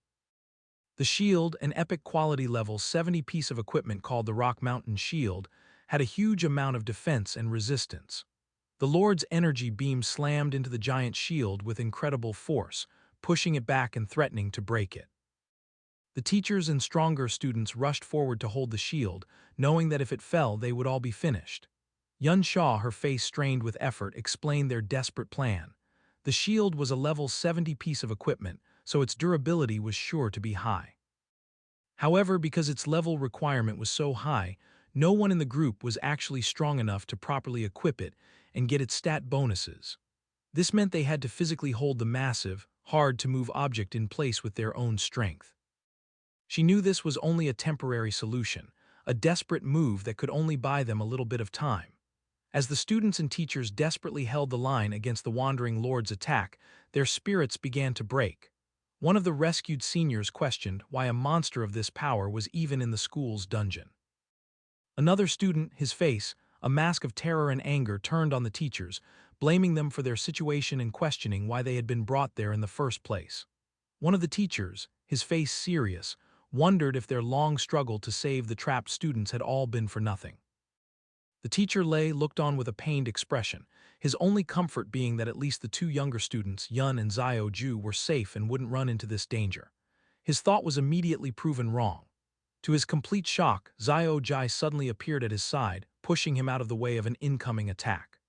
The shield, an epic quality level 70 piece of equipment called the Rock Mountain Shield, had a huge amount of defense and resistance. The Lord's energy beam slammed into the giant shield with incredible force, pushing it back and threatening to break it. The teachers and stronger students rushed forward to hold the shield, knowing that if it fell, they would all be finished. Yun Sha, her face strained with effort, explained their desperate plan. The shield was a level 70 piece of equipment, so its durability was sure to be high. However, because its level requirement was so high, no one in the group was actually strong enough to properly equip it and get its stat bonuses. This meant they had to physically hold the massive, hard-to-move object in place with their own strength. She knew this was only a temporary solution, a desperate move that could only buy them a little bit of time. As the students and teachers desperately held the line against the Wandering Lord's attack, their spirits began to break. One of the rescued seniors questioned why a monster of this power was even in the school's dungeon. Another student, his face, a mask of terror and anger, turned on the teachers, blaming them for their situation and questioning why they had been brought there in the first place. One of the teachers, his face serious, wondered if their long struggle to save the trapped students had all been for nothing. The teacher Lei looked on with a pained expression, his only comfort being that at least the two younger students, Yun and Xiao Ju, were safe and wouldn't run into this danger. His thought was immediately proven wrong. To his complete shock, Xiao Jai suddenly appeared at his side, pushing him out of the way of an incoming attack.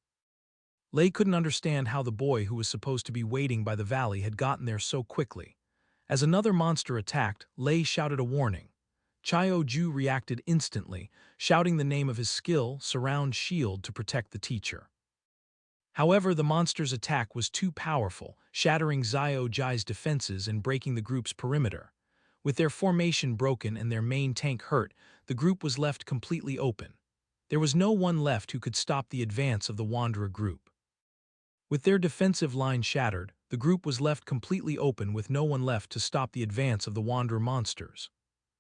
Lei couldn't understand how the boy who was supposed to be waiting by the valley had gotten there so quickly. As another monster attacked, Lei shouted a warning. Xiao Ju reacted instantly, shouting the name of his skill, Surround Shield, to protect the teacher. However, the monster's attack was too powerful, shattering Xiao Jai's defenses and breaking the group's perimeter. With their formation broken and their main tank hurt, the group was left completely open. There was no one left who could stop the advance of the Wanderer group. With their defensive line shattered, the group was left completely open with no one left to stop the advance of the Wanderer monsters.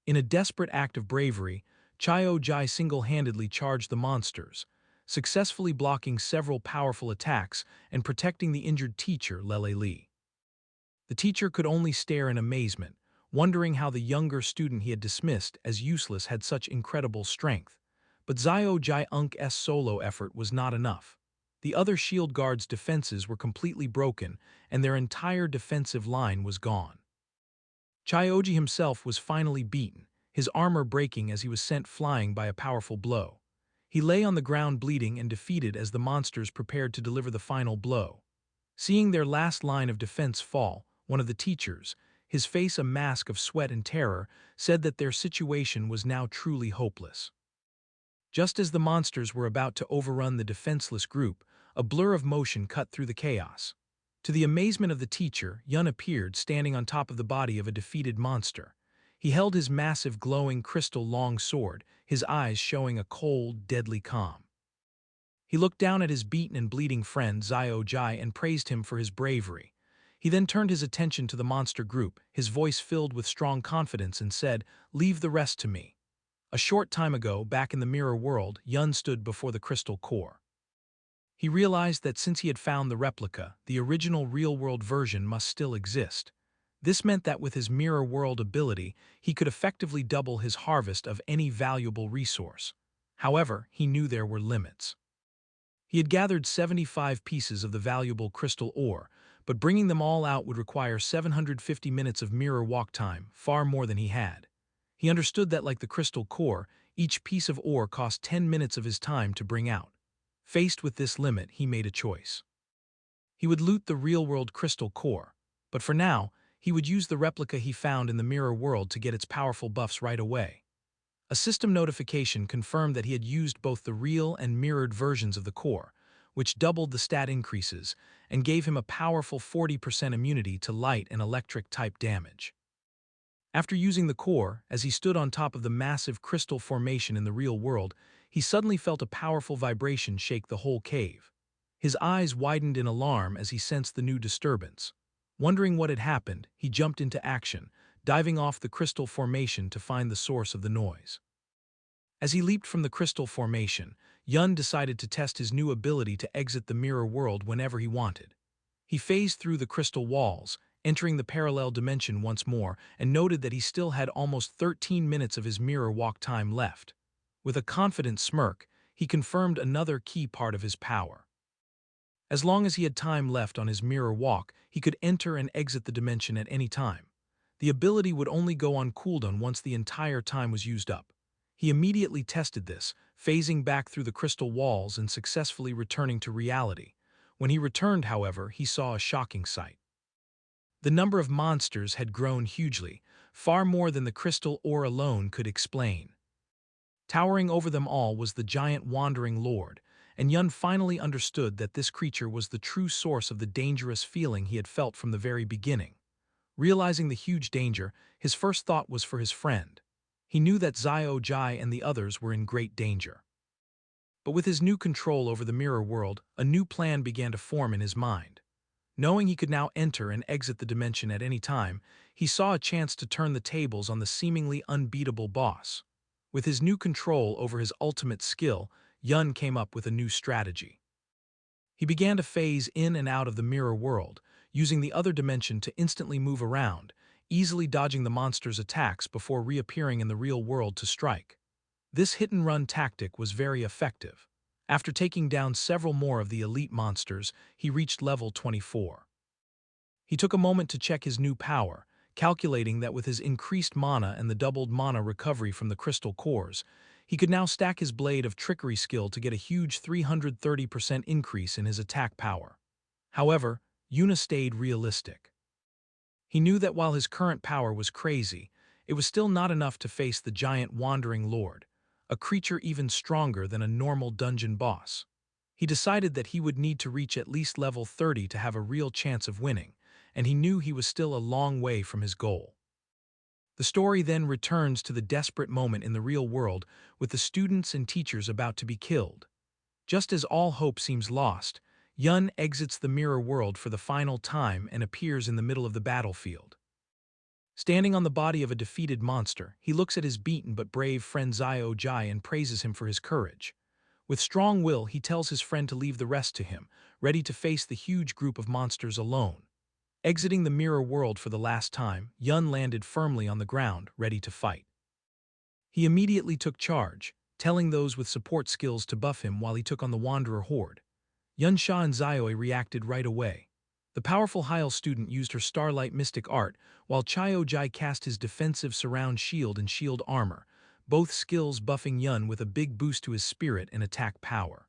In a desperate act of bravery, Chao Jai single-handedly charged the monsters, successfully blocking several powerful attacks and protecting the injured teacher, Lele Li. The teacher could only stare in amazement, wondering how the younger student he had dismissed as useless had such incredible strength. But Xiao Jai Unk's solo effort was not enough. The other shield guards' defenses were completely broken, and their entire defensive line was gone. Chioji himself was finally beaten, his armor breaking as he was sent flying by a powerful blow. He lay on the ground bleeding and defeated as the monsters prepared to deliver the final blow. Seeing their last line of defense fall, one of the teachers, his face a mask of sweat and terror, said that their situation was now truly hopeless. Just as the monsters were about to overrun the defenseless group, a blur of motion cut through the chaos. To the amazement of the teacher, Yun appeared standing on top of the body of a defeated monster. He held his massive glowing crystal long sword, his eyes showing a cold, deadly calm. He looked down at his beaten and bleeding friend Xiao Jai and praised him for his bravery. He then turned his attention to the monster group, his voice filled with strong confidence, and said, "Leave the rest to me." A short time ago, back in the mirror world, Yun stood before the crystal core. He realized that since he had found the replica, the original real-world version must still exist. This meant that with his mirror world ability, he could effectively double his harvest of any valuable resource. However, he knew there were limits. He had gathered 75 pieces of the valuable crystal ore, but bringing them all out would require 750 minutes of mirror walk time, far more than he had. He understood that, like the crystal core, each piece of ore cost 10 minutes of his time to bring out. Faced with this limit, he made a choice. He would loot the real-world crystal core, but for now, he would use the replica he found in the mirror world to get its powerful buffs right away. A system notification confirmed that he had used both the real and mirrored versions of the core, which doubled the stat increases and gave him a powerful 40% immunity to light and electric-type damage. After using the core, as he stood on top of the massive crystal formation in the real world, he suddenly felt a powerful vibration shake the whole cave. His eyes widened in alarm as he sensed the new disturbance. Wondering what had happened, he jumped into action, diving off the crystal formation to find the source of the noise. As he leaped from the crystal formation, Yun decided to test his new ability to exit the mirror world whenever he wanted. He phased through the crystal walls, entering the parallel dimension once more, and noted that he still had almost 13 minutes of his mirror walk time left. With a confident smirk, he confirmed another key part of his power. As long as he had time left on his mirror walk, he could enter and exit the dimension at any time. The ability would only go on cooldown once the entire time was used up. He immediately tested this, phasing back through the crystal walls and successfully returning to reality. When he returned, however, he saw a shocking sight. The number of monsters had grown hugely, far more than the crystal ore alone could explain. Towering over them all was the giant Wandering Lord, and Yun finally understood that this creature was the true source of the dangerous feeling he had felt from the very beginning. Realizing the huge danger, his first thought was for his friend. He knew that Xiao Jai and the others were in great danger. But with his new control over the mirror world, a new plan began to form in his mind. Knowing he could now enter and exit the dimension at any time, he saw a chance to turn the tables on the seemingly unbeatable boss. With his new control over his ultimate skill, Yun came up with a new strategy. He began to phase in and out of the mirror world, using the other dimension to instantly move around, easily dodging the monster's attacks before reappearing in the real world to strike. This hit-and-run tactic was very effective. After taking down several more of the elite monsters, he reached level 24. He took a moment to check his new power, calculating that with his increased mana and the doubled mana recovery from the crystal cores, he could now stack his blade of trickery skill to get a huge 330% increase in his attack power. However, Yuna stayed realistic. He knew that while his current power was crazy, it was still not enough to face the giant Wandering Lord, a creature even stronger than a normal dungeon boss. He decided that he would need to reach at least level 30 to have a real chance of winning, and he knew he was still a long way from his goal. The story then returns to the desperate moment in the real world with the students and teachers about to be killed. Just as all hope seems lost, Yun exits the mirror world for the final time and appears in the middle of the battlefield. Standing on the body of a defeated monster, he looks at his beaten but brave friend Zio Jai and praises him for his courage. With strong will, he tells his friend to leave the rest to him, ready to face the huge group of monsters alone. Exiting the mirror world for the last time, Yun landed firmly on the ground, ready to fight. He immediately took charge, telling those with support skills to buff him while he took on the Wanderer horde. Yun Sha and Zioi reacted right away. The powerful Heil student used her Starlight Mystic Art, while Chio Jai cast his defensive Surround Shield and Shield Armor, both skills buffing Yun with a big boost to his spirit and attack power.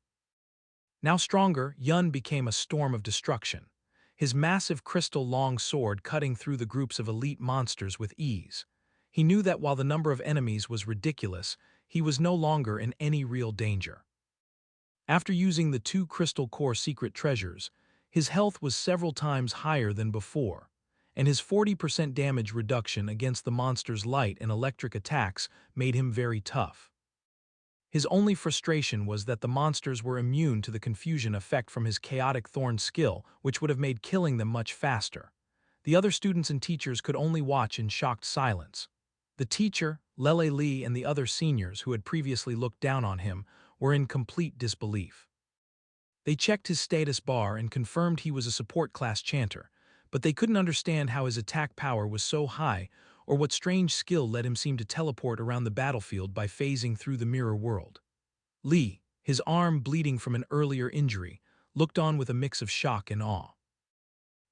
Now stronger, Yun became a storm of destruction, his massive crystal long sword cutting through the groups of elite monsters with ease. He knew that while the number of enemies was ridiculous, he was no longer in any real danger. After using the 2 crystal core secret treasures, his health was several times higher than before, and his 40% damage reduction against the monster's light and electric attacks made him very tough. His only frustration was that the monsters were immune to the confusion effect from his chaotic thorn skill, which would have made killing them much faster. The other students and teachers could only watch in shocked silence. The teacher, Lele Li, and the other seniors who had previously looked down on him were in complete disbelief. They checked his status bar and confirmed he was a support class chanter, but they couldn't understand how his attack power was so high or what strange skill let him seem to teleport around the battlefield by phasing through the mirror world. Li, his arm bleeding from an earlier injury, looked on with a mix of shock and awe.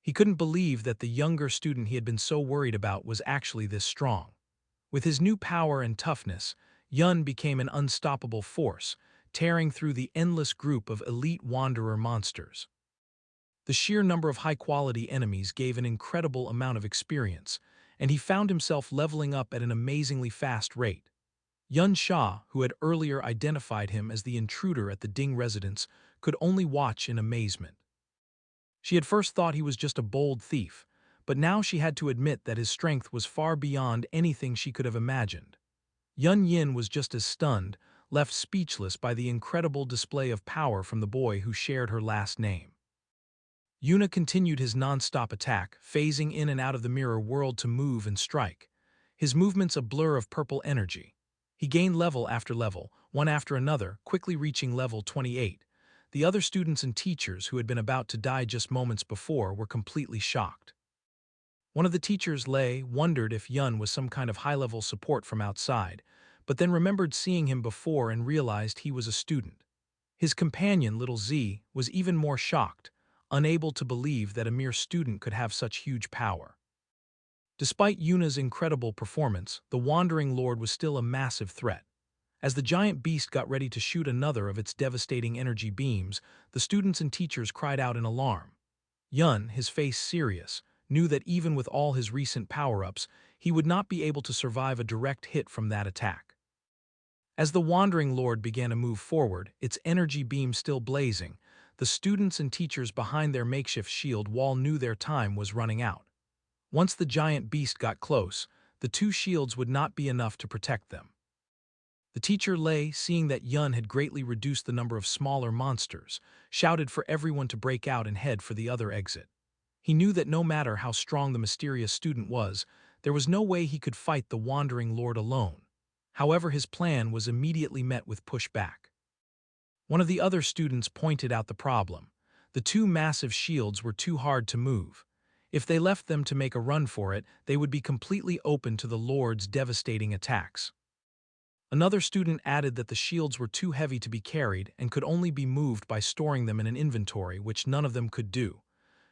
He couldn't believe that the younger student he had been so worried about was actually this strong. With his new power and toughness, Yun became an unstoppable force, tearing through the endless group of elite wanderer monsters. The sheer number of high-quality enemies gave an incredible amount of experience, and he found himself leveling up at an amazingly fast rate. Yun Sha, who had earlier identified him as the intruder at the Ding residence, could only watch in amazement. She had first thought he was just a bold thief, but now she had to admit that his strength was far beyond anything she could have imagined. Yun Yin was just as stunned, left speechless by the incredible display of power from the boy who shared her last name. Yuna continued his non-stop attack, phasing in and out of the mirror world to move and strike. His movements a blur of purple energy. He gained level after level, one after another, quickly reaching level 28. The other students and teachers who had been about to die just moments before were completely shocked. One of the teachers, Lei, wondered if Yun was some kind of high-level support from outside, but then remembered seeing him before and realized he was a student. His companion, little Z, was even more shocked, unable to believe that a mere student could have such huge power. Despite Yuna's incredible performance, the Wandering Lord was still a massive threat. As the giant beast got ready to shoot another of its devastating energy beams, the students and teachers cried out in alarm. Yun, his face serious, knew that even with all his recent power-ups, he would not be able to survive a direct hit from that attack. As the Wandering Lord began to move forward, its energy beam still blazing, the students and teachers behind their makeshift shield wall knew their time was running out. Once the giant beast got close, the 2 shields would not be enough to protect them. The teacher Lei, seeing that Yun had greatly reduced the number of smaller monsters, shouted for everyone to break out and head for the other exit. He knew that no matter how strong the mysterious student was, there was no way he could fight the Wandering Lord alone. However, his plan was immediately met with pushback. One of the other students pointed out the problem. The 2 massive shields were too hard to move. If they left them to make a run for it, they would be completely open to the Lord's devastating attacks. Another student added that the shields were too heavy to be carried and could only be moved by storing them in an inventory, which none of them could do.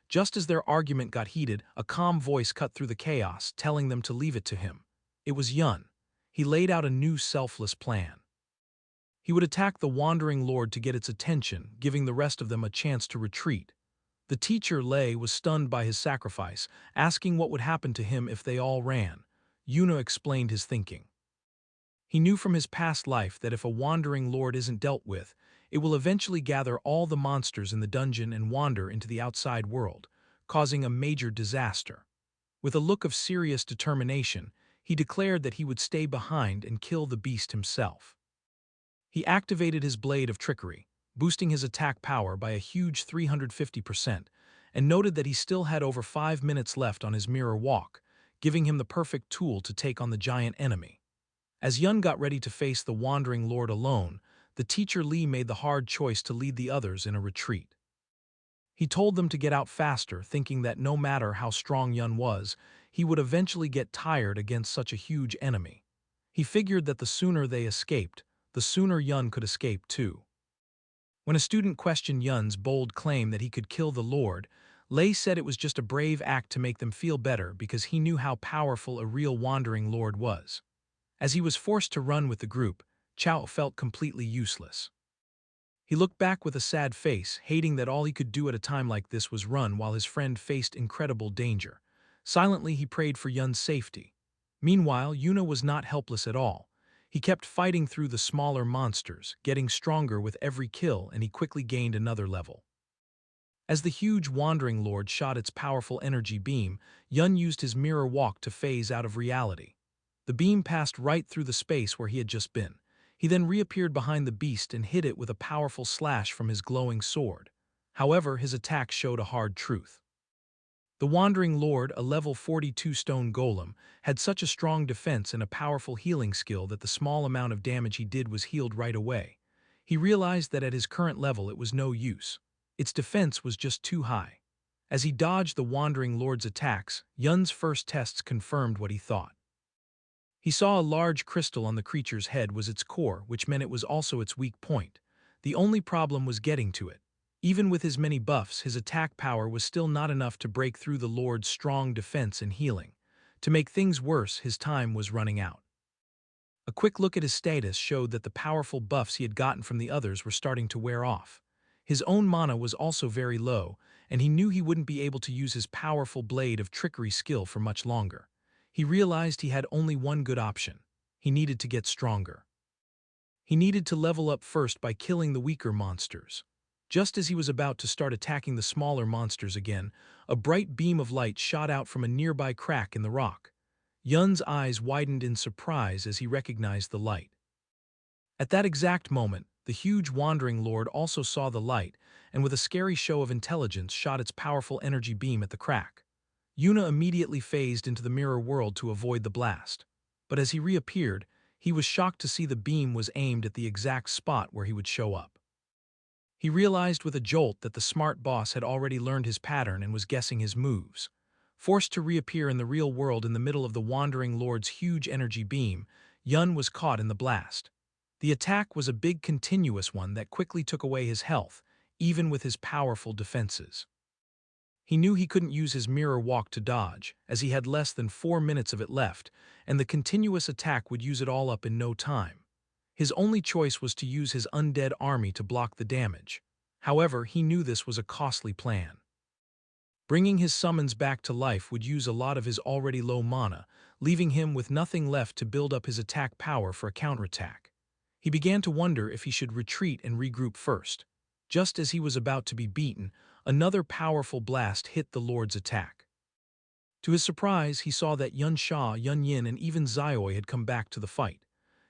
Just as their argument got heated, a calm voice cut through the chaos, telling them to leave it to him. It was Yun. He laid out a new selfless plan. He would attack the Wandering Lord to get its attention, giving the rest of them a chance to retreat. The teacher, Lei, was stunned by his sacrifice, asking what would happen to him if they all ran. Yuna explained his thinking. He knew from his past life that if a Wandering Lord isn't dealt with, it will eventually gather all the monsters in the dungeon and wander into the outside world, causing a major disaster. With a look of serious determination, he declared that he would stay behind and kill the beast himself. He activated his Blade of Trickery, boosting his attack power by a huge 350%, and noted that he still had over 5 minutes left on his mirror walk, giving him the perfect tool to take on the giant enemy. As Yun got ready to face the wandering lord alone, the teacher Lee made the hard choice to lead the others in a retreat. He told them to get out faster, thinking that no matter how strong Yun was, he would eventually get tired against such a huge enemy. He figured that the sooner they escaped, the sooner Yun could escape too. When a student questioned Yun's bold claim that he could kill the Lord, Lei said it was just a brave act to make them feel better because he knew how powerful a real wandering lord was. As he was forced to run with the group, Chao felt completely useless. He looked back with a sad face, hating that all he could do at a time like this was run while his friend faced incredible danger. Silently, he prayed for Yun's safety. Meanwhile, Yuna was not helpless at all. He kept fighting through the smaller monsters, getting stronger with every kill, and he quickly gained another level. As the huge Wandering Lord shot its powerful energy beam, Yun used his mirror walk to phase out of reality. The beam passed right through the space where he had just been. He then reappeared behind the beast and hit it with a powerful slash from his glowing sword. However, his attack showed a hard truth. The Wandering Lord, a level 42 stone golem, had such a strong defense and a powerful healing skill that the small amount of damage he did was healed right away. He realized that at his current level it was no use. Its defense was just too high. As he dodged the Wandering Lord's attacks, Yun's first tests confirmed what he thought. He saw a large crystal on the creature's head was its core, which meant it was also its weak point. The only problem was getting to it. Even with his many buffs, his attack power was still not enough to break through the Lord's strong defense and healing. To make things worse, his time was running out. A quick look at his status showed that the powerful buffs he had gotten from the others were starting to wear off. His own mana was also very low, and he knew he wouldn't be able to use his powerful blade of trickery skill for much longer. He realized he had only one good option. He needed to get stronger. He needed to level up first by killing the weaker monsters. Just as he was about to start attacking the smaller monsters again, a bright beam of light shot out from a nearby crack in the rock. Yun's eyes widened in surprise as he recognized the light. At that exact moment, the huge Wandering Lord also saw the light, and with a scary show of intelligence shot its powerful energy beam at the crack. Yuna immediately phased into the mirror world to avoid the blast. But as he reappeared, he was shocked to see the beam was aimed at the exact spot where he would show up. He realized with a jolt that the smart boss had already learned his pattern and was guessing his moves. Forced to reappear in the real world in the middle of the Wandering Lord's huge energy beam, Yun was caught in the blast. The attack was a big continuous one that quickly took away his health, even with his powerful defenses. He knew he couldn't use his mirror walk to dodge, as he had less than 4 minutes of it left, and the continuous attack would use it all up in no time. His only choice was to use his undead army to block the damage. However, he knew this was a costly plan. Bringing his summons back to life would use a lot of his already low mana, leaving him with nothing left to build up his attack power for a counterattack. He began to wonder if he should retreat and regroup first. Just as he was about to be beaten, another powerful blast hit the Lord's attack. To his surprise, he saw that Yun Sha, Yun Yin, and even Xiaoi had come back to the fight.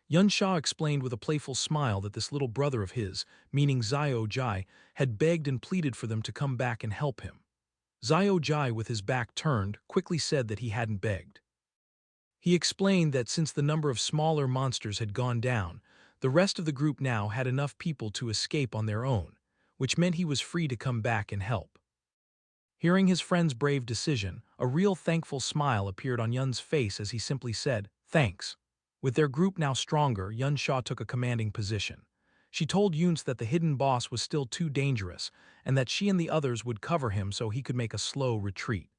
Yun Sha explained with a playful smile that this little brother of his, meaning Xiao Jai, had begged and pleaded for them to come back and help him. Xiao Jai, with his back turned, quickly said that he hadn't begged. He explained that since the number of smaller monsters had gone down, the rest of the group now had enough people to escape on their own, which meant he was free to come back and help. Hearing his friend's brave decision, a real thankful smile appeared on Yun's face as he simply said, "Thanks." With their group now stronger, Yun Sha took a commanding position. She told Yuns that the hidden boss was still too dangerous, and that she and the others would cover him so he could make a slow retreat.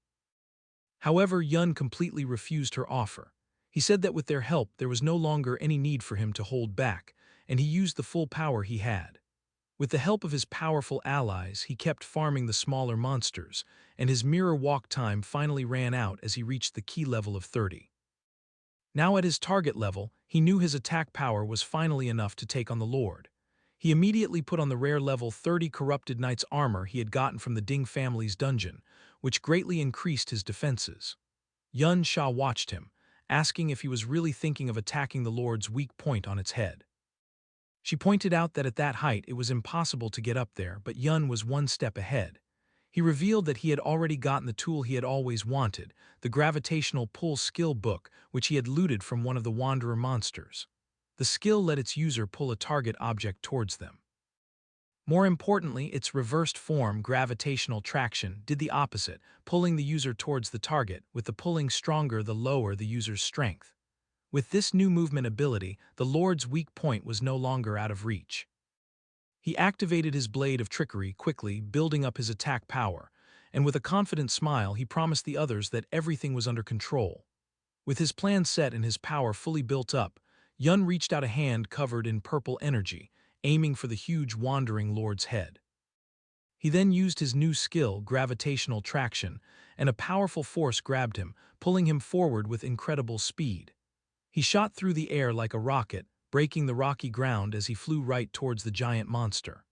However, Yun completely refused her offer. He said that with their help there was no longer any need for him to hold back, and he used the full power he had. With the help of his powerful allies, he kept farming the smaller monsters, and his mirror walk time finally ran out as he reached the key level of 30. Now at his target level, he knew his attack power was finally enough to take on the Lord. He immediately put on the rare level 30 Corrupted Knight's armor he had gotten from the Ding family's dungeon, which greatly increased his defenses. Yun Sha watched him, asking if he was really thinking of attacking the Lord's weak point on its head. She pointed out that at that height it was impossible to get up there, but Yun was one step ahead. He revealed that he had already gotten the tool he had always wanted, the gravitational pull skill book which he had looted from one of the Wanderer monsters. The skill let its user pull a target object towards them. More importantly, its reversed form, gravitational traction, did the opposite, pulling the user towards the target, with the pulling stronger the lower the user's strength. With this new movement ability, the Lord's weak point was no longer out of reach. He activated his blade of trickery quickly, building up his attack power, and with a confident smile he promised the others that everything was under control. With his plan set and his power fully built up, Yun reached out a hand covered in purple energy, aiming for the huge wandering lord's head. He then used his new skill, gravitational traction, and a powerful force grabbed him, pulling him forward with incredible speed. He shot through the air like a rocket, breaking the rocky ground as he flew right towards the giant monster.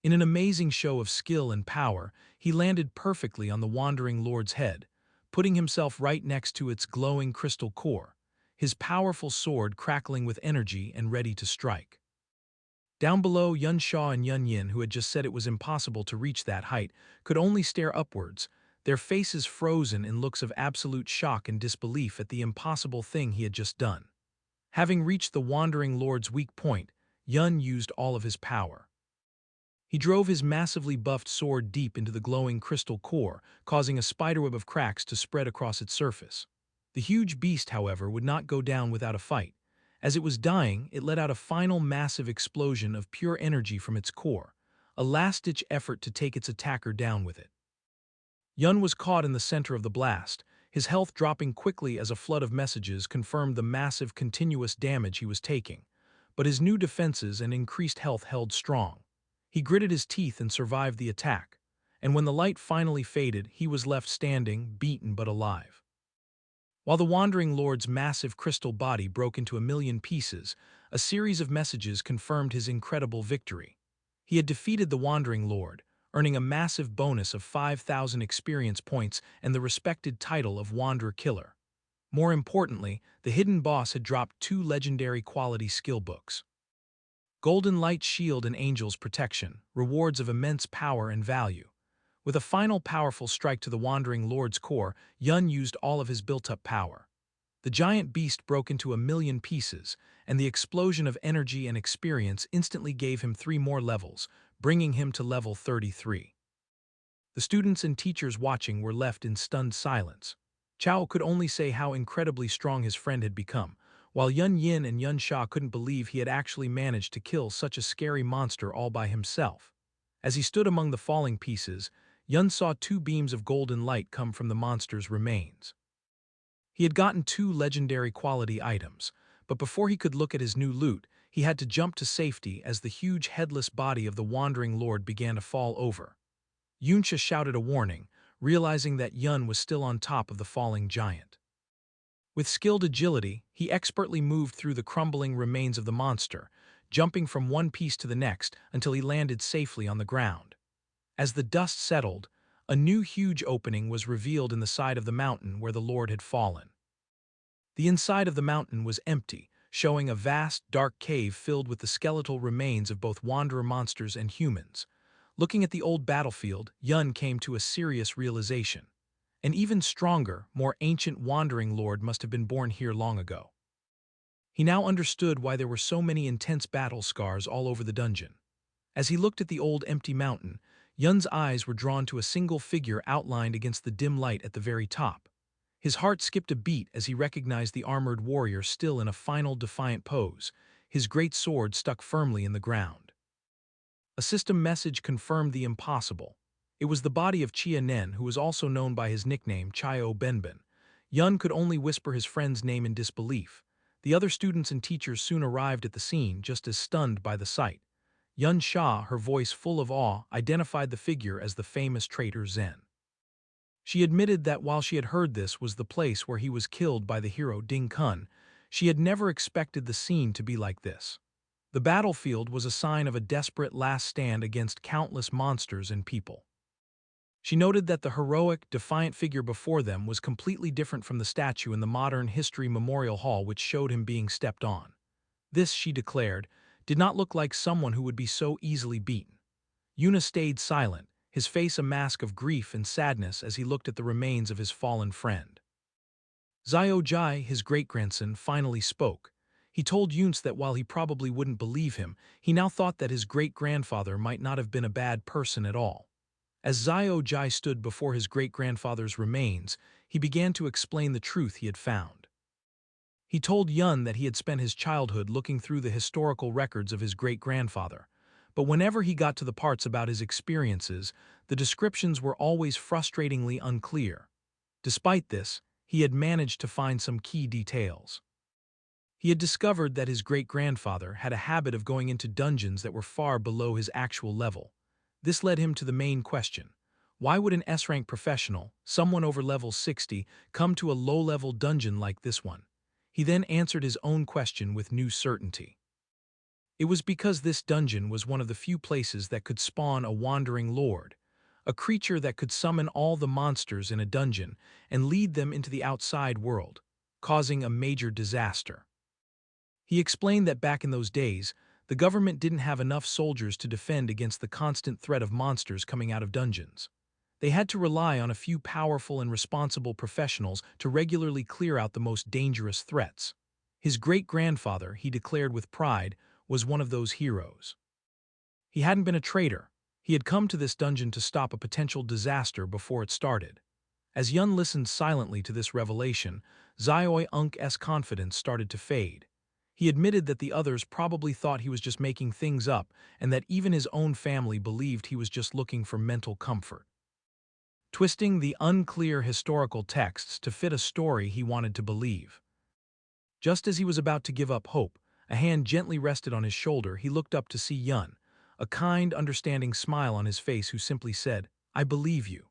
In an amazing show of skill and power, he landed perfectly on the wandering lord's head, putting himself right next to its glowing crystal core, his powerful sword crackling with energy and ready to strike. Down below, Yun Sha and Yun Yin, who had just said it was impossible to reach that height, could only stare upwards, their faces frozen in looks of absolute shock and disbelief at the impossible thing he had just done. Having reached the wandering lord's weak point, Yun used all of his power. He drove his massively buffed sword deep into the glowing crystal core, causing a spiderweb of cracks to spread across its surface. The huge beast, however, would not go down without a fight. As it was dying, it let out a final massive explosion of pure energy from its core, a last-ditch effort to take its attacker down with it. Yun was caught in the center of the blast, his health dropping quickly as a flood of messages confirmed the massive continuous damage he was taking. But his new defenses and increased health held strong. He gritted his teeth and survived the attack, and when the light finally faded, he was left standing, beaten but alive. While the Wandering Lord's massive crystal body broke into a million pieces, a series of messages confirmed his incredible victory. He had defeated the Wandering Lord, earning a massive bonus of 5,000 experience points and the respected title of Wanderer Killer. More importantly, the hidden boss had dropped 2 legendary quality skill books. Golden Light Shield and Angel's Protection, rewards of immense power and value. With a final powerful strike to the Wandering Lord's core, Yun used all of his built-up power. The giant beast broke into a million pieces, and the explosion of energy and experience instantly gave him 3 more levels, bringing him to level 33. The students and teachers watching were left in stunned silence. Chao could only say how incredibly strong his friend had become, while Yun Yin and Yun Sha couldn't believe he had actually managed to kill such a scary monster all by himself. As he stood among the falling pieces, Yun saw 2 beams of golden light come from the monster's remains. He had gotten 2 legendary quality items, but before he could look at his new loot, he had to jump to safety as the huge headless body of the Wandering Lord began to fall over. Yunsha shouted a warning, realizing that Yun was still on top of the falling giant. With skilled agility, he expertly moved through the crumbling remains of the monster, jumping from one piece to the next until he landed safely on the ground. As the dust settled, a new huge opening was revealed in the side of the mountain where the Lord had fallen. The inside of the mountain was empty, showing a vast, dark cave filled with the skeletal remains of both wanderer monsters and humans. Looking at the old battlefield, Yun came to a serious realization. An even stronger, more ancient wandering lord must have been born here long ago. He now understood why there were so many intense battle scars all over the dungeon. As he looked at the old empty mountain, Yun's eyes were drawn to a single figure outlined against the dim light at the very top. His heart skipped a beat as he recognized the armored warrior still in a final defiant pose, his great sword stuck firmly in the ground. A system message confirmed the impossible. It was the body of Chia Nen, who was also known by his nickname Chio Benben. Yun could only whisper his friend's name in disbelief. The other students and teachers soon arrived at the scene, just as stunned by the sight. Yun Sha, her voice full of awe, identified the figure as the famous traitor Zen. She admitted that while she had heard this was the place where he was killed by the hero Ding Kun, she had never expected the scene to be like this. The battlefield was a sign of a desperate last stand against countless monsters and people. She noted that the heroic, defiant figure before them was completely different from the statue in the modern history memorial hall which showed him being stepped on. This, she declared, did not look like someone who would be so easily beaten. Yuna stayed silent, his face a mask of grief and sadness as he looked at the remains of his fallen friend. Xiao Jai, his great-grandson, finally spoke. He told Yunce that while he probably wouldn't believe him, he now thought that his great-grandfather might not have been a bad person at all. As Xiao Jai stood before his great-grandfather's remains, he began to explain the truth he had found. He told Yun that he had spent his childhood looking through the historical records of his great-grandfather, but whenever he got to the parts about his experiences, the descriptions were always frustratingly unclear. Despite this, he had managed to find some key details. He had discovered that his great-grandfather had a habit of going into dungeons that were far below his actual level. This led him to the main question. Why would an S-rank professional, someone over level 60, come to a low-level dungeon like this one? He then answered his own question with new certainty. It was because this dungeon was one of the few places that could spawn a wandering lord, a creature that could summon all the monsters in a dungeon and lead them into the outside world, causing a major disaster. He explained that back in those days, the government didn't have enough soldiers to defend against the constant threat of monsters coming out of dungeons. They had to rely on a few powerful and responsible professionals to regularly clear out the most dangerous threats. His great-grandfather, he declared with pride, was one of those heroes. He hadn't been a traitor. He had come to this dungeon to stop a potential disaster before it started. As Yun listened silently to this revelation, Xiaoi Unk's confidence started to fade. He admitted that the others probably thought he was just making things up and that even his own family believed he was just looking for mental comfort. Twisting the unclear historical texts to fit a story he wanted to believe. Just as he was about to give up hope, a hand gently rested on his shoulder. He looked up to see Yun, a kind, understanding smile on his face, who simply said, "I believe you."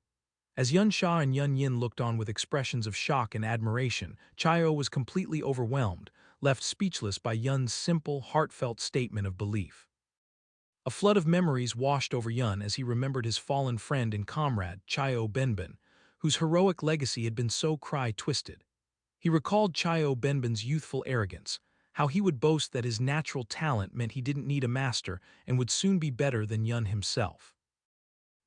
As Yun Sha and Yun Yin looked on with expressions of shock and admiration, Chaio was completely overwhelmed, left speechless by Yun's simple, heartfelt statement of belief. A flood of memories washed over Yun as he remembered his fallen friend and comrade, Chaio Benben, whose heroic legacy had been so cry-twisted. He recalled Chaio Benben's youthful arrogance, how he would boast that his natural talent meant he didn't need a master and would soon be better than Yun himself.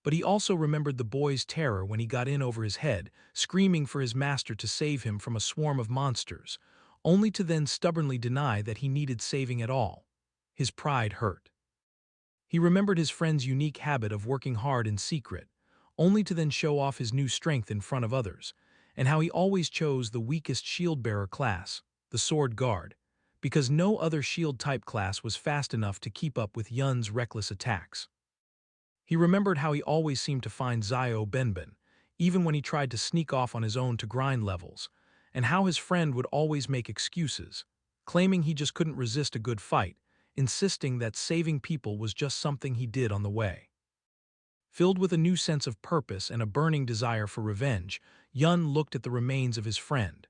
But he also remembered the boy's terror when he got in over his head, screaming for his master to save him from a swarm of monsters, only to then stubbornly deny that he needed saving at all. His pride hurt. He remembered his friend's unique habit of working hard in secret, only to then show off his new strength in front of others, and how he always chose the weakest shield-bearer class, the Sword Guard, because no other shield-type class was fast enough to keep up with Yun's reckless attacks. He remembered how he always seemed to find Xiao Benben, even when he tried to sneak off on his own to grind levels, and how his friend would always make excuses, claiming he just couldn't resist a good fight, insisting that saving people was just something he did on the way. Filled with a new sense of purpose and a burning desire for revenge, Yun looked at the remains of his friend.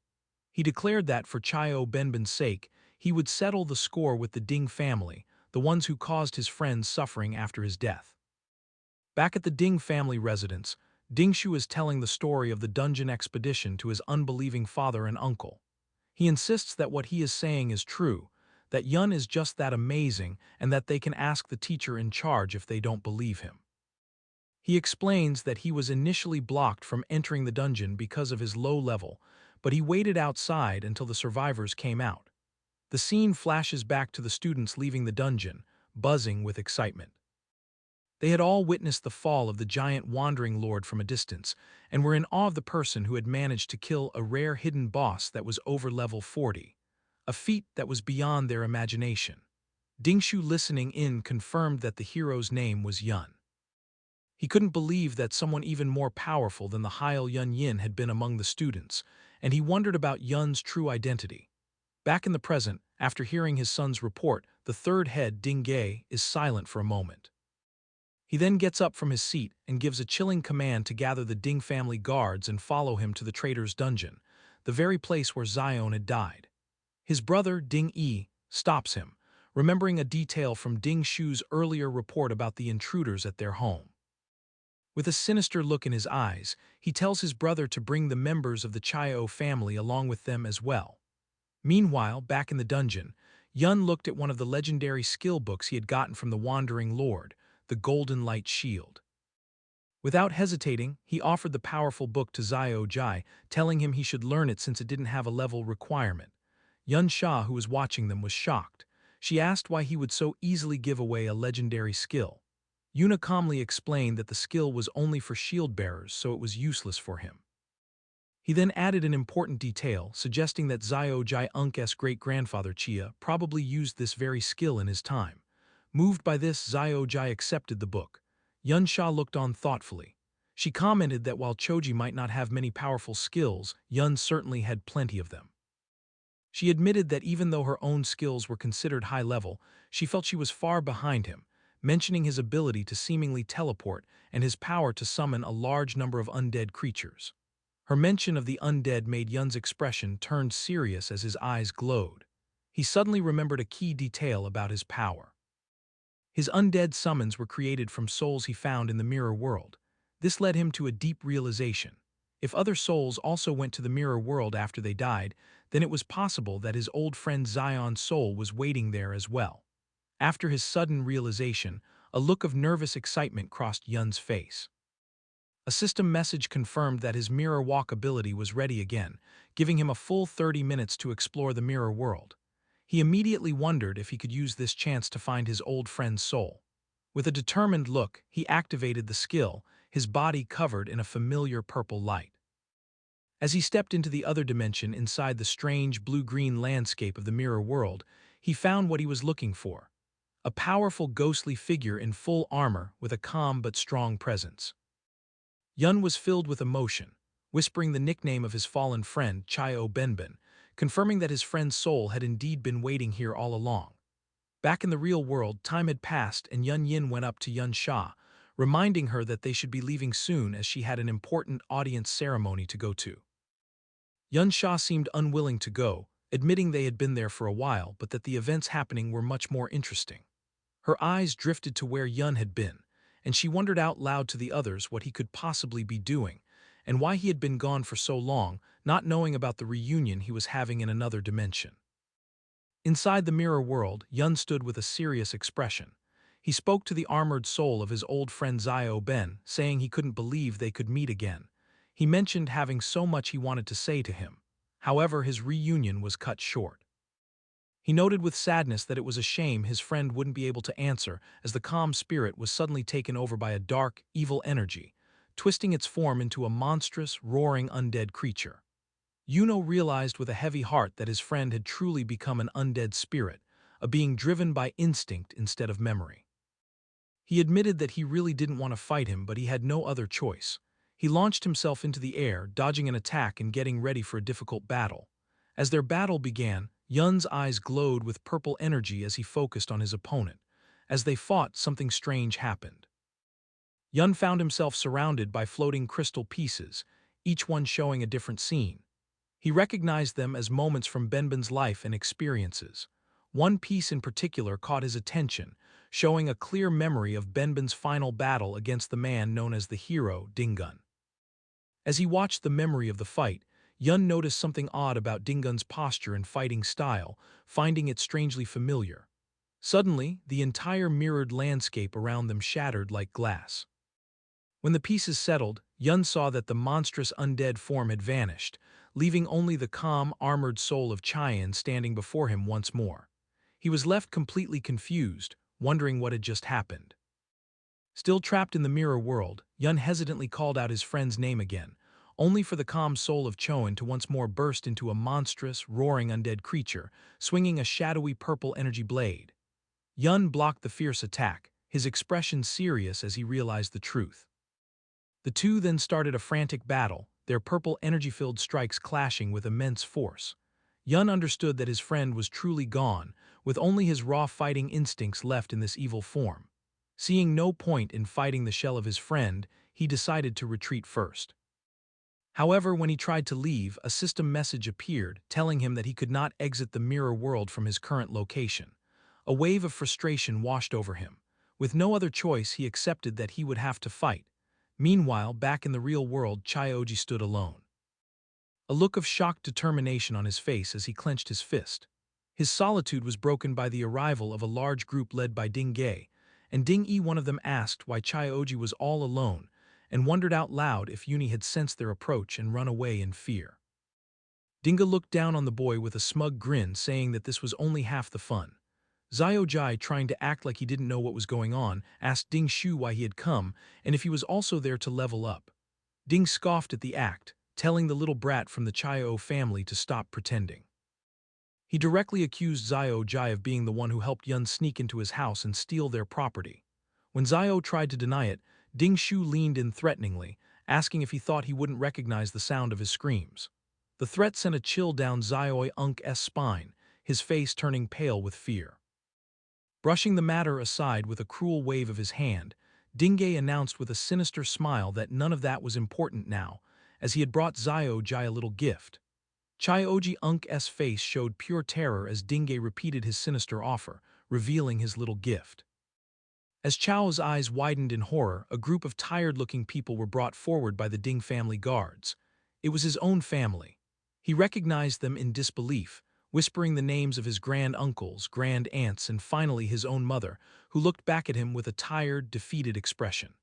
He declared that, for Chaio Benben's sake, he would settle the score with the Ding family, the ones who caused his friend's suffering after his death. Back at the Ding family residence, Dingshu is telling the story of the dungeon expedition to his unbelieving father and uncle. He insists that what he is saying is true, that Yun is just that amazing, and that they can ask the teacher in charge if they don't believe him. He explains that he was initially blocked from entering the dungeon because of his low level, but he waited outside until the survivors came out. The scene flashes back to the students leaving the dungeon, buzzing with excitement. They had all witnessed the fall of the giant wandering lord from a distance, and were in awe of the person who had managed to kill a rare hidden boss that was over level 40. A feat that was beyond their imagination. Dingshu, listening in, confirmed that the hero's name was Yun. He couldn't believe that someone even more powerful than the Heil Yun Yin had been among the students, and he wondered about Yun's true identity. Back in the present, after hearing his son's report, the third head, Ding Ge, is silent for a moment. He then gets up from his seat and gives a chilling command to gather the Ding family guards and follow him to the traitor's dungeon, the very place where Zion had died. His brother, Ding Yi, stops him, remembering a detail from Ding Shu's earlier report about the intruders at their home. With a sinister look in his eyes, he tells his brother to bring the members of the Chaio family along with them as well. Meanwhile, back in the dungeon, Yun looked at one of the legendary skill books he had gotten from the Wandering Lord, the Golden Light Shield. Without hesitating, he offered the powerful book to Xiao Jai, telling him he should learn it since it didn't have a level requirement. Yun Sha, who was watching them, was shocked. She asked why he would so easily give away a legendary skill. Yuna calmly explained that the skill was only for shield bearers, so it was useless for him. He then added an important detail, suggesting that Xiao Jai Unk's great-grandfather Chia probably used this very skill in his time. Moved by this, Xiao Jai accepted the book. Yun Sha looked on thoughtfully. She commented that while Choji might not have many powerful skills, Yun certainly had plenty of them. She admitted that even though her own skills were considered high level, she felt she was far behind him, mentioning his ability to seemingly teleport and his power to summon a large number of undead creatures. Her mention of the undead made Yun's expression turn serious as his eyes glowed. He suddenly remembered a key detail about his power. His undead summons were created from souls he found in the mirror world. This led him to a deep realization. If other souls also went to the mirror world after they died, then it was possible that his old friend Zion's soul was waiting there as well. After his sudden realization, a look of nervous excitement crossed Yun's face. A system message confirmed that his mirror walk ability was ready again, giving him a full 30 minutes to explore the mirror world. He immediately wondered if he could use this chance to find his old friend's soul. With a determined look, he activated the skill, his body covered in a familiar purple light. As he stepped into the other dimension inside the strange blue-green landscape of the mirror world, he found what he was looking for. A powerful ghostly figure in full armor with a calm but strong presence. Yun was filled with emotion, whispering the nickname of his fallen friend, Chio Benben, confirming that his friend's soul had indeed been waiting here all along. Back in the real world, time had passed and Yun Yin went up to Yun Sha, reminding her that they should be leaving soon as she had an important audience ceremony to go to. Yun Sha seemed unwilling to go, admitting they had been there for a while but that the events happening were much more interesting. Her eyes drifted to where Yun had been, and she wondered out loud to the others what he could possibly be doing, and why he had been gone for so long, not knowing about the reunion he was having in another dimension. Inside the mirror world, Yun stood with a serious expression. He spoke to the armored soul of his old friend Zio Ben, saying he couldn't believe they could meet again. He mentioned having so much he wanted to say to him. However, his reunion was cut short. He noted with sadness that it was a shame his friend wouldn't be able to answer, as the calm spirit was suddenly taken over by a dark, evil energy, twisting its form into a monstrous, roaring undead creature. Yuno realized with a heavy heart that his friend had truly become an undead spirit, a being driven by instinct instead of memory. He admitted that he really didn't want to fight him, but he had no other choice. He launched himself into the air, dodging an attack and getting ready for a difficult battle. As their battle began, Yun's eyes glowed with purple energy as he focused on his opponent. As they fought, something strange happened. Yun found himself surrounded by floating crystal pieces, each one showing a different scene. He recognized them as moments from Benben's life and experiences. One piece in particular caught his attention, showing a clear memory of Benben's final battle against the man known as the hero, Dingun. As he watched the memory of the fight, Yun noticed something odd about Dingun's posture and fighting style, finding it strangely familiar. Suddenly, the entire mirrored landscape around them shattered like glass. When the pieces settled, Yun saw that the monstrous undead form had vanished, leaving only the calm, armored soul of Chayan standing before him once more. He was left completely confused, wondering what had just happened. Still trapped in the mirror world, Yun hesitantly called out his friend's name again, only for the calm soul of Choan to once more burst into a monstrous, roaring undead creature, swinging a shadowy purple energy blade. Yun blocked the fierce attack, his expression serious as he realized the truth. The two then started a frantic battle, their purple energy-filled strikes clashing with immense force. Yun understood that his friend was truly gone, with only his raw fighting instincts left in this evil form. Seeing no point in fighting the shell of his friend, he decided to retreat first. However, when he tried to leave, a system message appeared, telling him that he could not exit the mirror world from his current location. A wave of frustration washed over him. With no other choice, he accepted that he would have to fight. Meanwhile, back in the real world, Chioji stood alone. A look of shocked determination on his face as he clenched his fist. His solitude was broken by the arrival of a large group led by Ding Ge, and Ding Yi, one of them, asked why Chioji was all alone, and wondered out loud if Uni had sensed their approach and run away in fear. Dinga looked down on the boy with a smug grin, saying that this was only half the fun. Xiao Jai, trying to act like he didn't know what was going on, asked Ding Shu why he had come and if he was also there to level up. Ding scoffed at the act, telling the little brat from the Chao family to stop pretending. He directly accused Xiao Jai of being the one who helped Yun sneak into his house and steal their property. When Xiao tried to deny it, Ding Shu leaned in threateningly, asking if he thought he wouldn't recognize the sound of his screams. The threat sent a chill down Xiao Unk's spine, his face turning pale with fear. Brushing the matter aside with a cruel wave of his hand, Dingay announced with a sinister smile that none of that was important now, as he had brought Xiao Jai a little gift. Chioji Unk's face showed pure terror as Dingay repeated his sinister offer, revealing his little gift. As Chao's eyes widened in horror, a group of tired-looking people were brought forward by the Ding family guards. It was his own family. He recognized them in disbelief, whispering the names of his grand-uncles, grand-aunts, and finally his own mother, who looked back at him with a tired, defeated expression.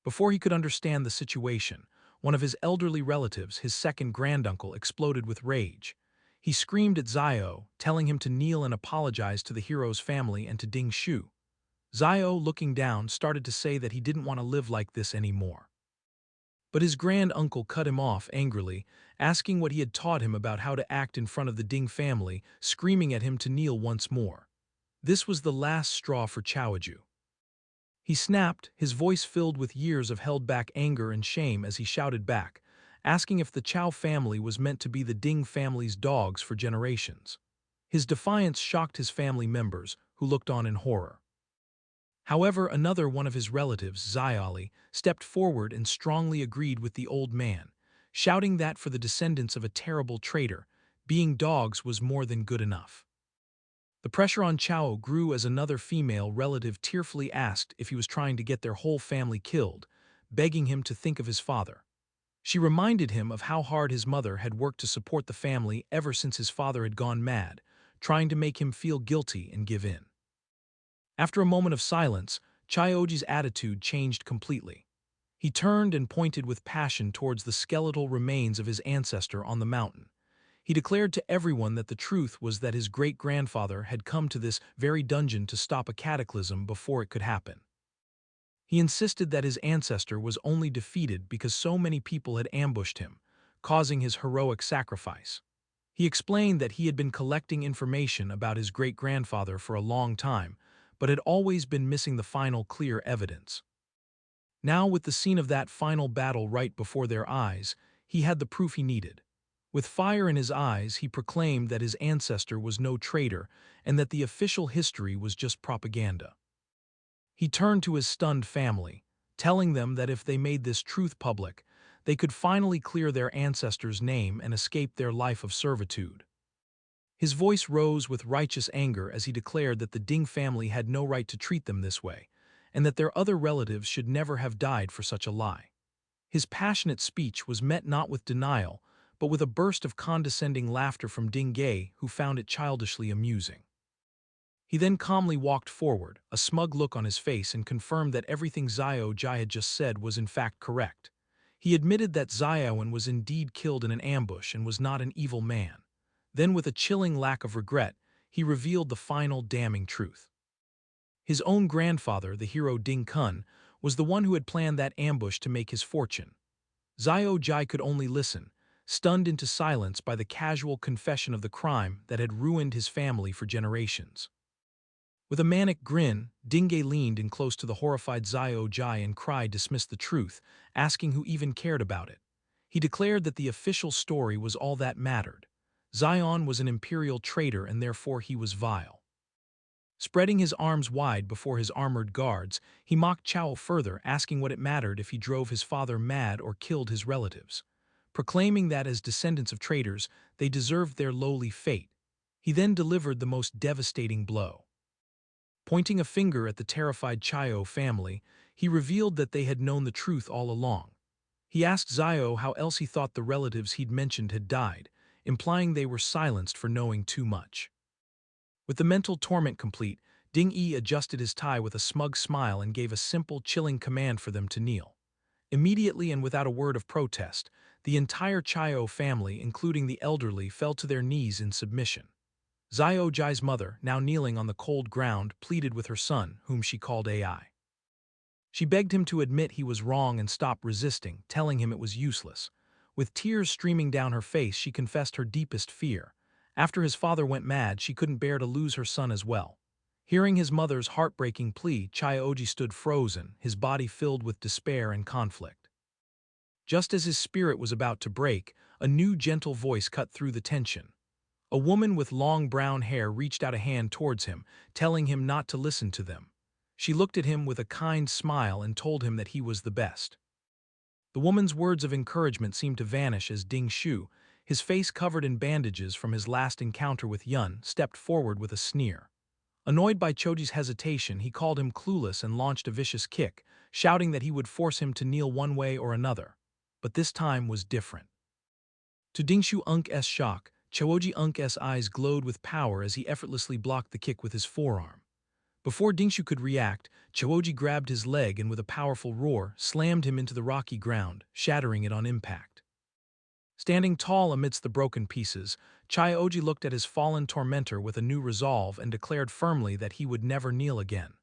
Before he could understand the situation, one of his elderly relatives, his second granduncle, exploded with rage. He screamed at Xiao, telling him to kneel and apologize to the hero's family and to Ding Shu. Xiao, looking down, started to say that he didn't want to live like this anymore. But his granduncle cut him off angrily, asking what he had taught him about how to act in front of the Ding family, screaming at him to kneel once more. This was the last straw for Chaoju. He snapped, his voice filled with years of held-back anger and shame as he shouted back, asking if the Chao family was meant to be the Ding family's dogs for generations. His defiance shocked his family members, who looked on in horror. However, another one of his relatives, Xiali, stepped forward and strongly agreed with the old man, shouting that for the descendants of a terrible traitor, being dogs was more than good enough. The pressure on Chao grew as another female relative tearfully asked if he was trying to get their whole family killed, begging him to think of his father. She reminded him of how hard his mother had worked to support the family ever since his father had gone mad, trying to make him feel guilty and give in. After a moment of silence, Chaoji's attitude changed completely. He turned and pointed with passion towards the skeletal remains of his ancestor on the mountain. He declared to everyone that the truth was that his great-grandfather had come to this very dungeon to stop a cataclysm before it could happen. He insisted that his ancestor was only defeated because so many people had ambushed him, causing his heroic sacrifice. He explained that he had been collecting information about his great-grandfather for a long time, but had always been missing the final clear evidence. Now, with the scene of that final battle right before their eyes, he had the proof he needed. With fire in his eyes, he proclaimed that his ancestor was no traitor and that the official history was just propaganda. He turned to his stunned family, telling them that if they made this truth public, they could finally clear their ancestor's name and escape their life of servitude. His voice rose with righteous anger as he declared that the Ding family had no right to treat them this way, and that their other relatives should never have died for such a lie. His passionate speech was met not with denial, but with a burst of condescending laughter from Ding Gay, who found it childishly amusing. He then calmly walked forward, a smug look on his face, and confirmed that everything Xiao Jai had just said was in fact correct. He admitted that Xiaoan was indeed killed in an ambush and was not an evil man. Then, with a chilling lack of regret, he revealed the final damning truth. His own grandfather, the hero Ding Kun, was the one who had planned that ambush to make his fortune. Xiao Jai could only listen, stunned into silence by the casual confession of the crime that had ruined his family for generations. With a manic grin, Dingay leaned in close to the horrified Xiao Jai and cried dismissed the truth, asking who even cared about it. He declared that the official story was all that mattered. Xion was an imperial traitor and therefore he was vile. Spreading his arms wide before his armored guards, he mocked Chao further, asking what it mattered if he drove his father mad or killed his relatives. Proclaiming that as descendants of traitors, they deserved their lowly fate. He then delivered the most devastating blow. Pointing a finger at the terrified Chao family, he revealed that they had known the truth all along. He asked Xiao how else he thought the relatives he'd mentioned had died, implying they were silenced for knowing too much. With the mental torment complete, Ding Yi adjusted his tie with a smug smile and gave a simple, chilling command for them to kneel. Immediately and without a word of protest, the entire Chaio family, including the elderly, fell to their knees in submission. Xiao Jai's mother, now kneeling on the cold ground, pleaded with her son, whom she called Ai. She begged him to admit he was wrong and stop resisting, telling him it was useless. With tears streaming down her face, she confessed her deepest fear. After his father went mad, she couldn't bear to lose her son as well. Hearing his mother's heartbreaking plea, Chaioji stood frozen, his body filled with despair and conflict. Just as his spirit was about to break, a new gentle voice cut through the tension. A woman with long brown hair reached out a hand towards him, telling him not to listen to them. She looked at him with a kind smile and told him that he was the best. The woman's words of encouragement seemed to vanish as Ding Shu, his face covered in bandages from his last encounter with Yun, stepped forward with a sneer. Annoyed by Choji's hesitation, he called him clueless and launched a vicious kick, shouting that he would force him to kneel one way or another. But this time was different. To Dingshu Unk's shock, Choji Unk's eyes glowed with power as he effortlessly blocked the kick with his forearm. Before Dingshu could react, Choji grabbed his leg and with a powerful roar, slammed him into the rocky ground, shattering it on impact. Standing tall amidst the broken pieces, Choji looked at his fallen tormentor with a new resolve and declared firmly that he would never kneel again.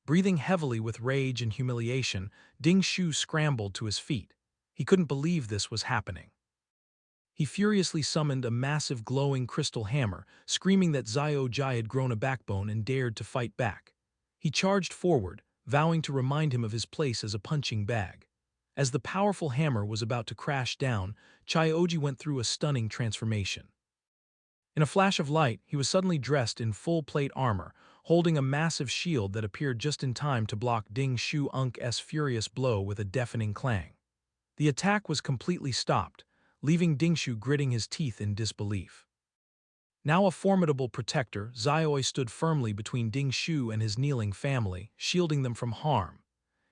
Breathing heavily with rage and humiliation, Dingshu scrambled to his feet. He couldn't believe this was happening. He furiously summoned a massive glowing crystal hammer, screaming that Xiao Jai had grown a backbone and dared to fight back. He charged forward, vowing to remind him of his place as a punching bag. As the powerful hammer was about to crash down, Chaioji went through a stunning transformation. In a flash of light, he was suddenly dressed in full-plate armor, holding a massive shield that appeared just in time to block Ding Shu Unk's furious blow with a deafening clang. The attack was completely stopped, leaving Dingshu gritting his teeth in disbelief. Now a formidable protector, Xiaoi stood firmly between Dingshu and his kneeling family, shielding them from harm.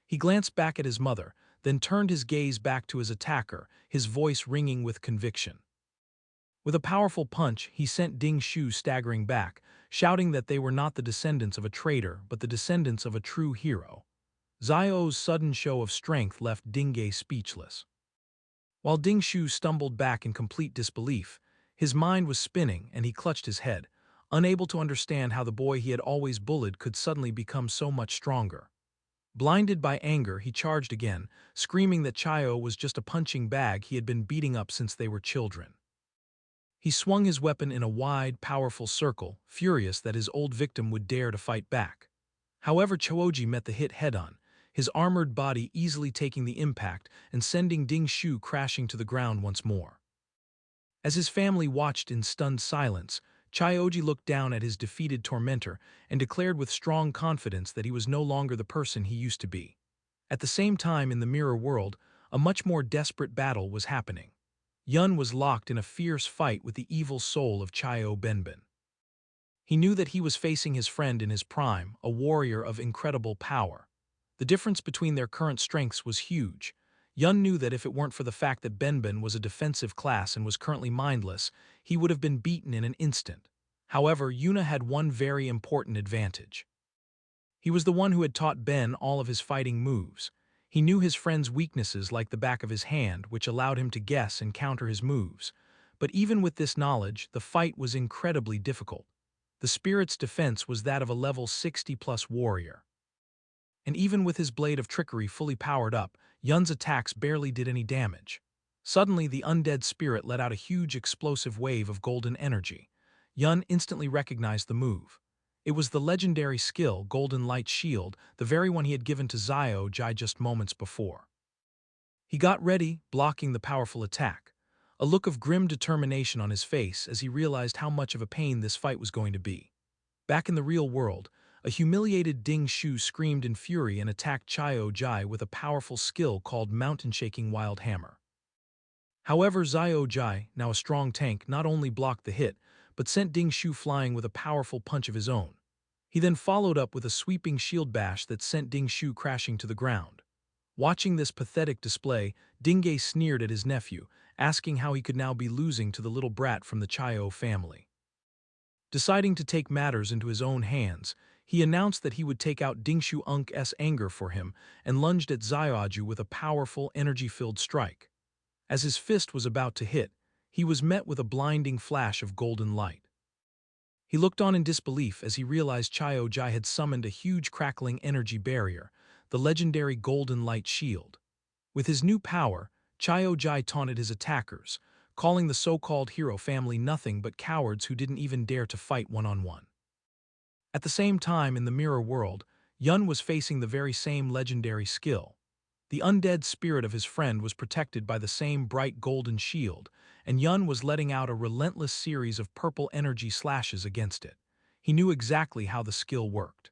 He glanced back at his mother, then turned his gaze back to his attacker, his voice ringing with conviction. With a powerful punch, he sent Dingshu staggering back, shouting that they were not the descendants of a traitor but the descendants of a true hero. Xiao's sudden show of strength left Dingay speechless. While Dingshu stumbled back in complete disbelief, his mind was spinning and he clutched his head, unable to understand how the boy he had always bullied could suddenly become so much stronger. Blinded by anger, he charged again, screaming that Chaio was just a punching bag he had been beating up since they were children. He swung his weapon in a wide, powerful circle, furious that his old victim would dare to fight back. However, Choji met the hit head-on, his armored body easily taking the impact and sending Ding Shu crashing to the ground once more. As his family watched in stunned silence, Chaioji looked down at his defeated tormentor and declared with strong confidence that he was no longer the person he used to be. At the same time, in the mirror world, a much more desperate battle was happening. Yun was locked in a fierce fight with the evil soul of Chaio Benben. He knew that he was facing his friend in his prime, a warrior of incredible power. The difference between their current strengths was huge. Yun knew that if it weren't for the fact that Benben was a defensive class and was currently mindless, he would have been beaten in an instant. However, Yuna had one very important advantage. He was the one who had taught Ben all of his fighting moves. He knew his friend's weaknesses like the back of his hand, which allowed him to guess and counter his moves. But even with this knowledge, the fight was incredibly difficult. The spirit's defense was that of a level 60+ warrior. And even with his blade of trickery fully powered up, Yun's attacks barely did any damage. Suddenly, the undead spirit let out a huge explosive wave of golden energy. Yun instantly recognized the move. It was the legendary skill, Golden Light Shield, the very one he had given to Xiao Jai just moments before. He got ready, blocking the powerful attack, a look of grim determination on his face as he realized how much of a pain this fight was going to be. Back in the real world, a humiliated Ding Shu screamed in fury and attacked Chaio Jai with a powerful skill called Mountain-Shaking Wild Hammer. However, Xiao Jai, now a strong tank, not only blocked the hit, but sent Ding Shu flying with a powerful punch of his own. He then followed up with a sweeping shield bash that sent Ding Shu crashing to the ground. Watching this pathetic display, Dingay sneered at his nephew, asking how he could now be losing to the little brat from the Chaio family. Deciding to take matters into his own hands, He announced that he would take out Dingshu Unk's anger for him and lunged at Xiaoju with a powerful, energy-filled strike. As his fist was about to hit, he was met with a blinding flash of golden light. He looked on in disbelief as he realized Chao Jai had summoned a huge crackling energy barrier, the legendary Golden Light Shield. With his new power, Chao Jai taunted his attackers, calling the so-called hero family nothing but cowards who didn't even dare to fight one-on-one. At the same time, in the mirror world, Yun was facing the very same legendary skill. The undead spirit of his friend was protected by the same bright golden shield, and Yun was letting out a relentless series of purple energy slashes against it. He knew exactly how the skill worked.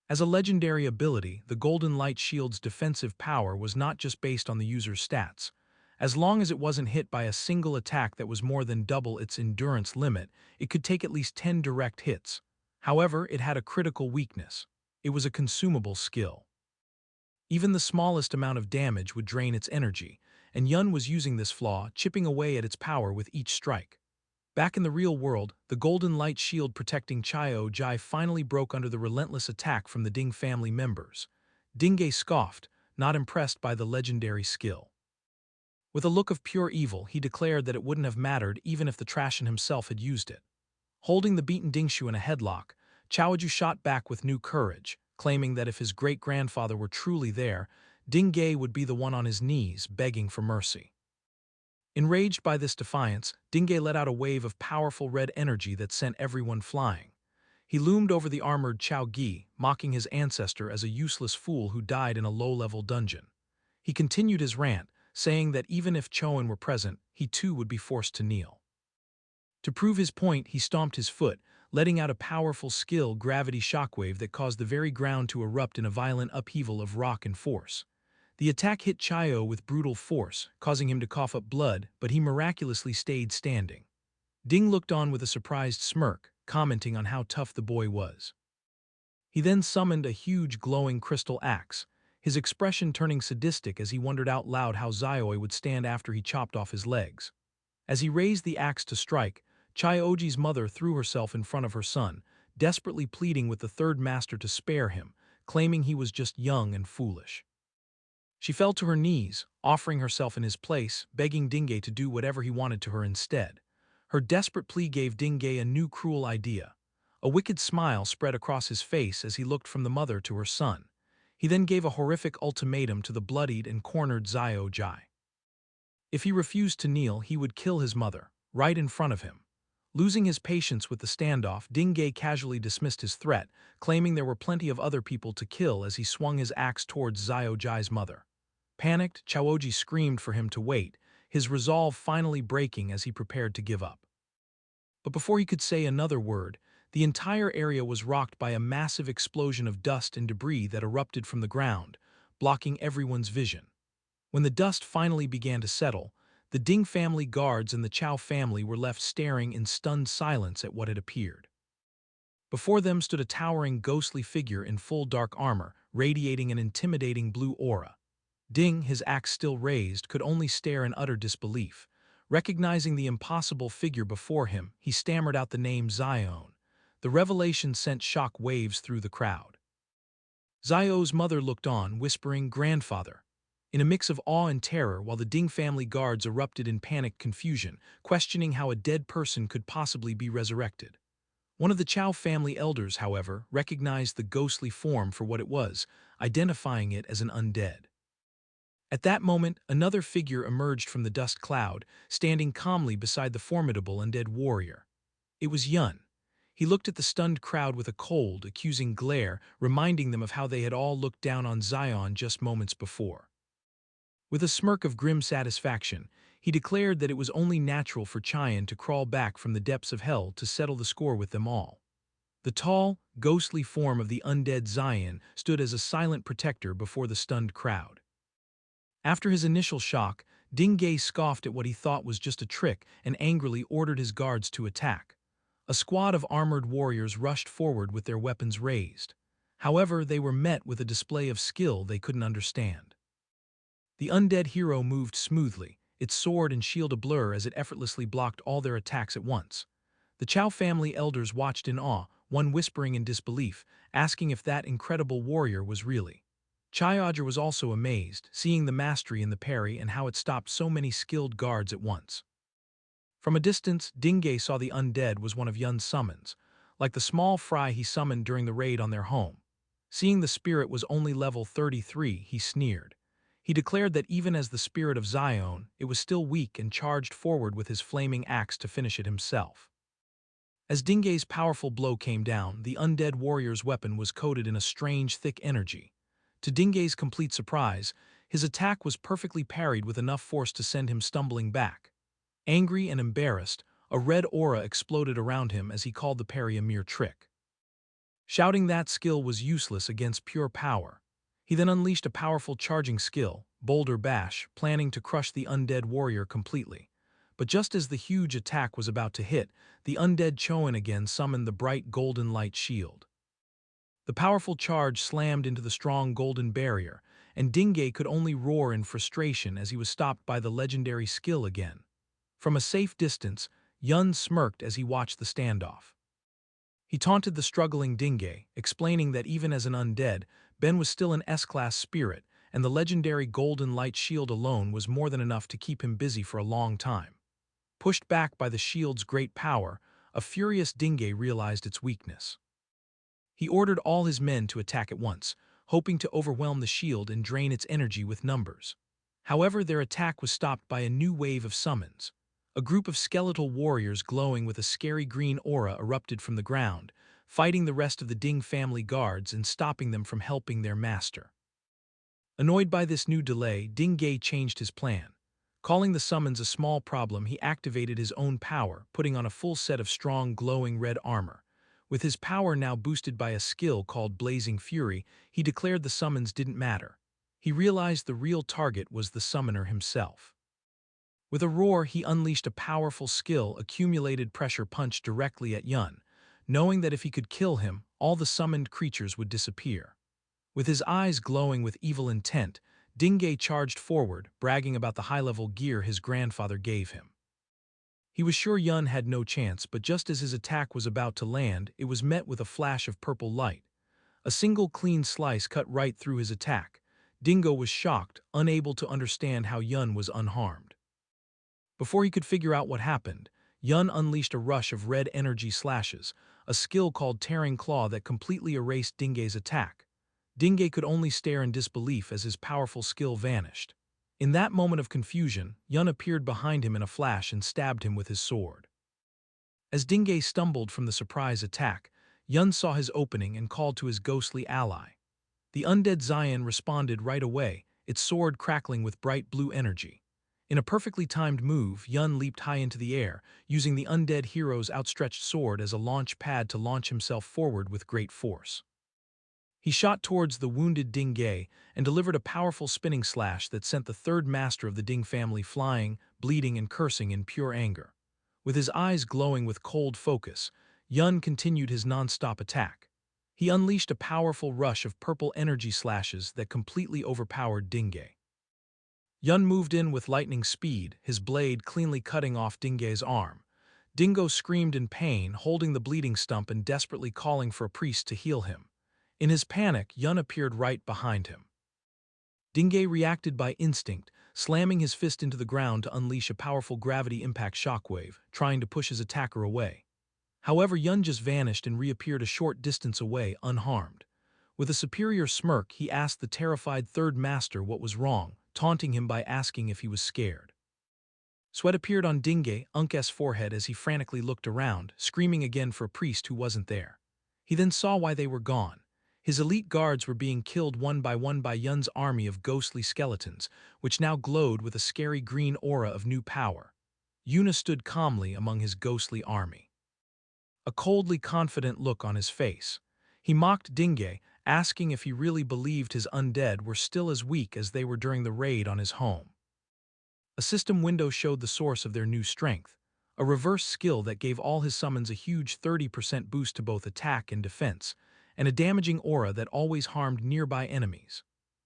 As a legendary ability, the Golden Light Shield's defensive power was not just based on the user's stats. As long as it wasn't hit by a single attack that was more than double its endurance limit, it could take at least 10 direct hits. However, it had a critical weakness. It was a consumable skill. Even the smallest amount of damage would drain its energy, and Yun was using this flaw, chipping away at its power with each strike. Back in the real world, the golden light shield protecting Chao Jai finally broke under the relentless attack from the Ding family members. Dingay scoffed, not impressed by the legendary skill. With a look of pure evil, he declared that it wouldn't have mattered even if the Trashin himself had used it. Holding the beaten Dingshu in a headlock, Chaoju shot back with new courage, claiming that if his great-grandfather were truly there, Dingay would be the one on his knees, begging for mercy. Enraged by this defiance, Dingay let out a wave of powerful red energy that sent everyone flying. He loomed over the armored Chao Gi, mocking his ancestor as a useless fool who died in a low-level dungeon. He continued his rant, saying that even if Choan were present, he too would be forced to kneel. To prove his point, he stomped his foot, letting out a powerful skill gravity shockwave that caused the very ground to erupt in a violent upheaval of rock and force. The attack hit Chio with brutal force, causing him to cough up blood, but he miraculously stayed standing. Ding looked on with a surprised smirk, commenting on how tough the boy was. He then summoned a huge glowing crystal axe, his expression turning sadistic as he wondered out loud how Xiaoi would stand after he chopped off his legs. As he raised the axe to strike, Chai-Oji's mother threw herself in front of her son, desperately pleading with the third master to spare him, claiming he was just young and foolish. She fell to her knees, offering herself in his place, begging Dingay to do whatever he wanted to her instead. Her desperate plea gave Dingay a new cruel idea. A wicked smile spread across his face as he looked from the mother to her son. He then gave a horrific ultimatum to the bloodied and cornered Xiao Jai. If he refused to kneel, he would kill his mother, right in front of him. Losing his patience with the standoff, Dingay casually dismissed his threat, claiming there were plenty of other people to kill as he swung his axe towards Xiao Jai's mother. Panicked, Chaoji screamed for him to wait, his resolve finally breaking as he prepared to give up. But before he could say another word, the entire area was rocked by a massive explosion of dust and debris that erupted from the ground, blocking everyone's vision. When the dust finally began to settle, the Ding family guards and the Chao family were left staring in stunned silence at what had appeared. Before them stood a towering ghostly figure in full dark armor, radiating an intimidating blue aura. Ding, his axe still raised, could only stare in utter disbelief. Recognizing the impossible figure before him, he stammered out the name Xion. The revelation sent shock waves through the crowd. Zio's mother looked on, whispering, "Grandfather," in a mix of awe and terror, while the Ding family guards erupted in panicked confusion, questioning how a dead person could possibly be resurrected. One of the Chao family elders, however, recognized the ghostly form for what it was, identifying it as an undead. At that moment, another figure emerged from the dust cloud, standing calmly beside the formidable undead warrior. It was Yun. He looked at the stunned crowd with a cold, accusing glare, reminding them of how they had all looked down on Xion just moments before. With a smirk of grim satisfaction, he declared that it was only natural for Chayan to crawl back from the depths of hell to settle the score with them all. The tall, ghostly form of the undead Xion stood as a silent protector before the stunned crowd. After his initial shock, Dingay scoffed at what he thought was just a trick and angrily ordered his guards to attack. A squad of armored warriors rushed forward with their weapons raised. However, they were met with a display of skill they couldn't understand. The undead hero moved smoothly, its sword and shield a blur as it effortlessly blocked all their attacks at once. The Chao family elders watched in awe, one whispering in disbelief, asking if that incredible warrior was really. Chayaja was also amazed, seeing the mastery in the parry and how it stopped so many skilled guards at once. From a distance, Dingay saw the undead was one of Yun's summons, like the small fry he summoned during the raid on their home. Seeing the spirit was only level 33, he sneered. He declared that even as the spirit of Zion, it was still weak and charged forward with his flaming axe to finish it himself. As Dingay's powerful blow came down, the undead warrior's weapon was coated in a strange, thick energy. To Dingay's complete surprise, his attack was perfectly parried with enough force to send him stumbling back. Angry and embarrassed, a red aura exploded around him as he called the parry a mere trick. Shouting that skill was useless against pure power. He then unleashed a powerful charging skill, Boulder Bash, planning to crush the undead warrior completely. But just as the huge attack was about to hit, the undead Choan again summoned the bright golden light shield. The powerful charge slammed into the strong golden barrier, and Dingay could only roar in frustration as he was stopped by the legendary skill again. From a safe distance, Yun smirked as he watched the standoff. He taunted the struggling Dingay, explaining that even as an undead, Ben was still an S-class spirit, and the legendary golden light shield alone was more than enough to keep him busy for a long time. Pushed back by the shield's great power, a furious Dingay realized its weakness. He ordered all his men to attack at once, hoping to overwhelm the shield and drain its energy with numbers. However, their attack was stopped by a new wave of summons. A group of skeletal warriors glowing with a scary green aura erupted from the ground, fighting the rest of the Ding family guards and stopping them from helping their master. Annoyed by this new delay, Dingay changed his plan. Calling the summons a small problem, he activated his own power, putting on a full set of strong, glowing red armor. With his power now boosted by a skill called Blazing Fury, he declared the summons didn't matter. He realized the real target was the summoner himself. With a roar, he unleashed a powerful skill, Accumulated Pressure Punch, directly at Yun, knowing that if he could kill him, all the summoned creatures would disappear. With his eyes glowing with evil intent, Dingay charged forward, bragging about the high-level gear his grandfather gave him. He was sure Yun had no chance, but just as his attack was about to land, it was met with a flash of purple light. A single clean slice cut right through his attack. Dingo was shocked, unable to understand how Yun was unharmed. Before he could figure out what happened, Yun unleashed a rush of red energy slashes, a skill called Tearing Claw that completely erased Dingay's attack. Dingay could only stare in disbelief as his powerful skill vanished. In that moment of confusion, Yun appeared behind him in a flash and stabbed him with his sword. As Dingay stumbled from the surprise attack, Yun saw his opening and called to his ghostly ally. The undead Zion responded right away, its sword crackling with bright blue energy. In a perfectly timed move, Yun leaped high into the air, using the undead hero's outstretched sword as a launch pad to launch himself forward with great force. He shot towards the wounded Dingay and delivered a powerful spinning slash that sent the third master of the Ding family flying, bleeding and cursing in pure anger. With his eyes glowing with cold focus, Yun continued his non-stop attack. He unleashed a powerful rush of purple energy slashes that completely overpowered Dingay. Yun moved in with lightning speed, his blade cleanly cutting off Dingay's arm. Dingo screamed in pain, holding the bleeding stump and desperately calling for a priest to heal him. In his panic, Yun appeared right behind him. Dingay reacted by instinct, slamming his fist into the ground to unleash a powerful gravity impact shockwave, trying to push his attacker away. However, Yun just vanished and reappeared a short distance away, unharmed. With a superior smirk, he asked the terrified third master what was wrong, taunting him by asking if he was scared. Sweat appeared on Dingay Unk's forehead as he frantically looked around, screaming again for a priest who wasn't there. He then saw why they were gone. His elite guards were being killed one by Yun's army of ghostly skeletons, which now glowed with a scary green aura of new power. Yuna stood calmly among his ghostly army, a coldly confident look on his face. He mocked Dingay, asking if he really believed his undead were still as weak as they were during the raid on his home. A system window showed the source of their new strength, a reverse skill that gave all his summons a huge 30% boost to both attack and defense, and a damaging aura that always harmed nearby enemies.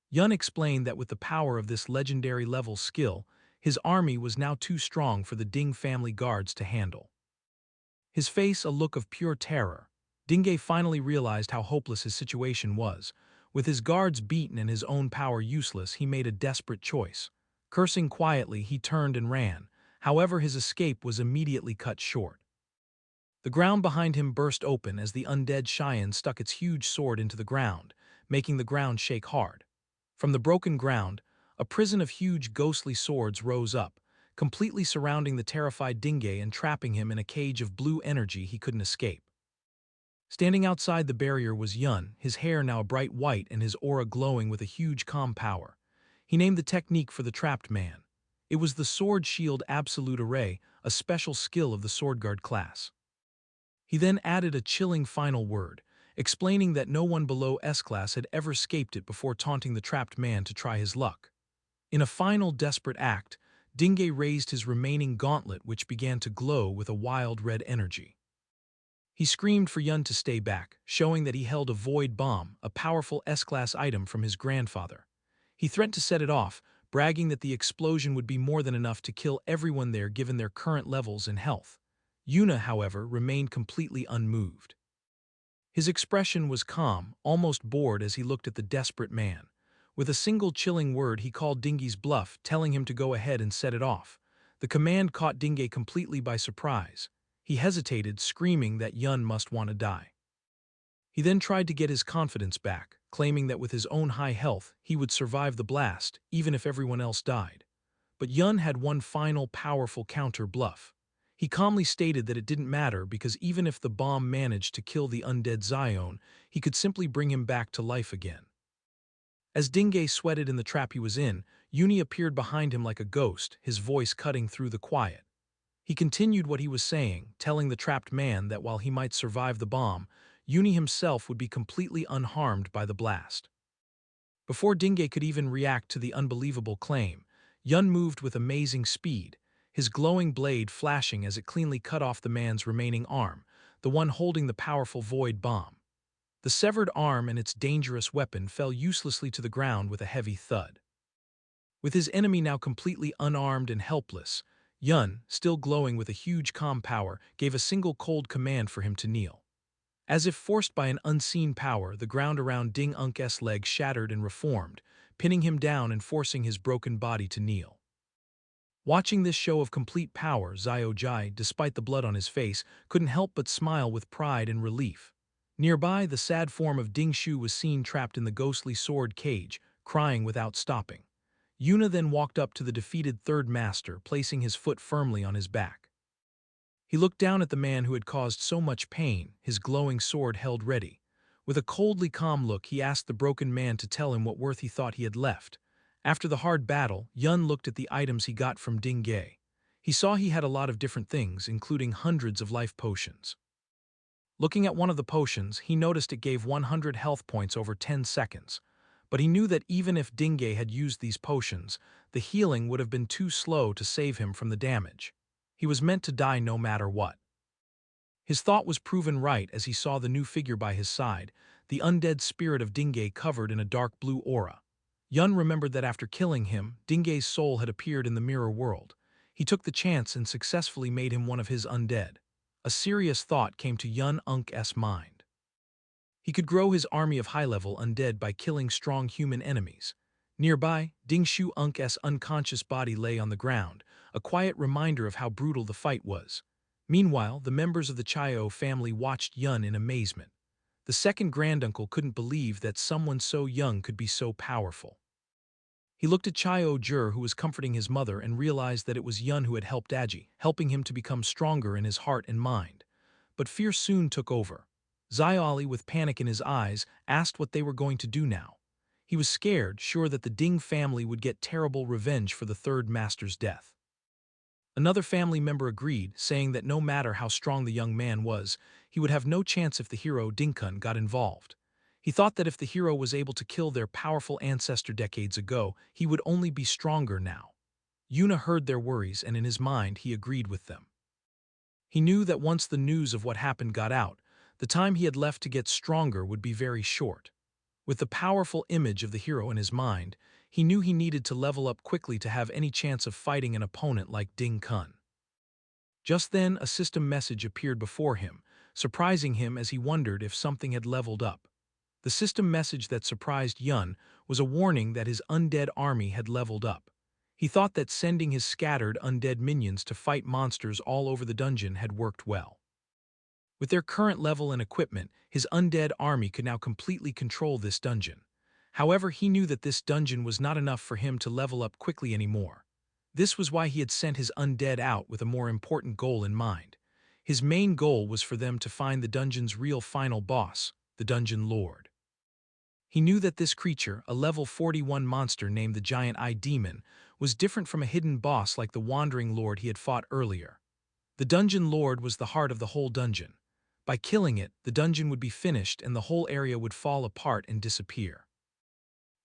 Yun explained that with the power of this legendary level skill, his army was now too strong for the Ding family guards to handle. His face a look of pure terror. Dingay finally realized how hopeless his situation was. With his guards beaten and his own power useless, he made a desperate choice. Cursing quietly, he turned and ran. However, his escape was immediately cut short. The ground behind him burst open as the undead Cheyenne stuck its huge sword into the ground, making the ground shake hard. From the broken ground, a prison of huge ghostly swords rose up, completely surrounding the terrified Dingay and trapping him in a cage of blue energy he couldn't escape. Standing outside the barrier was Yun, his hair now bright white and his aura glowing with a huge calm power. He named the technique for the trapped man. It was the Sword Shield Absolute Array, a special skill of the Swordguard class. He then added a chilling final word, explaining that no one below S-Class had ever escaped it before taunting the trapped man to try his luck. In a final desperate act, Dingay raised his remaining gauntlet which began to glow with a wild red energy. He screamed for Yun to stay back, showing that he held a void bomb, a powerful S-Class item from his grandfather. He threatened to set it off, bragging that the explosion would be more than enough to kill everyone there given their current levels and health. Yuna, however, remained completely unmoved. His expression was calm, almost bored as he looked at the desperate man. With a single chilling word, he called Dingay's bluff, telling him to go ahead and set it off. The command caught Dingay completely by surprise. He hesitated, screaming that Yun must want to die. He then tried to get his confidence back, claiming that with his own high health, he would survive the blast, even if everyone else died. But Yun had one final powerful counter bluff. He calmly stated that it didn't matter because even if the bomb managed to kill the undead Zion, he could simply bring him back to life again. As Dingay sweated in the trap he was in, Yuni appeared behind him like a ghost, his voice cutting through the quiet. He continued what he was saying, telling the trapped man that while he might survive the bomb, Yuni himself would be completely unharmed by the blast. Before Dingay could even react to the unbelievable claim, Yun moved with amazing speed, his glowing blade flashing as it cleanly cut off the man's remaining arm, the one holding the powerful void bomb. The severed arm and its dangerous weapon fell uselessly to the ground with a heavy thud. With his enemy now completely unarmed and helpless, Yun, still glowing with a huge calm power, gave a single cold command for him to kneel. As if forced by an unseen power, the ground around Ding Unk's leg shattered and reformed, pinning him down and forcing his broken body to kneel. Watching this show of complete power, Xiao Jai, despite the blood on his face, couldn't help but smile with pride and relief. Nearby, the sad form of Ding Shu was seen trapped in the ghostly sword cage, crying without stopping. Yuna then walked up to the defeated third master, placing his foot firmly on his back. He looked down at the man who had caused so much pain, his glowing sword held ready. With a coldly calm look, he asked the broken man to tell him what worth he thought he had left. After the hard battle, Yun looked at the items he got from Ding Ge. He saw he had a lot of different things, including hundreds of life potions. Looking at one of the potions, he noticed it gave 100 health points over 10 seconds. But he knew that even if Ding Ge had used these potions, the healing would have been too slow to save him from the damage. He was meant to die no matter what. His thought was proven right as he saw the new figure by his side, the undead spirit of Ding Ge covered in a dark blue aura. Yun remembered that after killing him, Ding Ge's soul had appeared in the mirror world. He took the chance and successfully made him one of his undead. A serious thought came to Yun Unk's mind. He could grow his army of high-level undead by killing strong human enemies. Nearby, Ding Shu Unk's unconscious body lay on the ground, a quiet reminder of how brutal the fight was. Meanwhile, the members of the Chayo family watched Yun in amazement. The second granduncle couldn't believe that someone so young could be so powerful. He looked at Chayo Jur, who was comforting his mother, and realized that it was Yun who had helped Aji, helping him to become stronger in his heart and mind. But fear soon took over. Xiaoli, with panic in his eyes, asked what they were going to do now. He was scared, sure that the Ding family would get terrible revenge for the third master's death. Another family member agreed, saying that no matter how strong the young man was, he would have no chance if the hero Dingkun got involved. He thought that if the hero was able to kill their powerful ancestor decades ago, he would only be stronger now. Yuna heard their worries, and in his mind he agreed with them. He knew that once the news of what happened got out, the time he had left to get stronger would be very short. With the powerful image of the hero in his mind, he knew he needed to level up quickly to have any chance of fighting an opponent like Ding Kun. Just then, a system message appeared before him, surprising him as he wondered if something had leveled up. The system message that surprised Yun was a warning that his undead army had leveled up. He thought that sending his scattered undead minions to fight monsters all over the dungeon had worked well. With their current level and equipment, his undead army could now completely control this dungeon. However, he knew that this dungeon was not enough for him to level up quickly anymore. This was why he had sent his undead out with a more important goal in mind. His main goal was for them to find the dungeon's real final boss, the Dungeon Lord. He knew that this creature, a level 41 monster named the Giant Eye Demon, was different from a hidden boss like the Wandering Lord he had fought earlier. The Dungeon Lord was the heart of the whole dungeon. By killing it, the dungeon would be finished and the whole area would fall apart and disappear.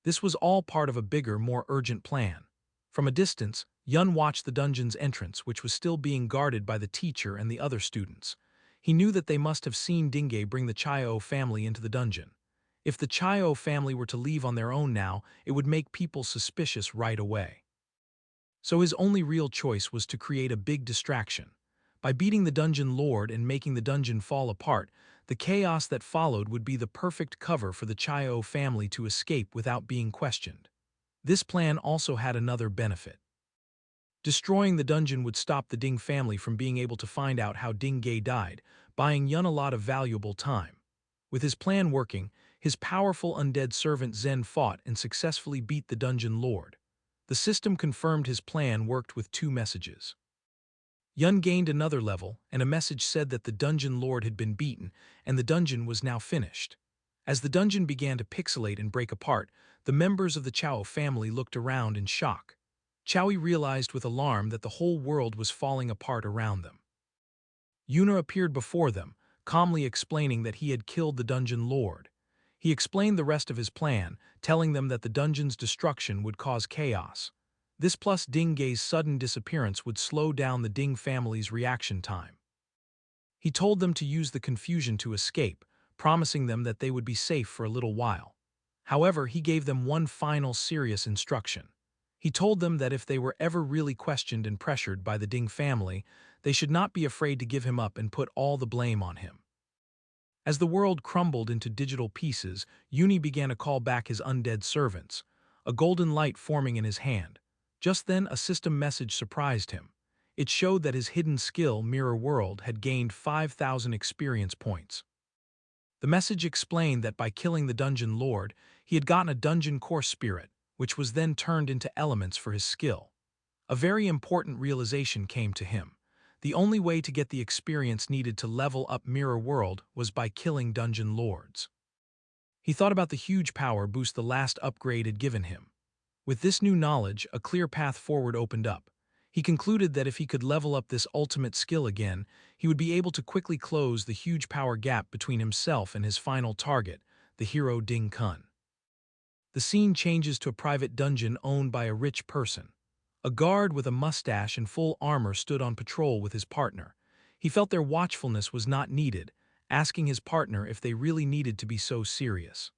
This was all part of a bigger, more urgent plan. From a distance, Yun watched the dungeon's entrance, which was still being guarded by the teacher and the other students. He knew that they must have seen Dingay bring the Chaio family into the dungeon. If the Chaio family were to leave on their own now, it would make people suspicious right away. So his only real choice was to create a big distraction. By beating the Dungeon Lord and making the dungeon fall apart, the chaos that followed would be the perfect cover for the Chaio family to escape without being questioned. This plan also had another benefit. Destroying the dungeon would stop the Ding family from being able to find out how Ding Gay died, buying Yun a lot of valuable time. With his plan working, his powerful undead servant Zen fought and successfully beat the Dungeon Lord. The system confirmed his plan worked with two messages. Yun gained another level, and a message said that the Dungeon Lord had been beaten, and the dungeon was now finished. As the dungeon began to pixelate and break apart, the members of the Chao family looked around in shock. Chowie realized with alarm that the whole world was falling apart around them. Yuna appeared before them, calmly explaining that he had killed the Dungeon Lord. He explained the rest of his plan, telling them that the dungeon's destruction would cause chaos. This plus Ding Gay's sudden disappearance would slow down the Ding family's reaction time. He told them to use the confusion to escape, promising them that they would be safe for a little while. However, he gave them one final serious instruction. He told them that if they were ever really questioned and pressured by the Ding family, they should not be afraid to give him up and put all the blame on him. As the world crumbled into digital pieces, Uni began to call back his undead servants, a golden light forming in his hand. Just then, a system message surprised him. It showed that his hidden skill, Mirror World, had gained 5,000 experience points. The message explained that by killing the Dungeon Lord, he had gotten a Dungeon Core Spirit, which was then turned into elements for his skill. A very important realization came to him. The only way to get the experience needed to level up Mirror World was by killing Dungeon Lords. He thought about the huge power boost the last upgrade had given him. With this new knowledge, a clear path forward opened up. He concluded that if he could level up this ultimate skill again, he would be able to quickly close the huge power gap between himself and his final target, the hero Ding Kun. The scene changes to a private dungeon owned by a rich person. A guard with a mustache and full armor stood on patrol with his partner. He felt their watchfulness was not needed, asking his partner if they really needed to be so serious.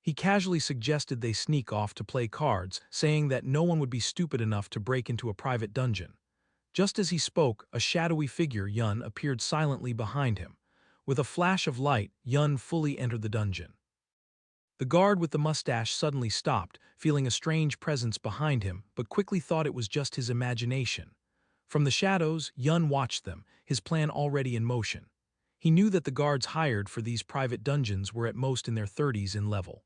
He casually suggested they sneak off to play cards, saying that no one would be stupid enough to break into a private dungeon. Just as he spoke, a shadowy figure, Yun, appeared silently behind him. With a flash of light, Yun fully entered the dungeon. The guard with the mustache suddenly stopped, feeling a strange presence behind him, but quickly thought it was just his imagination. From the shadows, Yun watched them, his plan already in motion. He knew that the guards hired for these private dungeons were at most in their 30s in level.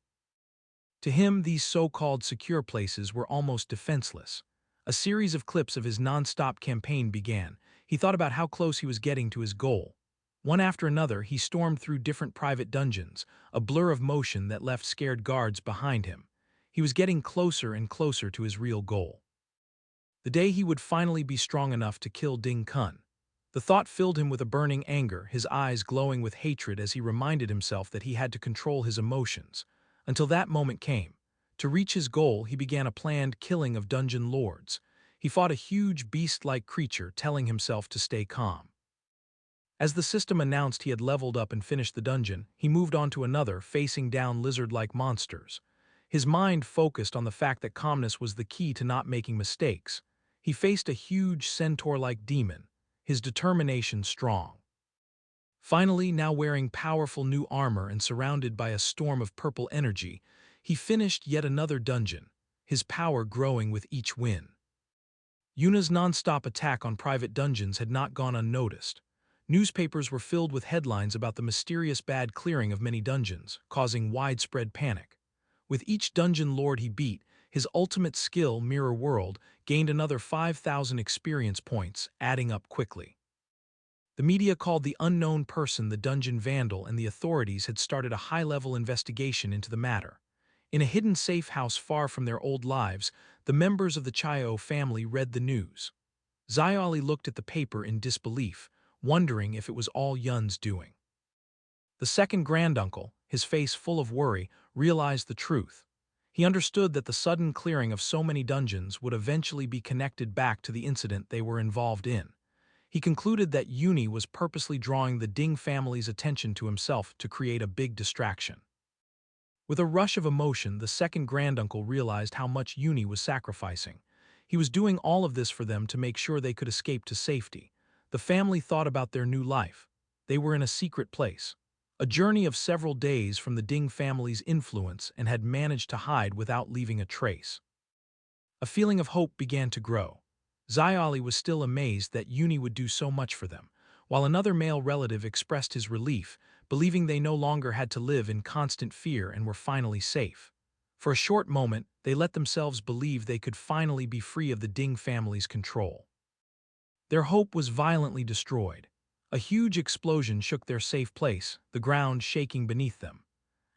To him, these so-called secure places were almost defenseless. A series of clips of his non-stop campaign began. He thought about how close he was getting to his goal. One after another, he stormed through different private dungeons, a blur of motion that left scared guards behind him. He was getting closer and closer to his real goal. The day he would finally be strong enough to kill Ding Kun. The thought filled him with a burning anger, his eyes glowing with hatred as he reminded himself that he had to control his emotions. Until that moment came. To reach his goal, he began a planned killing of dungeon lords. He fought a huge beast-like creature, telling himself to stay calm. As the system announced he had leveled up and finished the dungeon, he moved on to another, facing down lizard-like monsters. His mind focused on the fact that calmness was the key to not making mistakes. He faced a huge centaur-like demon, his determination strong. Finally, now wearing powerful new armor and surrounded by a storm of purple energy, he finished yet another dungeon, his power growing with each win. Yuna's non-stop attack on private dungeons had not gone unnoticed. Newspapers were filled with headlines about the mysterious bad clearing of many dungeons, causing widespread panic. With each dungeon lord he beat, his ultimate skill, Mirror World, gained another 5,000 experience points, adding up quickly. The media called the unknown person the dungeon vandal, and the authorities had started a high-level investigation into the matter. In a hidden safe house far from their old lives, the members of the Chayo family read the news. Xiaoli looked at the paper in disbelief, wondering if it was all Yun's doing. The second granduncle, his face full of worry, realized the truth. He understood that the sudden clearing of so many dungeons would eventually be connected back to the incident they were involved in. He concluded that Yuni was purposely drawing the Ding family's attention to himself to create a big distraction. With a rush of emotion, the second granduncle realized how much Yuni was sacrificing. He was doing all of this for them to make sure they could escape to safety. The family thought about their new life. They were in a secret place, a journey of several days from the Ding family's influence, and had managed to hide without leaving a trace. A feeling of hope began to grow. Xiaoli was still amazed that Yuni would do so much for them, while another male relative expressed his relief, believing they no longer had to live in constant fear and were finally safe. For a short moment, they let themselves believe they could finally be free of the Ding family's control. Their hope was violently destroyed. A huge explosion shook their safe place, the ground shaking beneath them.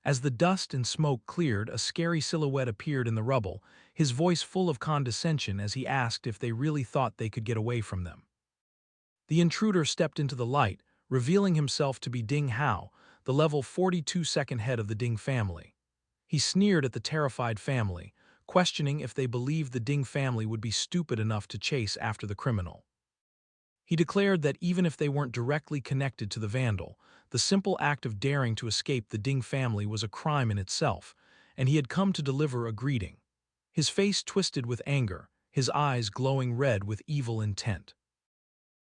As the dust and smoke cleared, a scary silhouette appeared in the rubble, his voice full of condescension as he asked if they really thought they could get away from them. The intruder stepped into the light, revealing himself to be Ding Hao, the level 42 second head of the Ding family. He sneered at the terrified family, questioning if they believed the Ding family would be stupid enough to chase after the criminal. He declared that even if they weren't directly connected to the vandal, the simple act of daring to escape the Ding family was a crime in itself, and he had come to deliver a greeting. His face twisted with anger, his eyes glowing red with evil intent.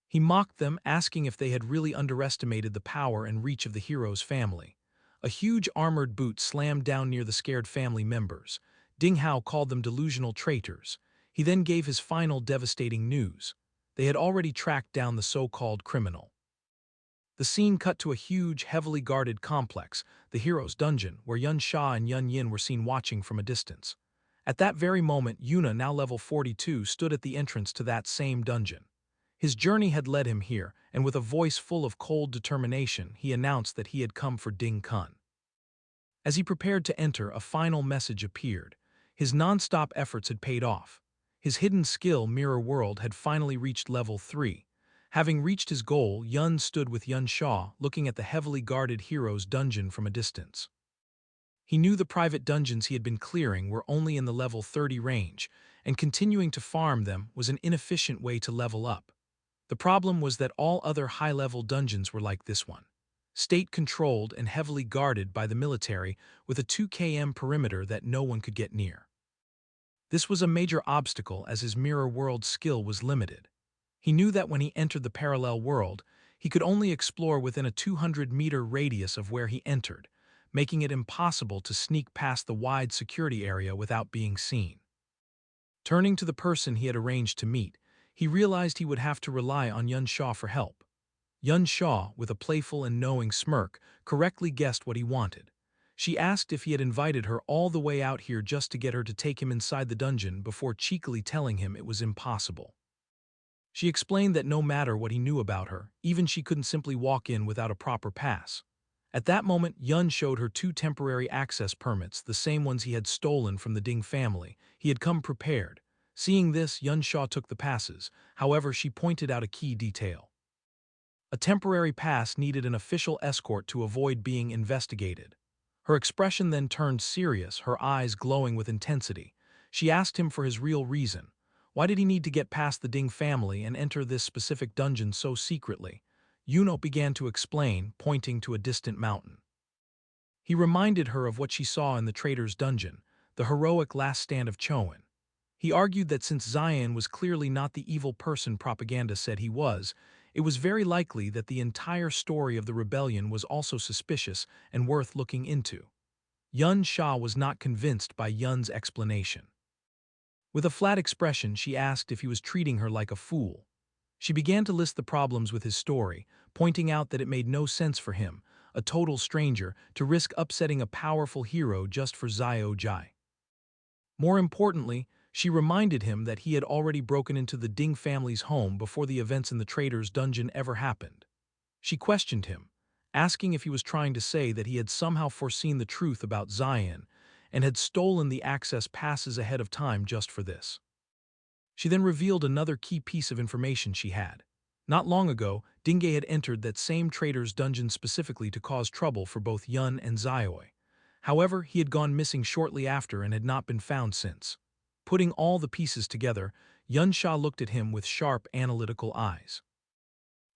He mocked them, asking if they had really underestimated the power and reach of the hero's family. A huge armored boot slammed down near the scared family members. Ding Hao called them delusional traitors. He then gave his final devastating news. They had already tracked down the so-called criminal. The scene cut to a huge, heavily guarded complex, the hero's dungeon, where Yun Sha and Yun Yin were seen watching from a distance. At that very moment, Yuna, now level 42, stood at the entrance to that same dungeon. His journey had led him here, and with a voice full of cold determination, he announced that he had come for Ding Kun. As he prepared to enter, a final message appeared. His non-stop efforts had paid off. His hidden skill, Mirror World, had finally reached level 3. Having reached his goal, Yun stood with Yun Sha, looking at the heavily guarded hero's dungeon from a distance. He knew the private dungeons he had been clearing were only in the level 30 range, and continuing to farm them was an inefficient way to level up. The problem was that all other high-level dungeons were like this one, state-controlled and heavily guarded by the military with a 2 km perimeter that no one could get near. This was a major obstacle as his Mirror World skill was limited. He knew that when he entered the parallel world, he could only explore within a 200-meter radius of where he entered, making it impossible to sneak past the wide security area without being seen. Turning to the person he had arranged to meet, he realized he would have to rely on Yun Sha for help. Yun Sha, with a playful and knowing smirk, correctly guessed what he wanted. She asked if he had invited her all the way out here just to get her to take him inside the dungeon before cheekily telling him it was impossible. She explained that no matter what he knew about her, even she couldn't simply walk in without a proper pass. At that moment, Yun showed her 2 temporary access permits, the same ones he had stolen from the Ding family. He had come prepared. Seeing this, Yun Sha took the passes. However, she pointed out a key detail. A temporary pass needed an official escort to avoid being investigated. Her expression then turned serious, her eyes glowing with intensity. She asked him for his real reason. Why did he need to get past the Ding family and enter this specific dungeon so secretly? Yuno began to explain, pointing to a distant mountain. He reminded her of what she saw in the traitor's dungeon, the heroic last stand of Choen. He argued that since Xian was clearly not the evil person propaganda said he was, It was very likely that the entire story of the rebellion was also suspicious and worth looking into. Yun Sha was not convinced by Yun's explanation. With a flat expression, she asked if he was treating her like a fool. She began to list the problems with his story, pointing out that it made no sense for him, a total stranger, to risk upsetting a powerful hero just for Xiao Jai. More importantly, she reminded him that he had already broken into the Ding family's home before the events in the trader's dungeon ever happened. She questioned him, asking if he was trying to say that he had somehow foreseen the truth about Zion and had stolen the access passes ahead of time just for this. She then revealed another key piece of information she had. Not long ago, Dingay had entered that same trader's dungeon specifically to cause trouble for both Yun and Xiaoi. However, he had gone missing shortly after and had not been found since. Putting all the pieces together, Yun Sha looked at him with sharp, analytical eyes.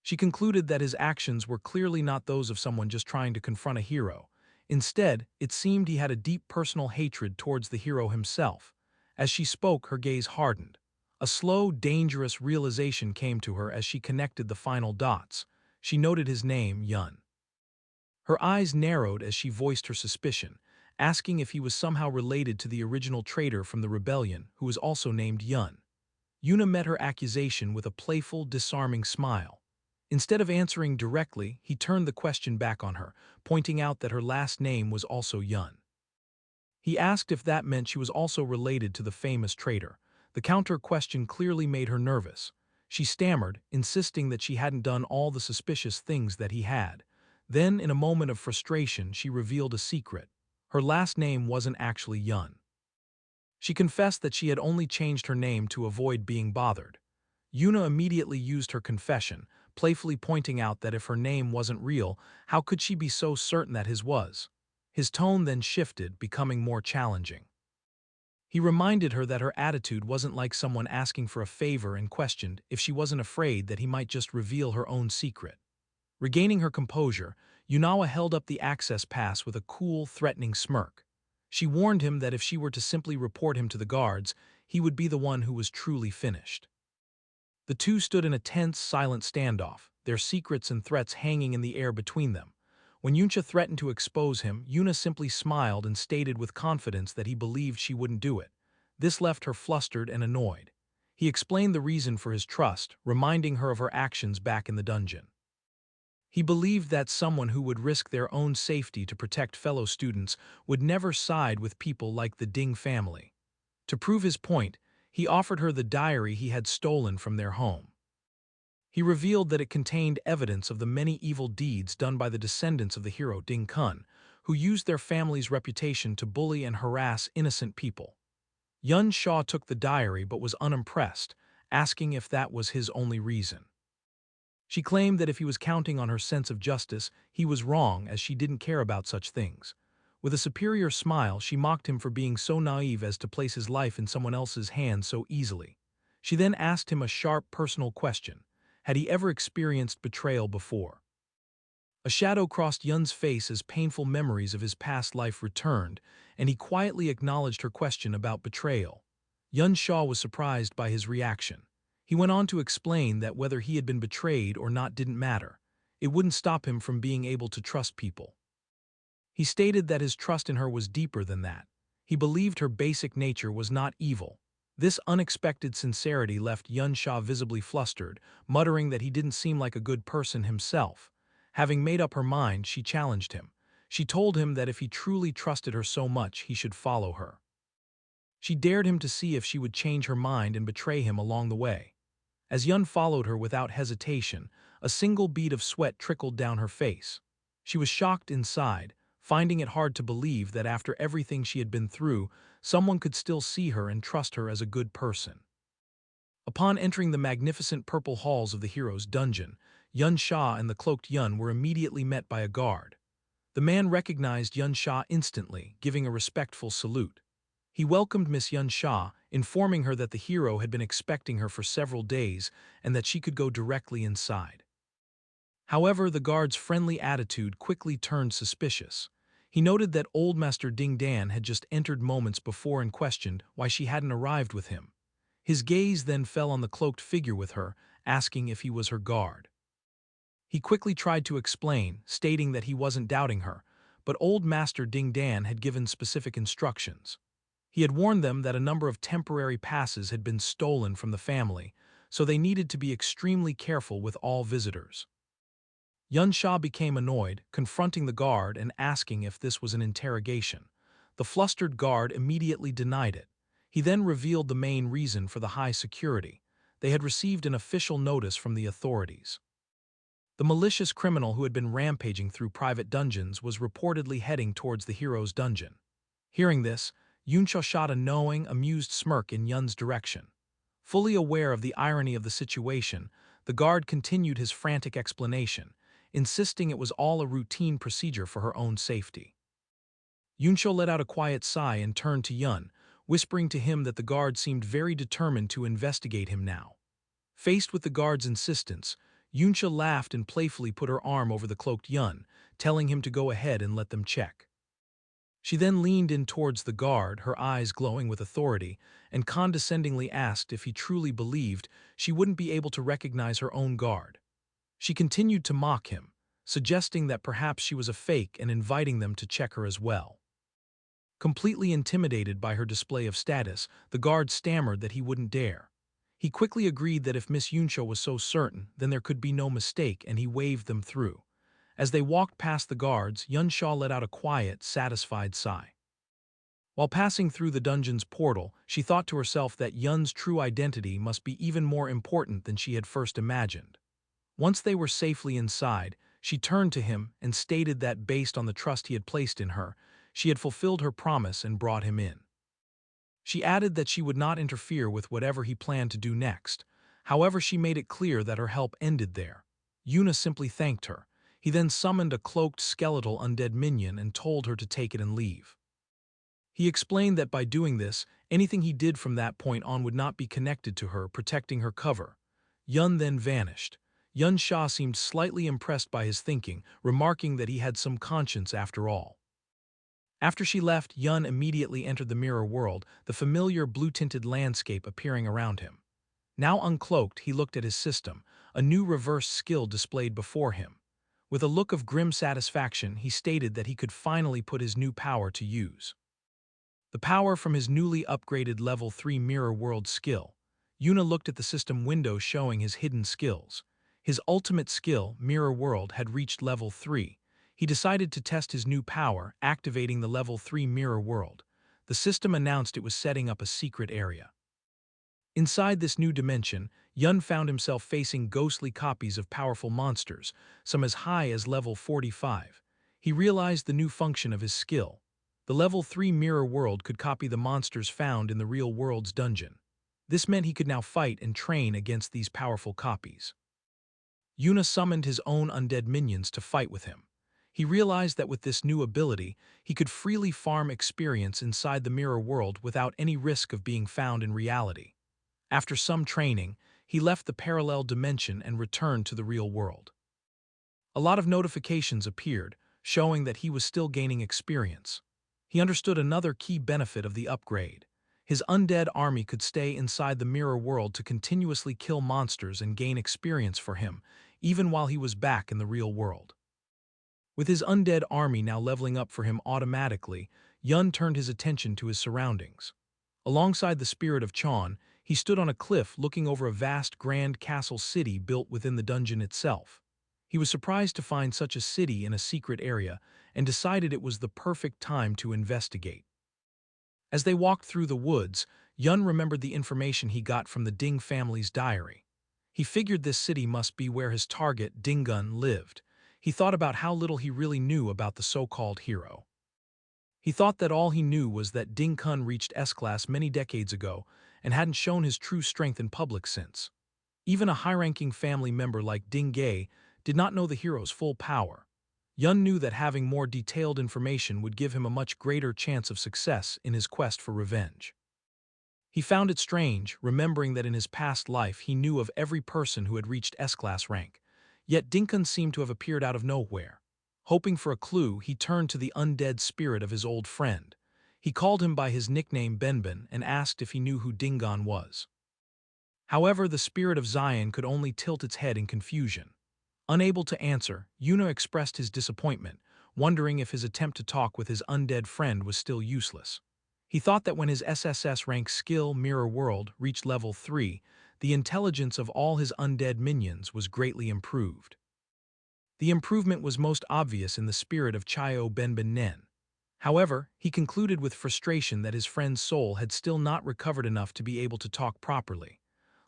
She concluded that his actions were clearly not those of someone just trying to confront a hero. Instead, it seemed he had a deep personal hatred towards the hero himself. As she spoke, her gaze hardened. A slow, dangerous realization came to her as she connected the final dots. She noted his name, Yun. Her eyes narrowed as she voiced her suspicion, asking if he was somehow related to the original traitor from the rebellion, who was also named Yun. Yuna met her accusation with a playful, disarming smile. Instead of answering directly, he turned the question back on her, pointing out that her last name was also Yun. He asked if that meant she was also related to the famous traitor. The counter question clearly made her nervous. She stammered, insisting that she hadn't done all the suspicious things that he had. Then, in a moment of frustration, she revealed a secret. Her last name wasn't actually Yun. She confessed that she had only changed her name to avoid being bothered. Yuna immediately used her confession, playfully pointing out that if her name wasn't real, how could she be so certain that his was? His tone then shifted, becoming more challenging. He reminded her that her attitude wasn't like someone asking for a favor and questioned if she wasn't afraid that he might just reveal her own secret. Regaining her composure, Yunawa held up the access pass with a cool, threatening smirk. She warned him that if she were to simply report him to the guards, he would be the one who was truly finished. The two stood in a tense, silent standoff, their secrets and threats hanging in the air between them. When Yuncha threatened to expose him, Yuna simply smiled and stated with confidence that he believed she wouldn't do it. This left her flustered and annoyed. He explained the reason for his trust, reminding her of her actions back in the dungeon. He believed that someone who would risk their own safety to protect fellow students would never side with people like the Ding family. To prove his point, he offered her the diary he had stolen from their home. He revealed that it contained evidence of the many evil deeds done by the descendants of the hero Ding Kun, who used their family's reputation to bully and harass innocent people. Yun Sha took the diary but was unimpressed, asking if that was his only reason. She claimed that if he was counting on her sense of justice, he was wrong as she didn't care about such things. With a superior smile, she mocked him for being so naive as to place his life in someone else's hands so easily. She then asked him a sharp, personal question. Had he ever experienced betrayal before? A shadow crossed Yun's face as painful memories of his past life returned, and he quietly acknowledged her question about betrayal. Yun Sha was surprised by his reaction. He went on to explain that whether he had been betrayed or not didn't matter. It wouldn't stop him from being able to trust people. He stated that his trust in her was deeper than that. He believed her basic nature was not evil. This unexpected sincerity left Yun Sha visibly flustered, muttering that he didn't seem like a good person himself. Having made up her mind, she challenged him. She told him that if he truly trusted her so much, he should follow her. She dared him to see if she would change her mind and betray him along the way. As Yun followed her without hesitation, a single bead of sweat trickled down her face. She was shocked inside, finding it hard to believe that after everything she had been through, someone could still see her and trust her as a good person. Upon entering the magnificent purple halls of the hero's dungeon, Yun Sha and the cloaked Yun were immediately met by a guard. The man recognized Yun Sha instantly, giving a respectful salute. He welcomed Miss Yun Sha, informing her that the hero had been expecting her for several days and that she could go directly inside. However, the guard's friendly attitude quickly turned suspicious. He noted that old Master Ding Dan had just entered moments before and questioned why she hadn't arrived with him. His gaze then fell on the cloaked figure with her, asking if he was her guard. He quickly tried to explain, stating that he wasn't doubting her, but old Master Ding Dan had given specific instructions. He had warned them that a number of temporary passes had been stolen from the family, so they needed to be extremely careful with all visitors. Yun Sha became annoyed, confronting the guard and asking if this was an interrogation. The flustered guard immediately denied it. He then revealed the main reason for the high security. They had received an official notice from the authorities. The malicious criminal who had been rampaging through private dungeons was reportedly heading towards the hero's dungeon. Hearing this, Yunsha shot a knowing, amused smirk in Yun's direction. Fully aware of the irony of the situation, the guard continued his frantic explanation, insisting it was all a routine procedure for her own safety. Yunsha let out a quiet sigh and turned to Yun, whispering to him that the guard seemed very determined to investigate him now. Faced with the guard's insistence, Yunsha laughed and playfully put her arm over the cloaked Yun, telling him to go ahead and let them check. She then leaned in towards the guard, her eyes glowing with authority, and condescendingly asked if he truly believed she wouldn't be able to recognize her own guard. She continued to mock him, suggesting that perhaps she was a fake and inviting them to check her as well. Completely intimidated by her display of status, the guard stammered that he wouldn't dare. He quickly agreed that if Miss Yunsha was so certain, then there could be no mistake, and he waved them through. As they walked past the guards, Yunsha let out a quiet, satisfied sigh. While passing through the dungeon's portal, she thought to herself that Yun's true identity must be even more important than she had first imagined. Once they were safely inside, she turned to him and stated that based on the trust he had placed in her, she had fulfilled her promise and brought him in. She added that she would not interfere with whatever he planned to do next. However, she made it clear that her help ended there. Yuna simply thanked her. He then summoned a cloaked skeletal undead minion and told her to take it and leave. He explained that by doing this, anything he did from that point on would not be connected to her, protecting her cover. Yun then vanished. Yun Sha seemed slightly impressed by his thinking, remarking that he had some conscience after all. After she left, Yun immediately entered the mirror world, the familiar blue-tinted landscape appearing around him. Now uncloaked, he looked at his system, a new reverse skill displayed before him. With a look of grim satisfaction, he stated that he could finally put his new power to use. The power from his newly upgraded level 3 mirror world skill. Yuna looked at the system window showing his hidden skills. His ultimate skill, Mirror World, had reached level 3. He decided to test his new power, activating the level 3 Mirror World. The system announced it was setting up a secret area. Inside this new dimension, Yun found himself facing ghostly copies of powerful monsters, some as high as level 45. He realized the new function of his skill. The level 3 Mirror World could copy the monsters found in the real world's dungeon. This meant he could now fight and train against these powerful copies. Yuna summoned his own undead minions to fight with him. He realized that with this new ability, he could freely farm experience inside the mirror world without any risk of being found in reality. After some training, he left the parallel dimension and returned to the real world. A lot of notifications appeared, showing that he was still gaining experience. He understood another key benefit of the upgrade. His undead army could stay inside the mirror world to continuously kill monsters and gain experience for him, even while he was back in the real world. With his undead army now leveling up for him automatically, Yun turned his attention to his surroundings. Alongside the spirit of Chon, he stood on a cliff looking over a vast grand castle city built within the dungeon itself. He was surprised to find such a city in a secret area and decided it was the perfect time to investigate. As they walked through the woods, Yun remembered the information he got from the Ding family's diary. He figured this city must be where his target, Dingun, lived. He thought about how little he really knew about the so-called hero. He thought that all he knew was that Ding Kun reached S-Class many decades ago and hadn't shown his true strength in public since. Even a high-ranking family member like Ding Gai did not know the hero's full power. Yun knew that having more detailed information would give him a much greater chance of success in his quest for revenge. He found it strange, remembering that in his past life he knew of every person who had reached S-Class rank, yet Dinkan seemed to have appeared out of nowhere. Hoping for a clue, he turned to the undead spirit of his old friend. He called him by his nickname Benben and asked if he knew who Dingan was. However, the spirit of Zion could only tilt its head in confusion. Unable to answer, Yuna expressed his disappointment, wondering if his attempt to talk with his undead friend was still useless. He thought that when his SSS rank skill Mirror World reached level 3, the intelligence of all his undead minions was greatly improved. The improvement was most obvious in the spirit of Chayo Benben Nen. However, he concluded with frustration that his friend's soul had still not recovered enough to be able to talk properly.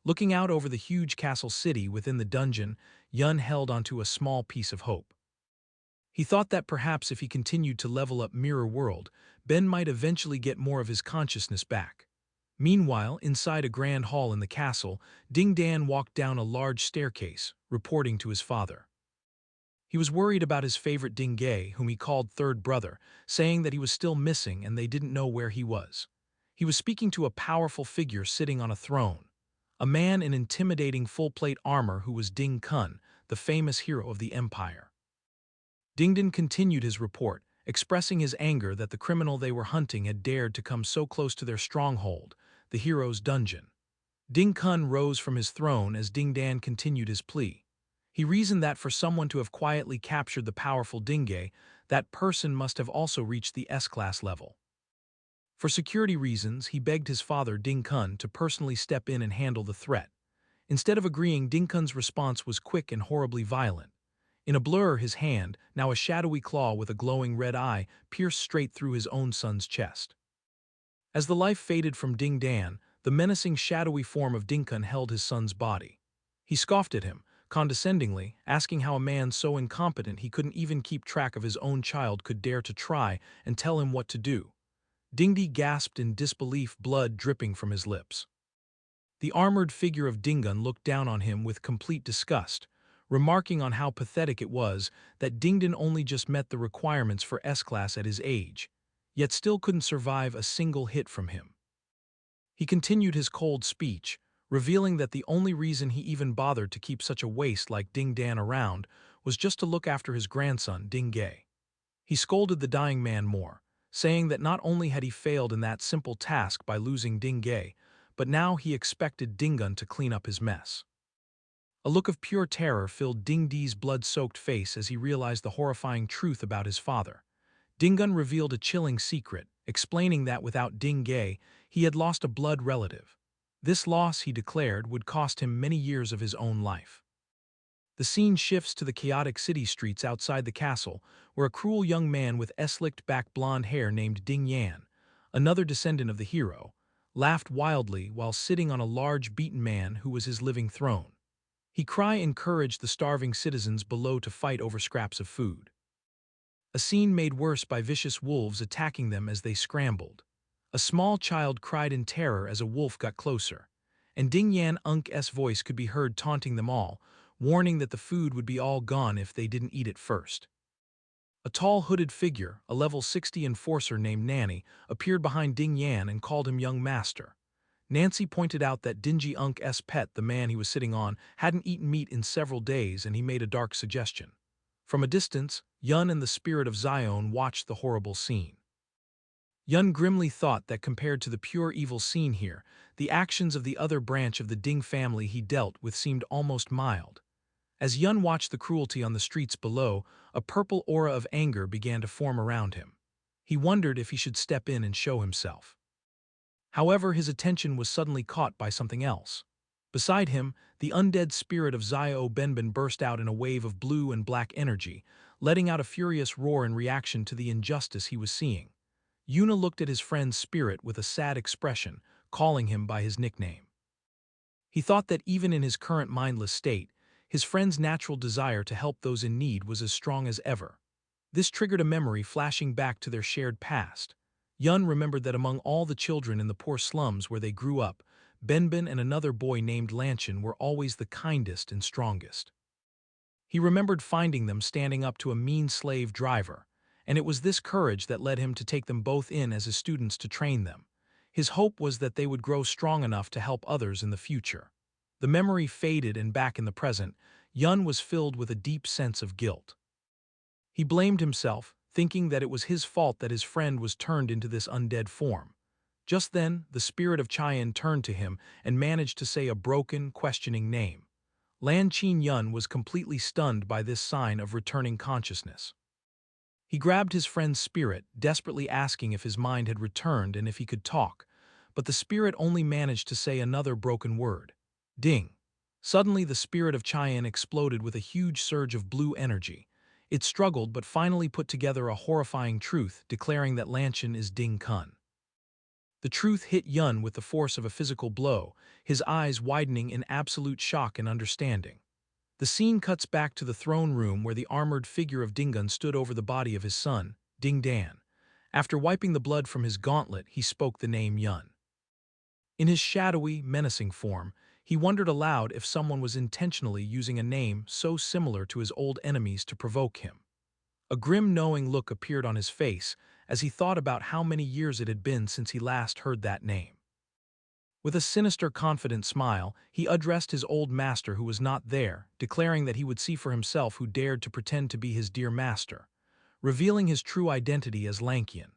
Looking out over the huge castle city within the dungeon, Yun held onto a small piece of hope. He thought that perhaps if he continued to level up Mirror World, Ben might eventually get more of his consciousness back. Meanwhile, inside a grand hall in the castle, Ding Dan walked down a large staircase, reporting to his father. He was worried about his favorite Ding Gay, whom he called third brother, saying that he was still missing and they didn't know where he was. He was speaking to a powerful figure sitting on a throne, a man in intimidating full-plate armor who was Ding Kun, the famous hero of the empire. Dingdon continued his report, expressing his anger that the criminal they were hunting had dared to come so close to their stronghold, the hero's dungeon. Ding Kun rose from his throne as Ding Dan continued his plea. He reasoned that for someone to have quietly captured the powerful Dingay, that person must have also reached the S-class level. For security reasons, he begged his father Ding Kun to personally step in and handle the threat. Instead of agreeing, Ding Kun's response was quick and horribly violent. In a blur, his hand, now a shadowy claw with a glowing red eye, pierced straight through his own son's chest. As the life faded from Ding Dan, the menacing shadowy form of Ding Kun held his son's body. He scoffed at him, condescendingly, asking how a man so incompetent he couldn't even keep track of his own child could dare to try and tell him what to do. Dingdi gasped in disbelief, blood dripping from his lips. The armored figure of Dingun looked down on him with complete disgust, remarking on how pathetic it was that Dingdon only just met the requirements for S-class at his age, yet still couldn't survive a single hit from him. He continued his cold speech, revealing that the only reason he even bothered to keep such a waste like Ding Dan around was just to look after his grandson, Ding Gay. He scolded the dying man more, saying that not only had he failed in that simple task by losing Ding Gay, but now he expected Dingun to clean up his mess. A look of pure terror filled Ding Di's blood-soaked face as he realized the horrifying truth about his father. Dingun revealed a chilling secret, explaining that without Ding Gay, he had lost a blood relative. This loss, he declared, would cost him many years of his own life. The scene shifts to the chaotic city streets outside the castle, where a cruel young man with slicked-back blonde hair named Ding Yan, another descendant of the hero, laughed wildly while sitting on a large beaten man who was his living throne. His cry encouraged the starving citizens below to fight over scraps of food. A scene made worse by vicious wolves attacking them as they scrambled. A small child cried in terror as a wolf got closer, and Ding Yan Unk's voice could be heard taunting them all, warning that the food would be all gone if they didn't eat it first. A tall hooded figure, a level 60 enforcer named Nanny, appeared behind Ding Yan and called him young master. Nancy pointed out that Dingy Unk's pet, the man he was sitting on, hadn't eaten meat in several days, and he made a dark suggestion. From a distance, Yun and the spirit of Zion watched the horrible scene. Yun grimly thought that compared to the pure evil seen here, the actions of the other branch of the Ding family he dealt with seemed almost mild. As Yun watched the cruelty on the streets below, a purple aura of anger began to form around him. He wondered if he should step in and show himself. However, his attention was suddenly caught by something else. Beside him, the undead spirit of Zio Benben burst out in a wave of blue and black energy, letting out a furious roar in reaction to the injustice he was seeing. Yuna looked at his friend's spirit with a sad expression, calling him by his nickname. He thought that even in his current mindless state, his friend's natural desire to help those in need was as strong as ever. This triggered a memory flashing back to their shared past. Yun remembered that among all the children in the poor slums where they grew up, Benben and another boy named Lanchin were always the kindest and strongest. He remembered finding them standing up to a mean slave driver, and it was this courage that led him to take them both in as his students to train them. His hope was that they would grow strong enough to help others in the future. The memory faded, and back in the present, Yun was filled with a deep sense of guilt. He blamed himself, thinking that it was his fault that his friend was turned into this undead form. Just then, the spirit of Chayan turned to him and managed to say a broken, questioning name. Lan Qin Yun was completely stunned by this sign of returning consciousness. He grabbed his friend's spirit, desperately asking if his mind had returned and if he could talk, but the spirit only managed to say another broken word. Ding. Suddenly the spirit of Cheyenne exploded with a huge surge of blue energy. It struggled but finally put together a horrifying truth, declaring that Lanchin is Ding Kun. The truth hit Yun with the force of a physical blow, his eyes widening in absolute shock and understanding. The scene cuts back to the throne room where the armored figure of Dingun stood over the body of his son, Ding Dan. After wiping the blood from his gauntlet, he spoke the name Yun. In his shadowy, menacing form, he wondered aloud if someone was intentionally using a name so similar to his old enemies to provoke him. A grim knowing look appeared on his face as he thought about how many years it had been since he last heard that name. With a sinister, confident smile, he addressed his old master who was not there, declaring that he would see for himself who dared to pretend to be his dear master, revealing his true identity as Lankian.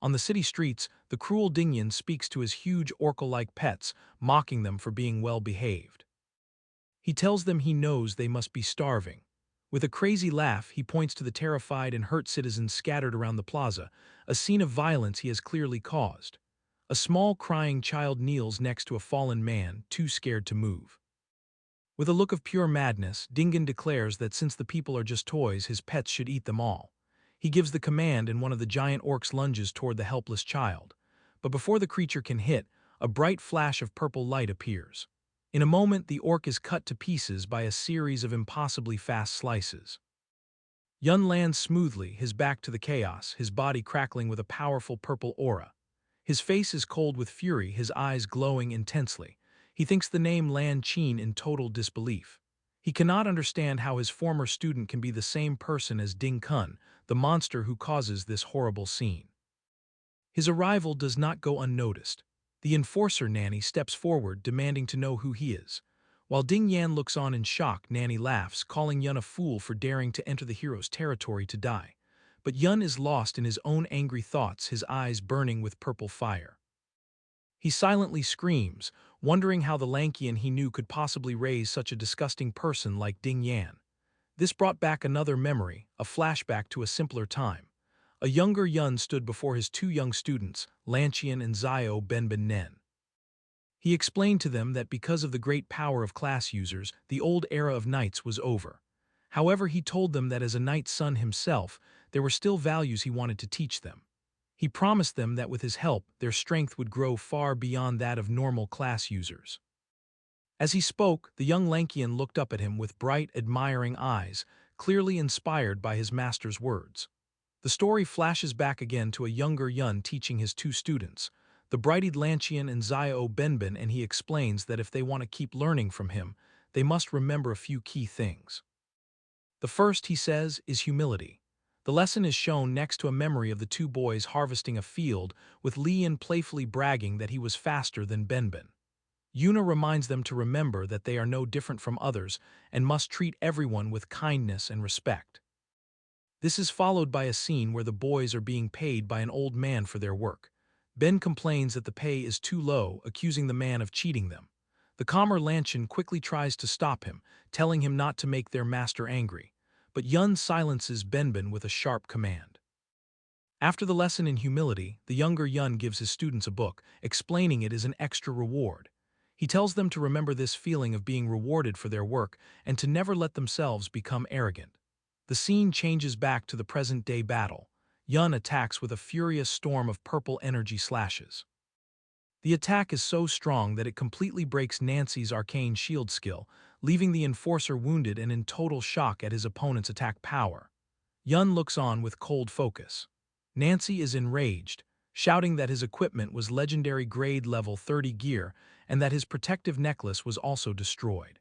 On the city streets, the cruel Dingyan speaks to his huge orca-like pets, mocking them for being well-behaved. He tells them he knows they must be starving. With a crazy laugh, he points to the terrified and hurt citizens scattered around the plaza, a scene of violence he has clearly caused. A small crying child kneels next to a fallen man, too scared to move. With a look of pure madness, Dingan declares that since the people are just toys, his pets should eat them all. He gives the command and one of the giant orcs lunges toward the helpless child. But before the creature can hit, a bright flash of purple light appears. In a moment, the orc is cut to pieces by a series of impossibly fast slices. Yun lands smoothly, his back to the chaos, his body crackling with a powerful purple aura. His face is cold with fury, his eyes glowing intensely. He thinks the name Lan Qin in total disbelief. He cannot understand how his former student can be the same person as Ding Kun, the monster who causes this horrible scene. His arrival does not go unnoticed. The enforcer Nanny steps forward, demanding to know who he is. While Ding Yan looks on in shock, Nanny laughs, calling Yun a fool for daring to enter the hero's territory to die. But Yun is lost in his own angry thoughts, his eyes burning with purple fire. He silently screams, wondering how the Lankian he knew could possibly raise such a disgusting person like Ding Yan. This brought back another memory, a flashback to a simpler time. A younger Yun stood before his two young students, Lanchian and Zio Benben Nen. He explained to them that because of the great power of class users, the old era of knights was over. However, he told them that as a knight's son himself, there were still values he wanted to teach them. He promised them that with his help, their strength would grow far beyond that of normal class users. As he spoke, the young Lankian looked up at him with bright, admiring eyes, clearly inspired by his master's words. The story flashes back again to a younger Yun teaching his two students, the bright-eyed Lanchian and Zio Benben, and he explains that if they want to keep learning from him, they must remember a few key things. The first, he says, is humility. The lesson is shown next to a memory of the two boys harvesting a field, with Lian playfully bragging that he was faster than Benben. Yuna reminds them to remember that they are no different from others and must treat everyone with kindness and respect. This is followed by a scene where the boys are being paid by an old man for their work. Ben complains that the pay is too low, accusing the man of cheating them. The calmer Lanchin quickly tries to stop him, telling him not to make their master angry. But Yun silences Benben with a sharp command. After the lesson in humility, the younger Yun gives his students a book, explaining it as an extra reward. He tells them to remember this feeling of being rewarded for their work and to never let themselves become arrogant. The scene changes back to the present-day battle. Yun attacks with a furious storm of purple energy slashes. The attack is so strong that it completely breaks Nancy's arcane shield skill, leaving the enforcer wounded and in total shock at his opponent's attack power. Yun looks on with cold focus. Nancy is enraged, shouting that his equipment was legendary grade level 30 gear and that his protective necklace was also destroyed.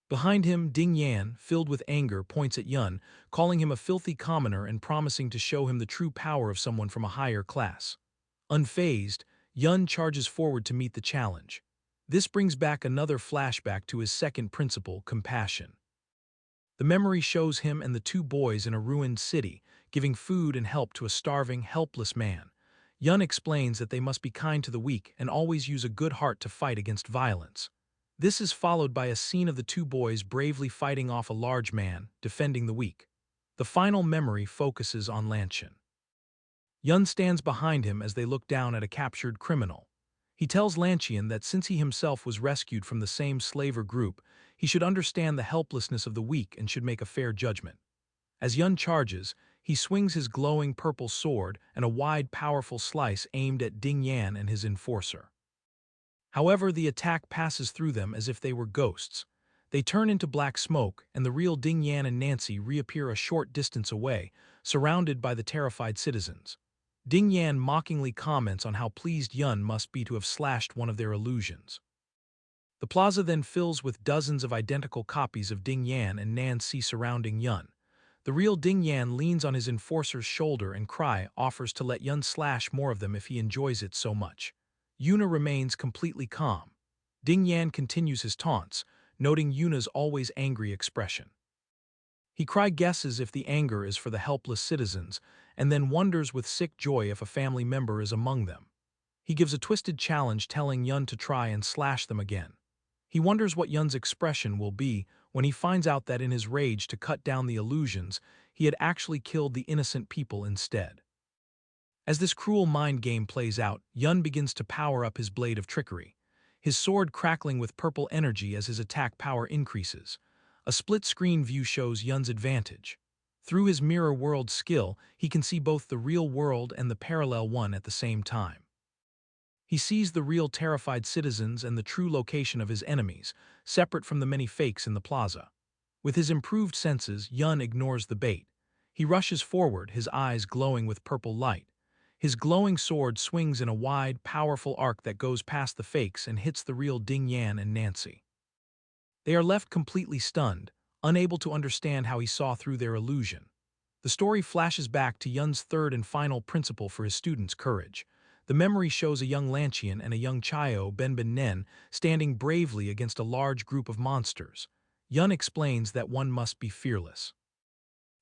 Behind him, Ding Yan, filled with anger, points at Yun, calling him a filthy commoner and promising to show him the true power of someone from a higher class. Unfazed, Yun charges forward to meet the challenge. This brings back another flashback to his second principle, compassion. The memory shows him and the two boys in a ruined city, giving food and help to a starving, helpless man. Yun explains that they must be kind to the weak and always use a good heart to fight against violence. This is followed by a scene of the two boys bravely fighting off a large man, defending the weak. The final memory focuses on Lanshin. Yun stands behind him as they look down at a captured criminal. He tells Lanshin that since he himself was rescued from the same slaver group, he should understand the helplessness of the weak and should make a fair judgment. As Yun charges, he swings his glowing purple sword and a wide, powerful slice aimed at Ding Yan and his enforcer. However, the attack passes through them as if they were ghosts. They turn into black smoke, and the real Ding Yan and Nancy reappear a short distance away, surrounded by the terrified citizens. Ding Yan mockingly comments on how pleased Yun must be to have slashed one of their illusions. The plaza then fills with dozens of identical copies of Ding Yan and Nancy surrounding Yun. The real Ding Yan leans on his enforcer's shoulder and offers to let Yun slash more of them if he enjoys it so much. Yuna remains completely calm. Ding Yan continues his taunts, noting Yuna's always angry expression. Guesses if the anger is for the helpless citizens, and then wonders with sick joy if a family member is among them. He gives a twisted challenge telling Yun to try and slash them again. He wonders what Yun's expression will be when he finds out that in his rage to cut down the illusions, he had actually killed the innocent people instead. As this cruel mind game plays out, Yun begins to power up his blade of trickery, his sword crackling with purple energy as his attack power increases. A split-screen view shows Yun's advantage. Through his mirror world skill, he can see both the real world and the parallel one at the same time. He sees the real terrified citizens and the true location of his enemies, separate from the many fakes in the plaza. With his improved senses, Yun ignores the bait. He rushes forward, his eyes glowing with purple light. His glowing sword swings in a wide, powerful arc that goes past the fakes and hits the real Ding Yan and Nancy. They are left completely stunned, unable to understand how he saw through their illusion. The story flashes back to Yun's third and final principle for his students' courage. The memory shows a young Lanchian and a young Chayo Benben Nen standing bravely against a large group of monsters. Yun explains that one must be fearless.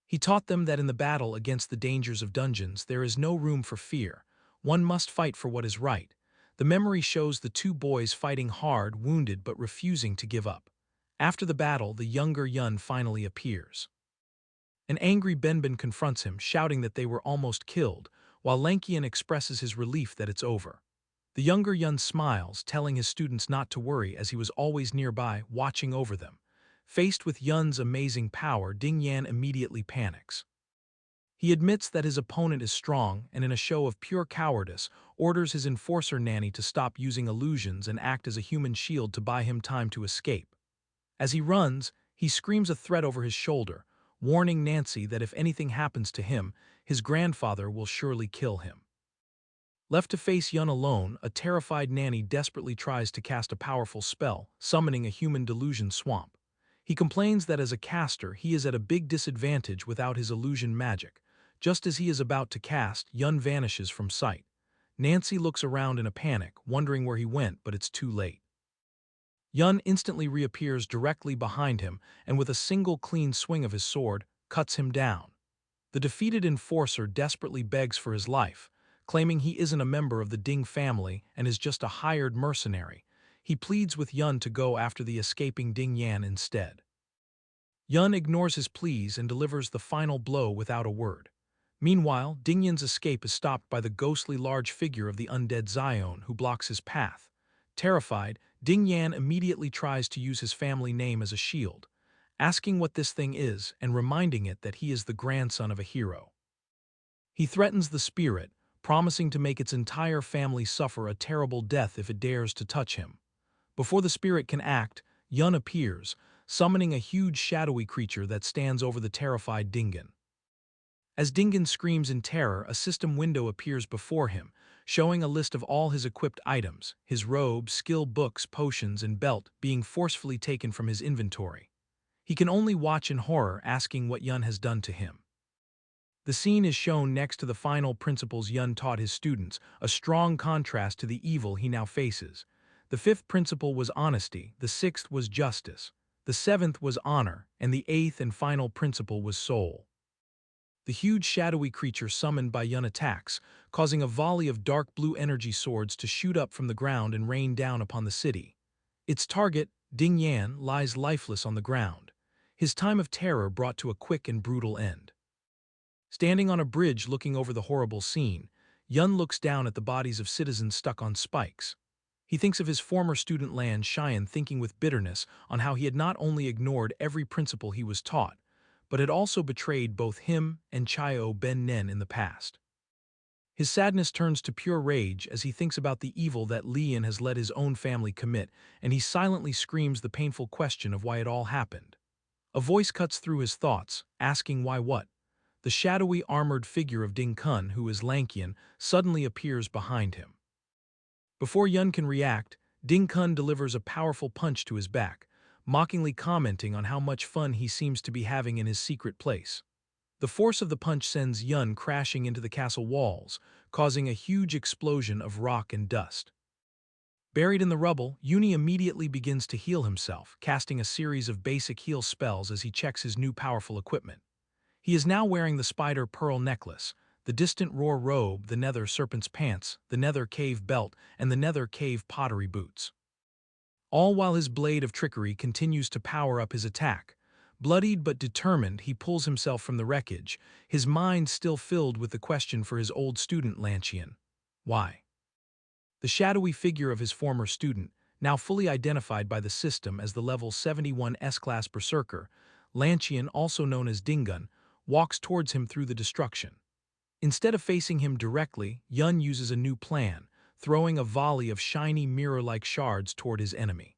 He taught them that in the battle against the dangers of dungeons there is no room for fear. One must fight for what is right. The memory shows the two boys fighting hard, wounded but refusing to give up. After the battle, the younger Yun finally appears. An angry Benben confronts him, shouting that they were almost killed, while Lankian expresses his relief that it's over. The younger Yun smiles, telling his students not to worry as he was always nearby, watching over them. Faced with Yun's amazing power, Ding Yan immediately panics. He admits that his opponent is strong and in a show of pure cowardice, orders his enforcer nanny to stop using illusions and act as a human shield to buy him time to escape. As he runs, he screams a threat over his shoulder, warning Nancy that if anything happens to him, his grandfather will surely kill him. Left to face Yun alone, a terrified nanny desperately tries to cast a powerful spell, summoning a human delusion swamp. He complains that as a caster, he is at a big disadvantage without his illusion magic. Just as he is about to cast, Yun vanishes from sight. Nancy looks around in a panic, wondering where he went, but it's too late. Yun instantly reappears directly behind him and with a single clean swing of his sword, cuts him down. The defeated enforcer desperately begs for his life, claiming he isn't a member of the Ding family and is just a hired mercenary. He pleads with Yun to go after the escaping Ding Yan instead. Yun ignores his pleas and delivers the final blow without a word. Meanwhile, Ding Yan's escape is stopped by the ghostly large figure of the undead Zion who blocks his path. Terrified, Ding Yan immediately tries to use his family name as a shield, asking what this thing is and reminding it that he is the grandson of a hero. He threatens the spirit, promising to make its entire family suffer a terrible death if it dares to touch him. Before the spirit can act, Yun appears, summoning a huge shadowy creature that stands over the terrified Dingen. As Dingen screams in terror, a system window appears before him, showing a list of all his equipped items, his robe, skill books, potions, and belt being forcefully taken from his inventory. He can only watch in horror, asking what Yun has done to him. The scene is shown next to the final principles Yun taught his students, a strong contrast to the evil he now faces. The fifth principle was honesty, the sixth was justice, the seventh was honor, and the eighth and final principle was soul. The huge shadowy creature summoned by Yun attacks, causing a volley of dark blue energy swords to shoot up from the ground and rain down upon the city. Its target, Ding Yan lies lifeless on the ground, his time of terror brought to a quick and brutal end. Standing on a bridge looking over the horrible scene, Yun looks down at the bodies of citizens stuck on spikes. He thinks of his former student Lan Xian, thinking with bitterness on how he had not only ignored every principle he was taught, but had also betrayed both him and Chio Ben Nen in the past. His sadness turns to pure rage as he thinks about the evil that Lian has let his own family commit, and he silently screams the painful question of why it all happened. A voice cuts through his thoughts, asking why what. The shadowy armored figure of Ding Kun, who is Lankian, suddenly appears behind him. Before Yun can react, Ding Kun delivers a powerful punch to his back, mockingly commenting on how much fun he seems to be having in his secret place. The force of the punch sends Yun crashing into the castle walls, causing a huge explosion of rock and dust. Buried in the rubble, Yuni immediately begins to heal himself, casting a series of basic heal spells as he checks his new powerful equipment. He is now wearing the spider pearl necklace, the distant roar robe, the nether serpent's pants, the nether cave belt, and the nether cave pottery boots. All while his blade of trickery continues to power up his attack. Bloodied but determined, he pulls himself from the wreckage, his mind still filled with the question for his old student Lanchian. Why? The shadowy figure of his former student, now fully identified by the system as the level 71 S-Class Berserker, Lanchian, also known as Dingun, walks towards him through the destruction. Instead of facing him directly, Yun uses a new plan, throwing a volley of shiny mirror-like shards toward his enemy.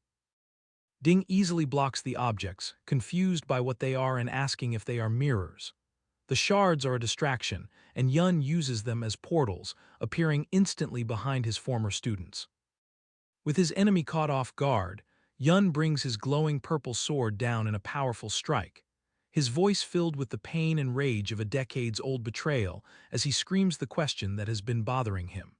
Ding easily blocks the objects, confused by what they are and asking if they are mirrors. The shards are a distraction, and Yun uses them as portals, appearing instantly behind his former students. With his enemy caught off guard, Yun brings his glowing purple sword down in a powerful strike, his voice filled with the pain and rage of a decades-old betrayal as he screams the question that has been bothering him.